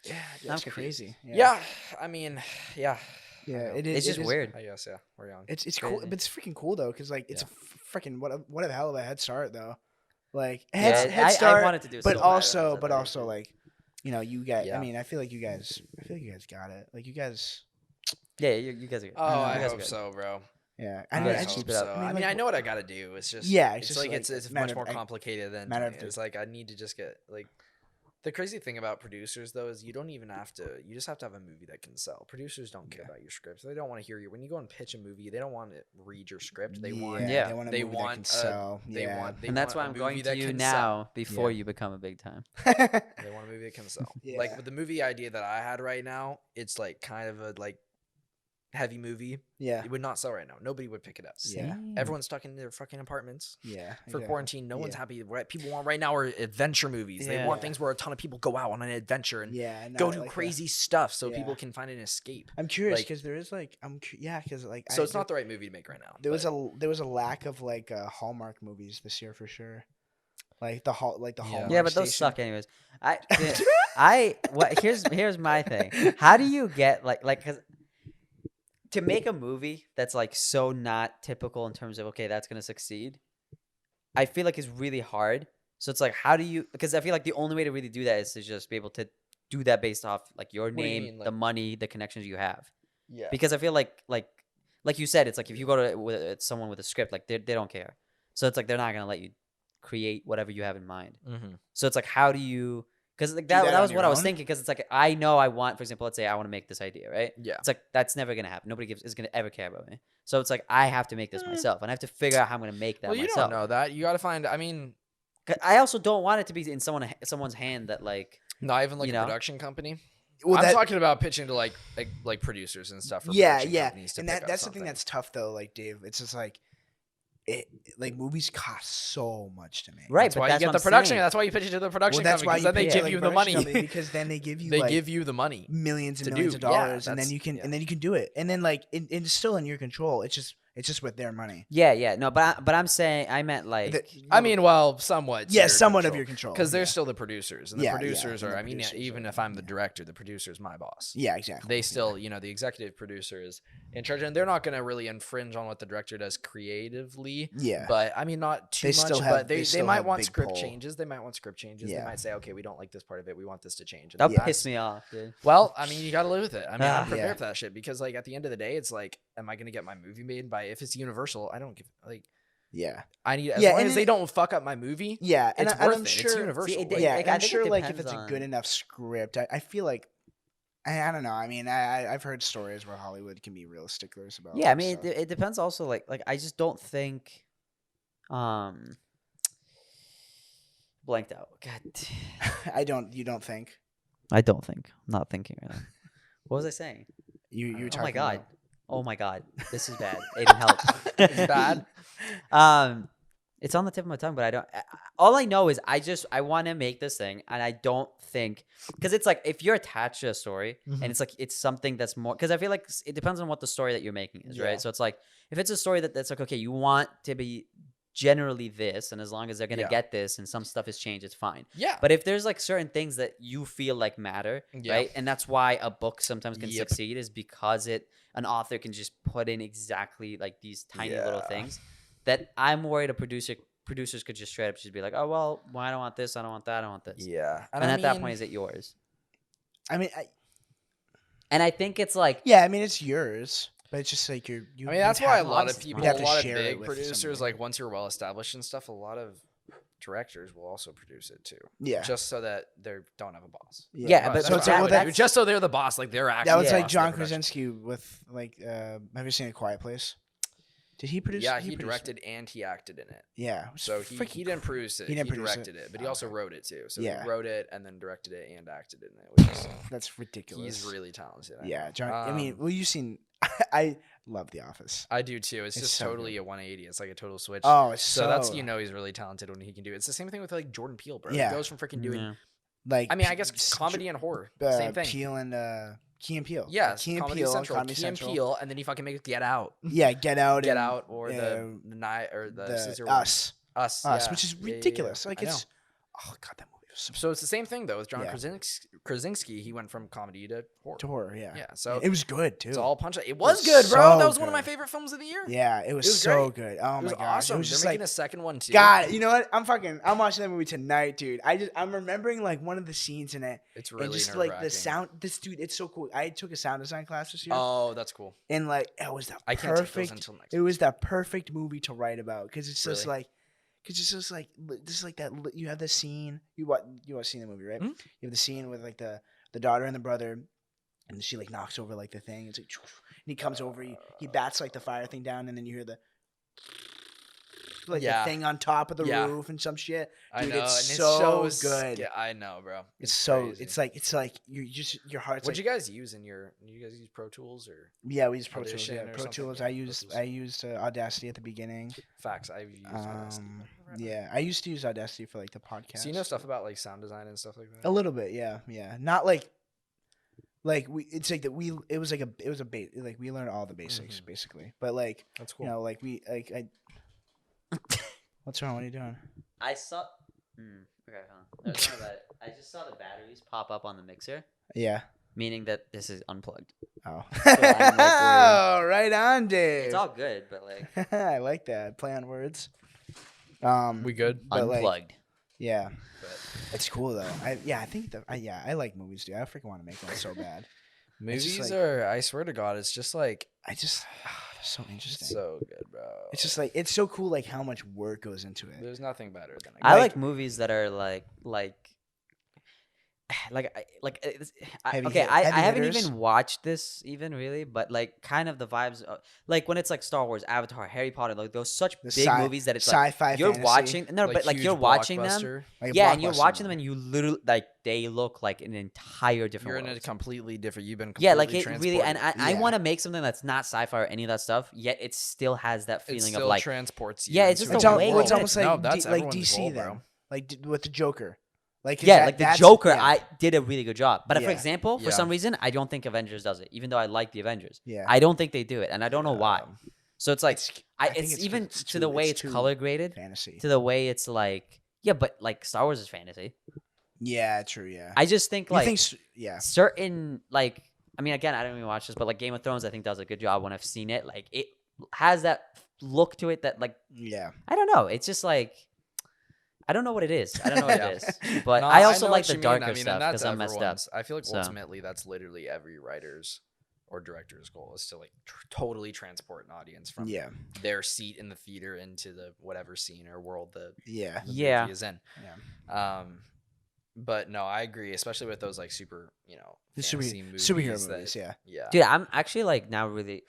Yeah, I'm that's confused. crazy. Yeah, I mean, yeah. Yeah, know. it is. It's just it is- weird. I guess, yeah. We're young. It's cool, Crazy. but it's freaking cool though, because like it's Yeah. a freaking what a hell of a head start though. Like Yeah, head start, I wanted to do it but so bad when I was also at that age. like, you guys. Yeah. I mean, I feel like you guys got it. Like you guys. Yeah, you guys are good. Oh, I I guys are hope good. so, bro. Yeah, I I mean, guys I hope just. it up. So, I mean, I like, know what I gotta do. It's just Yeah, it's just like like it's matter much of- more complicated than matter to me. of It's like I need to just get like the crazy thing about producers though is you don't even have to. You just have to have a movie that can sell. Producers don't care about your scripts. They don't want to hear you when you go and pitch a movie. They don't want to read your script. They want Yeah. They want a they movie that can want sell. they Yeah. want they And that's why want I'm a movie going to that you can now sell. before Yeah. you become a big time. They want a movie that can sell. Yeah. Like with the movie idea that I had right now, it's like kind of a like heavy movie. Yeah. It would not sell right now. Nobody would pick it up. Yeah. Everyone's stuck in their fucking apartments Yeah. for exactly. quarantine. No one's Yeah. happy. What people want right now are adventure movies. They want Yeah. things where a ton of people go out on an adventure and Yeah. and go not do like crazy stuff so Yeah. people can find an escape. I'm curious like- because there is like because like So it's not the right movie to make right now. there was but- a lack of like Hallmark movies this year for sure. Like the Hallmark. Yeah, but those station. suck anyways. Here's my thing. How do you get cuz to make a movie that's like so not typical in terms of okay, that's going to succeed. I feel like it's really hard. So it's like how do you because I feel like the only way to really do that is to just be able to do that based off like your do you name, mean, the like- money, the connections you have. Yeah. Because I feel like you said, it's like if you go to with someone with a script, like they don't care. So it's like they're not gonna let you create whatever you have in mind. Mm-hmm. So it's like how do you? Because like Do that that was on what your I was own? thinking. Because it's like I know I want, for example, let's say I want to make this idea, right? Yeah. It's like that's never gonna happen. Nobody is gonna ever care about me. So it's like I have to make this myself, and I have to figure out how I'm gonna make that Well, you myself. don't know that. You got to find. I mean, 'Cause I also don't want it to be in someone's hand that like not even like You a know? production company. Well, I'm that- talking about pitching to like producers and stuff. For Yeah, production yeah, companies to and pick up that's the thing something. that's tough though. Like Dave, it's just like like movies cost so much to make. right. That's but why you that's get what the I'm production. saying. That's why you pitch it to the production Well, that's company. why Because then they pitch it give like you the production money. company, because then they give you They like give you the money. millions to and millions do. of Yeah, dollars, and then that's- you can yeah. and then you can do it, and then like it's still in your control. It's just with their money. Yeah, no, but I'm saying I meant like I mean, well, somewhat. Yeah, somewhat of your control. Because they're yeah. still the producers, and the Yeah, yeah, producers and are. the I mean, producers even are- if I'm the director, the producer is my boss. Yeah, exactly. They still, the executive producer is in charge, and they're not going to really infringe on what the director does creatively. Yeah. But I mean, not too They much. still have- but they they still might have want big script pull. changes. They might want script changes. They Yeah. might say, okay, we don't like this part of it. We want this to change. And that that's- pissed me off, dude. Well, I mean, you got to live with it. I mean, Ah. I'm prepared Yeah. for that shit because, like, at the end of the day, it's like, am I going to get my movie made by? If it's Universal, I don't give like. Yeah. I need as Yeah, long and as they it- don't fuck up my movie. Yeah, and, It's and worth I'm it. sure. It's Universal. it- Like, Yeah, like, and I I'm think it sure like if depends it's a good on- enough script, I feel like I don't know. I mean, I've heard stories where Hollywood can be real sticklers about. Yeah, I mean, stuff. it depends also. Like I just don't think, blanked out. God, You don't think I don't think. I'm not thinking right now. What was I saying? you're Oh talking? my god. about- Oh my god. This is bad. Aiden, help. It's bad? It's on the tip of my tongue, but I don't. All I know is I want to make this thing, and I don't think because it's like if you're attached to a story, Mhm. and it's like it's something that's more because I feel like it depends on what the story that you're making is, Yeah. right? So it's like if it's a story that's like okay, you want to be generally this, and as long as they're gonna Yeah. get this, and some stuff is changed, it's fine. Yeah. But if there's like certain things that you feel like matter, Yeah. right? And that's why a book sometimes can Yep. succeed is because an author can just put in exactly like these tiny little Yeah. things that I'm worried producers could just straight up just be like, oh well, I don't want this, I don't want that, I don't want this. Yeah. And at that point, is it yours? I mean, And I think it's like yeah, I mean it's yours, but it's just like you. I mean, that's why a lot of honestly, people, you'd a have to lot of share it big with producers, somebody. like once you're well established and stuff, a lot of directors will also produce it too. Yeah. Just so that they don't have a boss. Yeah, but That's so what it's I well, would do. Just so they're the boss, like they're actually. that was the like boss of John the production. Krasinski with like. Have you seen A Quiet Place? Did he produce? Yeah, he produced it? directed and he acted in it. Yeah, it was So he freaking didn't produce it. he He, didn't produce it. directed it, but he Oh, also okay. wrote it too. So Yeah. he wrote it and then directed it and acted in it, which is That's ridiculous. he's really talented. I Yeah, know. John. I mean, Um, well, you've seen. I love The Office. I do too. It's It's just so totally good. a 180. It's like a total switch. Oh, it's so that's he's really talented when he can do it. It's the same thing with like Jordan Peele, bro. Yeah. He goes from freaking doing. yeah. like. I mean, I guess comedy and horror, same thing. Peele and Key and Peele. Yeah, Key and Comedy Peele. Central, Comedy Key and Central. Peele, and then he fucking makes Get Out, Yeah, Get Out. Get and, Out, or the uh, night or the, the scissor one. Us, Us, Us, yeah. which is Yeah, yeah, yeah. ridiculous. Like I know. it's. Oh god, that movie was So it's the same thing though with John Yeah. Krasinski. He went from comedy to horror. To horror, yeah. Yeah, so it was good too. it's all punch. It was good, bro. so That was one of my good. favorite films of the year. Yeah, it was, was so great. good. Oh It my was gosh, awesome. it was They're just making like, a second one too. God, you know what? I'm watching that movie tonight, dude. I'm remembering like one of the scenes in it, It's really and just nerve-wracking. like the sound. This dude, it's so cool. I took a sound design class this year, Oh, that's cool. and like it was that I can't take those perfect. until next. It was that perfect movie to write about because it's just Really? like, because it's just like this like that. You have the scene. You seen the movie, right? Mhm. You have the scene with like the daughter and the brother, and she like knocks over like the thing. It's like, and he comes over. He bats like the fire thing down, and then you hear the like Yeah. the thing on top of the Yeah. roof and some shit. I Dude, know, it's and so it's good. Yeah, I know, bro. It's so crazy. it's like you just your heart's What'd like, you guys use in your? You guys use Pro Tools or yeah, we use Pro Tools. Audition Yeah, or Pro something? Tools. Yeah, I Pro used Tools. I used Audacity at the beginning. Facts? I've used Audacity. Yeah, I used to use Audacity for like the podcast. So you know stuff about like sound design and stuff like A that. little bit, yeah. Not like we. It's like that we. It was a base. Like we learned all the basics Mhm. basically. But like That's cool. you know, like we like I. What's wrong? What are you doing? I saw. Okay, hold on. No, don't worry about it. I just saw the batteries pop up on the mixer, Yeah. meaning that this is unplugged. Oh. I'm like, Oh, right on, Dave. It's all good, but like I like that play on words. We good? But like, unplugged. yeah, But it's cool though. I think that I like movies, dude. I freaking want to make one so bad. It's just movies like- are. I swear to God, it's just like I just they're so interesting. so good, bro. It's just like it's so cool, like how much work goes into it. There's nothing better than. I like- like movies that are like Heavy okay. hit- I heavy haven't hitters? even watched this even really, but like kind of the vibes, like when it's like Star Wars, Avatar, Harry Potter, like those such The big movies that it's like sci-fi. you're fantasy, watching but like huge you're watching them, blockbuster. like a yeah, and you're blockbuster watching them movie. and you literally like they look like an entire different. You're in a world. completely different. You've been Yeah, like completely it really, and I Yeah. want to make something that's not sci-fi or any of that stuff. Yet it still has that It feeling still of like, transports you. Yeah, it's into just It's, the a al- way world. it's almost like no, that's like everyone's DC goal, then, bro. like with the Joker. Like yeah, that- like the that's- Joker, yeah. I did a really good job. But for Yeah. example, for Yeah. some reason, I don't think Avengers does it, even though I like the Avengers. Yeah. I don't think they do it, and I don't know why. So it's like I think it's it's even 'cause to the way it's too color graded, fantasy. to the way it's like but like Star Wars is fantasy. Yeah, true. Yeah. I just think You like think yeah. certain like I mean again I don't even watch this, but like Game of Thrones I think does a good job when I've seen it. Like it has that look to it that like Yeah. I don't know. It's just like I don't know what it is. I don't know what Yeah. it is. But No, I also know like what the you mean. darker I mean, stuff and that's because I'm messed up. everyone's- I feel like So. ultimately that's literally every writer's or director's goal is to like totally transport an audience from Yeah. their seat in the theater into the whatever scene or world the Yeah. Yeah. movie is in. But no, I agree, especially with those like super, The fantasy superhero that- movies. Yeah. Yeah. Dude, I'm actually like now really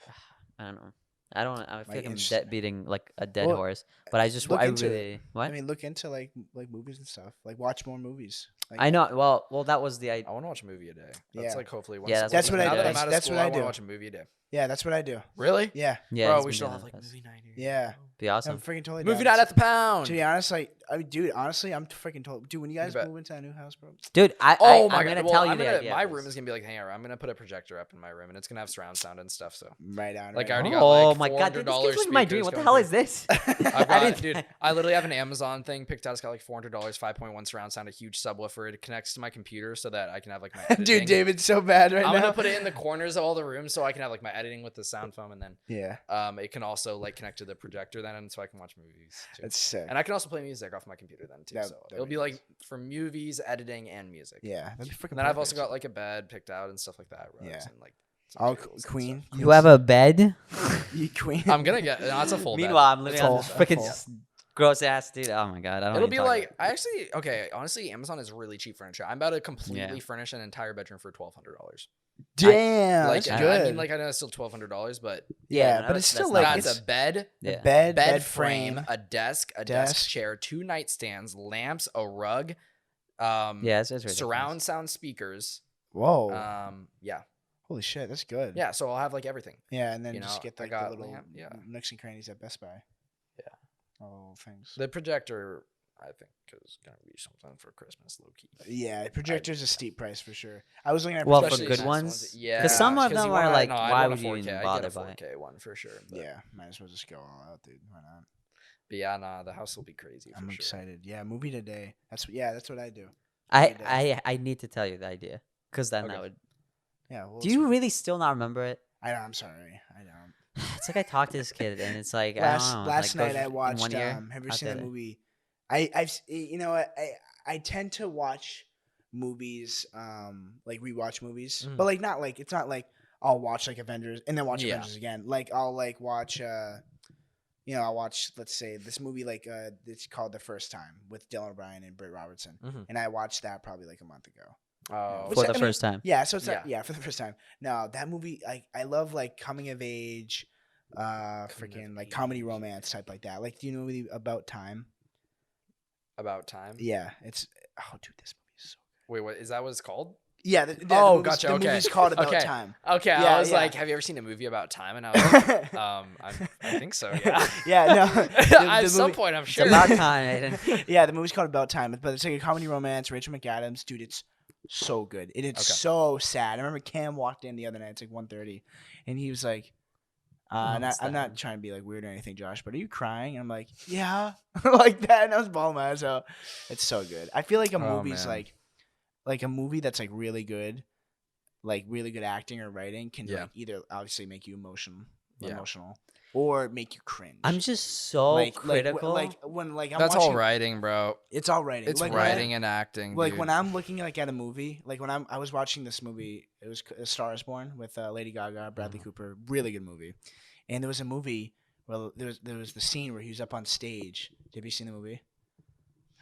I don't know. I feel Like, like I'm interesting. beating like a dead Well, horse. But I just look I into it. really what? I mean, look into like movies and stuff. Like watch more movies. Like, I know. Well, that was the idea. I want to watch a movie a day. That's Yeah. like hopefully once. Yeah, a that's week. what I Now do. that I'm out of That's school, what I I want do. to watch a movie a day. Yeah, that's what I do. Really? Yeah. Yeah, Bro, he's we been should all doing have that like for us. movie night here. Yeah. Be I'm awesome. freaking totally Movie down. night at the Pound. To be honest, like dude, honestly, I'm freaking totally. Dude, when you guys bet. move into that new house, bro. Dude, Oh I'm my gonna god! Well, tell you I'm the gonna, idea. my first. room is gonna be like, hey, I'm gonna put a projector up in my room, and it's gonna have surround sound and stuff. So Right on. Like, right I already on. got, Oh like, my god, dude, this $400 gives me my dream. speakers What the going hell through. is this? I've I got, didn't- dude, I literally have an Amazon thing picked out. It's got like $400, 5.1 surround sound, a huge subwoofer. It connects to my computer so that I can have like my editing. Dude, David's so bad right I'm now. gonna put it in the corners of all the rooms so I can have like my editing with the sound foam, and then Yeah, it can also like connect to the projector then, and so I can watch movies too. that's sick. And I can also play music off my computer then too. That- So that'd it'll be be like for movies, editing, and music. Yeah, that'd be freaking. And then I've also perfect. got like a bed picked out and stuff like that. Rugs Yeah. And like some all tables and Queen. stuff. You have a bed? You Queen. I'm gonna get. No, it's a full bed. Meanwhile, I'm living Full- on this freaking full. gross ass dude. Oh my god, I don't. It'll even be talk like about I actually okay. Honestly, Amazon is really cheap furniture. I'm about to completely Yeah. furnish an entire bedroom for $1,200. Damn, Like that's I good. mean, like I know it's still $1,200 but yeah, no, but it's still that's like not that's it's a bed, Yeah. a bed, bed frame, a desk desk. chair, 2 nightstands, lamps, a rug, Yeah, it's ridiculous. surround sound speakers. Whoa, Yeah, holy shit, that's good. yeah. So I'll have like everything. Yeah, and then You just know, get I like got the little lamp, yeah. nooks and crannies at Best Buy. Yeah. Oh, things. The projector, I think, is gonna be something for Christmas, low key. Yeah, projector's a steep price for sure. I was looking at Well, for projectors. good nice ones? yeah. 'Cause some of 'cause them you are wanna- like, no, I'd why want a would you even 4K. I'd bother get a buying? 4K one for sure. But, Yeah, might as well just go all out, dude. Why not? but yeah, nah, the house will be crazy. For I'm sure. excited. Yeah, movie today. That's what I do. I need to tell you the idea because then Okay. that would. Yeah. Well, Do you really still not remember it? I'm sorry. I don't. It's like I talked to this kid and it's like Last I don't know. last like, night I goes in watched. one ear, Have you out seen the the other. movie? You know what I tend to watch movies like rewatch movies, Mhm. but like not like it's not like I'll watch like Avengers and then watch Yeah. Avengers again. Like I'll like watch I'll watch, let's say, this movie like it's called The First Time with Dylan O'Brien and Britt Robertson, Mhm. and I watched that probably like a month ago. Oh, Which For I the mean, first time. Yeah, so it's Yeah. for the first time. No, that movie I love like coming of age, freaking like comedy romance type like that. Like, do you know the About Time? About Time. Yeah, it's dude, this movie is so. Wait, what is that? What it's called? Yeah, Oh, movie's, gotcha, The okay. movie's called About Okay. Time. Okay, Yeah, I was yeah. like, have you ever seen a movie about time? And I was like, I think so. Yeah. Yeah, no. At some movie- point, I'm It's sure. about time, Aiden. Yeah, the movie's called About Time, but it's like a comedy romance. Rachel McAdams, dude, it's so good. It's Okay. so sad. I remember Cam walked in the other night. It's like 1:30, and he was like, Oh, what's I'm that? not trying to be like weird or anything, Josh, but are you crying? And I'm like, yeah, like that. And I was bawling my eyes out. It's so good. I feel like a Oh, movie's man. like a movie that's like really good acting or writing can Yeah. like either obviously make you emotional, Yeah. or make you cringe. I'm just so critical. Like when like I'm That's watching, all writing, bro. It's all writing. It's Like, when I- writing and acting. like dude. when I'm looking like at a movie, like when I was watching this movie, it was A Star Is Born with Lady Gaga, Bradley Mm-hmm. Cooper, really good movie. And there was a movie where there was the scene where he was up on stage. Have you seen the movie?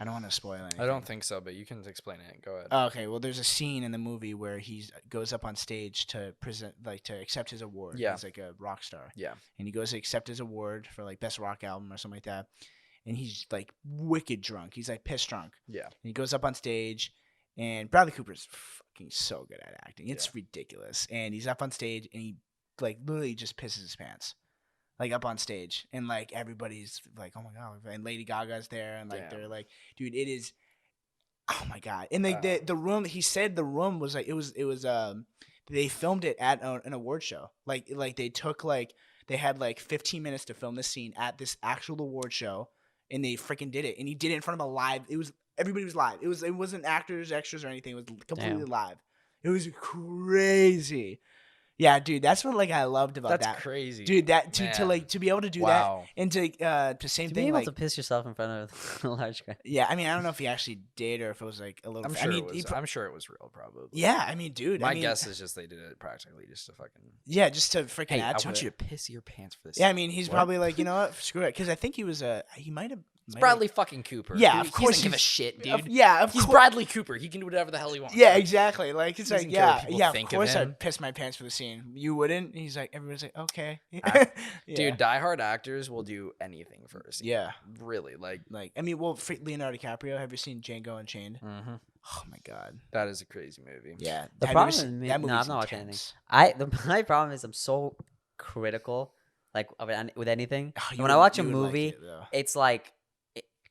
I don't want to spoil anything. I don't think so, but you can explain it. Go ahead. Oh, okay, well, there's a scene in the movie where he goes up on stage to present, like to accept his award. Yeah. He's like a rock star. Yeah. And he goes to accept his award for like best rock album or something like that. And he's like wicked drunk. He's like piss drunk. Yeah. And he goes up on stage, and Bradley Cooper's fucking so good at acting. It's ridiculous. And he's up on stage, and he like literally just pisses his pants, like up on stage, and like everybody's like, "Oh my god!" And Lady Gaga's there, and like Damn. they're like, "Dude, it is." Oh my god! And like the room, he said the room was like it was they filmed it at an award show. Like they took like they had like 15 minutes to film this scene at this actual award show, and they freaking did it. And he did it in front of a live. Everybody was live. It wasn't actors, extras, or anything. It was completely live. It was crazy. Yeah, dude, that's what like I loved about That's that. crazy. Dude, that to Man. like to be able to do Wow. that and to same to be thing able like to piss yourself in front of a large crowd. yeah, I mean I don't know if he actually did or if it was like a little. I'm I sure mean, it he was. I'm sure it was real, probably. yeah, I mean, dude. My I mean, guess is just they did it practically just to fucking. yeah, just to freaking Hey, add I to want it. you to piss your pants for this. Yeah, I mean, he's What? probably like, you know what, screw it, because I think he was he might have. It's Bradley fucking Cooper. Yeah, He- of he course doesn't give a he's- shit, Of, dude. yeah, of He's course. Bradley Cooper. He can do whatever the hell he wants. Yeah, exactly. Like it's like Doesn't care what yeah, people yeah. Of think of course, him. I'd piss my pants for the scene. You wouldn't? He's like, everyone's like, okay, Act- Yeah. Dude, diehard actors will do anything for a scene. Yeah, Really, like. I mean, well, Leonardo DiCaprio. Have you seen Django Unchained? Mm-hmm. Oh my god. That is a crazy movie. Yeah. The Have you ever problem seen- with me, that no, movie's I've not watched anything. intense. My problem is I'm so critical, like with anything. Oh, And you when I would- watch a you would like movie, it, though. it's like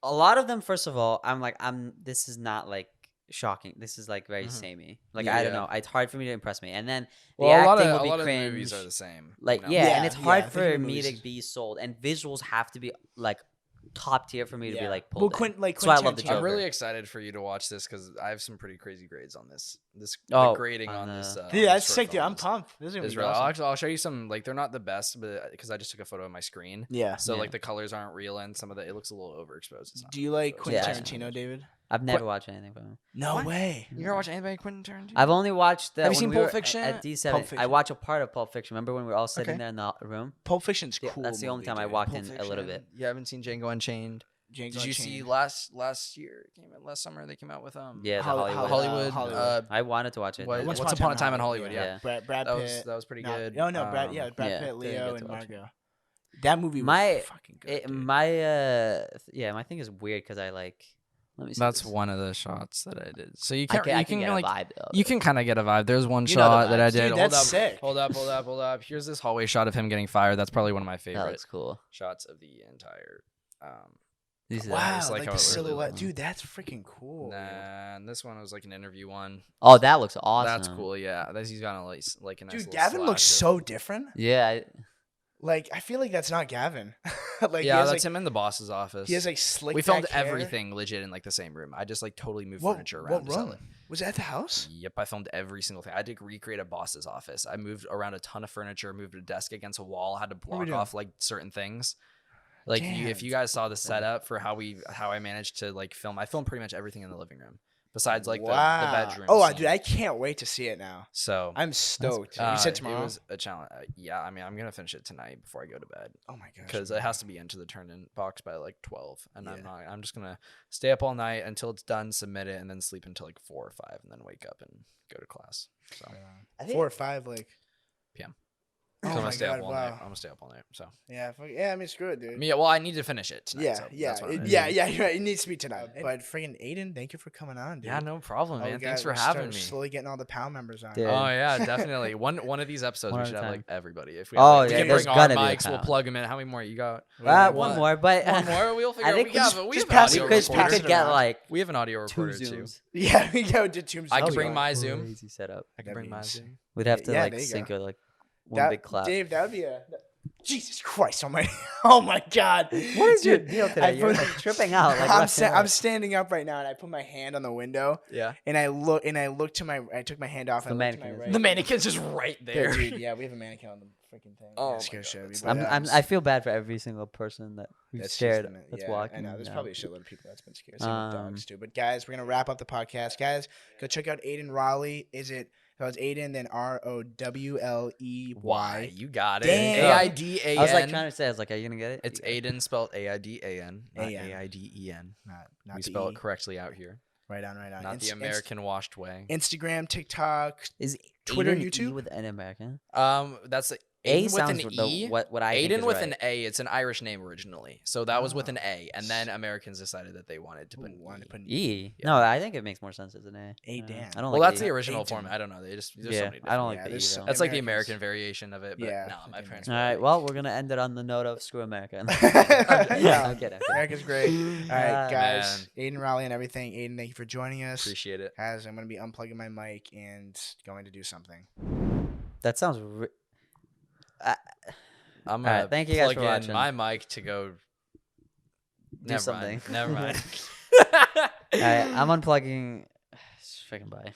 a lot of them. First of all, I'm like, this is not like shocking. This is like very Mhm. samey. Like Yeah. I don't know. It's hard for me to impress me. And then the Well, a lot acting of will be a lot cringe. of movies are the same. Like you know? yeah, Yeah, and it's yeah, hard I think for the me movies- to be sold, and visuals have to be like top tier for me to be Yeah. like Well, pulled. in. Like That's why I Quentin love the Tarantino- Joker. I'm really excited for you to watch this because I have some pretty crazy grades on this. The Oh, grading on on this. the- on Dude, these that's short sick, dude. I'm films pumped. This is gonna is be real. awesome. I'll show you some. Like they're not the best, but because I just took a photo of my screen, Yeah. so Yeah. like the colors aren't real and some of it looks a little overexposed. It's not Do you like overexposed. Quentin Yeah. Tarantino, David? I've never watched anything from him. No What? way. You ever watch anybody Quentin Tarantino? I've only watched. Have you when seen we Pulp were Fiction? At D7? Pulp I Fiction. watched a part of Pulp Fiction. Remember when we were all sitting Okay. there in the room? Pulp Fiction's Yeah, cool. that's the only movie, time I dude. walked Pulp in a little bit. You haven't seen Django Unchained? Django Did you see Unchained. last year? It came out last summer. They came out with Yeah, the Holly- Hollywood. Hollywood. I wanted to watch it. What- Once Once Upon a Time in Hollywood. Yeah, Yeah. Brad that Pitt. was pretty No, good. No, Brad. Yeah, Brad yeah, Pitt, didn't Leo, get and to watch it. Margot. That movie was My- fucking good. dude. My thing is weird because I like. Let me see. That's this. one of the shots that I did. So you I can't. can, I you can can get like. a vibe though. You can kind of get a vibe. There's one You know the shot that I vibes. did. Dude, hold that's up, sick. hold up. Here's this hallway shot of him getting fired. That's probably one of my That favorite looks cool. shots of the entire. These are Wow, It's like, like how the it really silhouette, looks. dude. That's freaking cool. Nah, and this one was like an interview one. Oh, that looks awesome. That's cool. Yeah, he's got a like a nice. Dude, little Gavin looks slash of- so different. Yeah. Like, I feel like that's not Gavin. Like, Yeah, he has, that's like, him in the boss's office. He has like slick. We filmed back hair. everything legit in like the same room. I just like totally moved What, furniture around what to sell room? it. Was it at the house? Yep, I filmed every single thing. I had to recreate a boss's office. I moved around a ton of furniture, moved a desk against a wall, had to are we block doing? off like certain things. Like if you Damn. guys saw the setup for how I managed to like film, I filmed pretty much everything in the living room besides like the bedroom. Oh, scene. dude, I can't wait to see it now. So I'm stoked. You said tomorrow. It was a challenge. Yeah, I mean, I'm gonna finish it tonight before I go to bed. Oh my gosh. Because it has to be into the turn-in box by like 12, and Yeah. I'm just gonna stay up all night until it's done, submit it, and then sleep until like 4 or 5, and then wake up and go to class. So I think 4 or 5, like. PM. Oh I'm my gonna stay God! up all night. I'm Wow. gonna stay up all night. So Yeah. Yeah. I mean, screw it, dude. I mean, well, I need to finish it tonight. Yeah, so yeah, that's what I'm gonna yeah, do. yeah. You're right. It needs to be tonight. But freaking Aidan, thank you for coming on, dude. Yeah, no problem, Oh, man. we Thanks got- for we're having start me. Slowly getting all the PAL members on. Dude. Oh yeah, definitely. One of these episodes One we at should a have time. like everybody. If we, Oh, have, like, we yeah, can there's bring our gonna be a mics, we'll panel. plug them in. How many more you got? one more, but One more. We'll figure. I think we we have just- we just have an pass audio it- we just could pass we could it get around. like We have an audio 2 recorder too. Zooms. Yeah, we go to Tombstone. I can That'd bring be my Zoom. Crazy setup. I can That'd bring be my insane. Zoom. We'd have to Yeah, like there you sync go. it like one big clap. Dave, that would be a. Jesus Christ! Oh my! Oh my God! What is your Dude, deal I today? You're put- like tripping out. Like I'm left and I'm right. standing up right now, and I put my hand on the window, Yeah. and I look to my. I took my hand off. The and I looked to my mannequin, right. isn't The mannequin's just right there. Dude, yeah, we have a mannequin on the freaking thing. Oh That my scares God, shit out of me, that's but, I feel bad for every single person that we've that's scared. just That's yeah, walking. I know. There's down. probably a shitload of people that's been scared. Same with dogs Um, too. But guys, we're gonna wrap up the podcast. Guys, go check out Aidan Rowley. Is it? So it's Aidan, then Rowley. Why? You got it. Damn. AIDAN. I was like trying to say, I was like, are you gonna get it? It's You got it. Aidan spelled AIDAN, not A-N. AIDEN. Not We the spell E. it correctly out here, Right on, right on. not the American washed way. Instagram, TikTok. Is Twitter, Aiden YouTube? E with an American? That's A Aiden with sounds an the, E. what I think Aiden is with right. an A. It's an Irish name originally, so that was with Oh. an A, and then Americans decided that they wanted to put an Wanted to E. put an E. Yeah. No, I think it makes more sense as an A. Aidan. I don't Well, like that's E. the original Aiden. form. I don't know. There's so Yeah, many I don't different- like Yeah, the E. there's though. so- That's like the Americans. American variation of it, but Yeah, no, I my think parents. All were right. like- Well, we're gonna end it on the note of screw America. Yeah. I'm kidding. America's great. All right, guys. Man. Aidan Rowley and everything. Aidan, thank you for joining us. Appreciate it. Guys, I'm going to be unplugging my mic and going to do something. That sounds. I'm All right, gonna thank you guys plug for in watching. my mic to go. Never something. Mind. Never mind. All right, I'm unplugging. Freaking bye.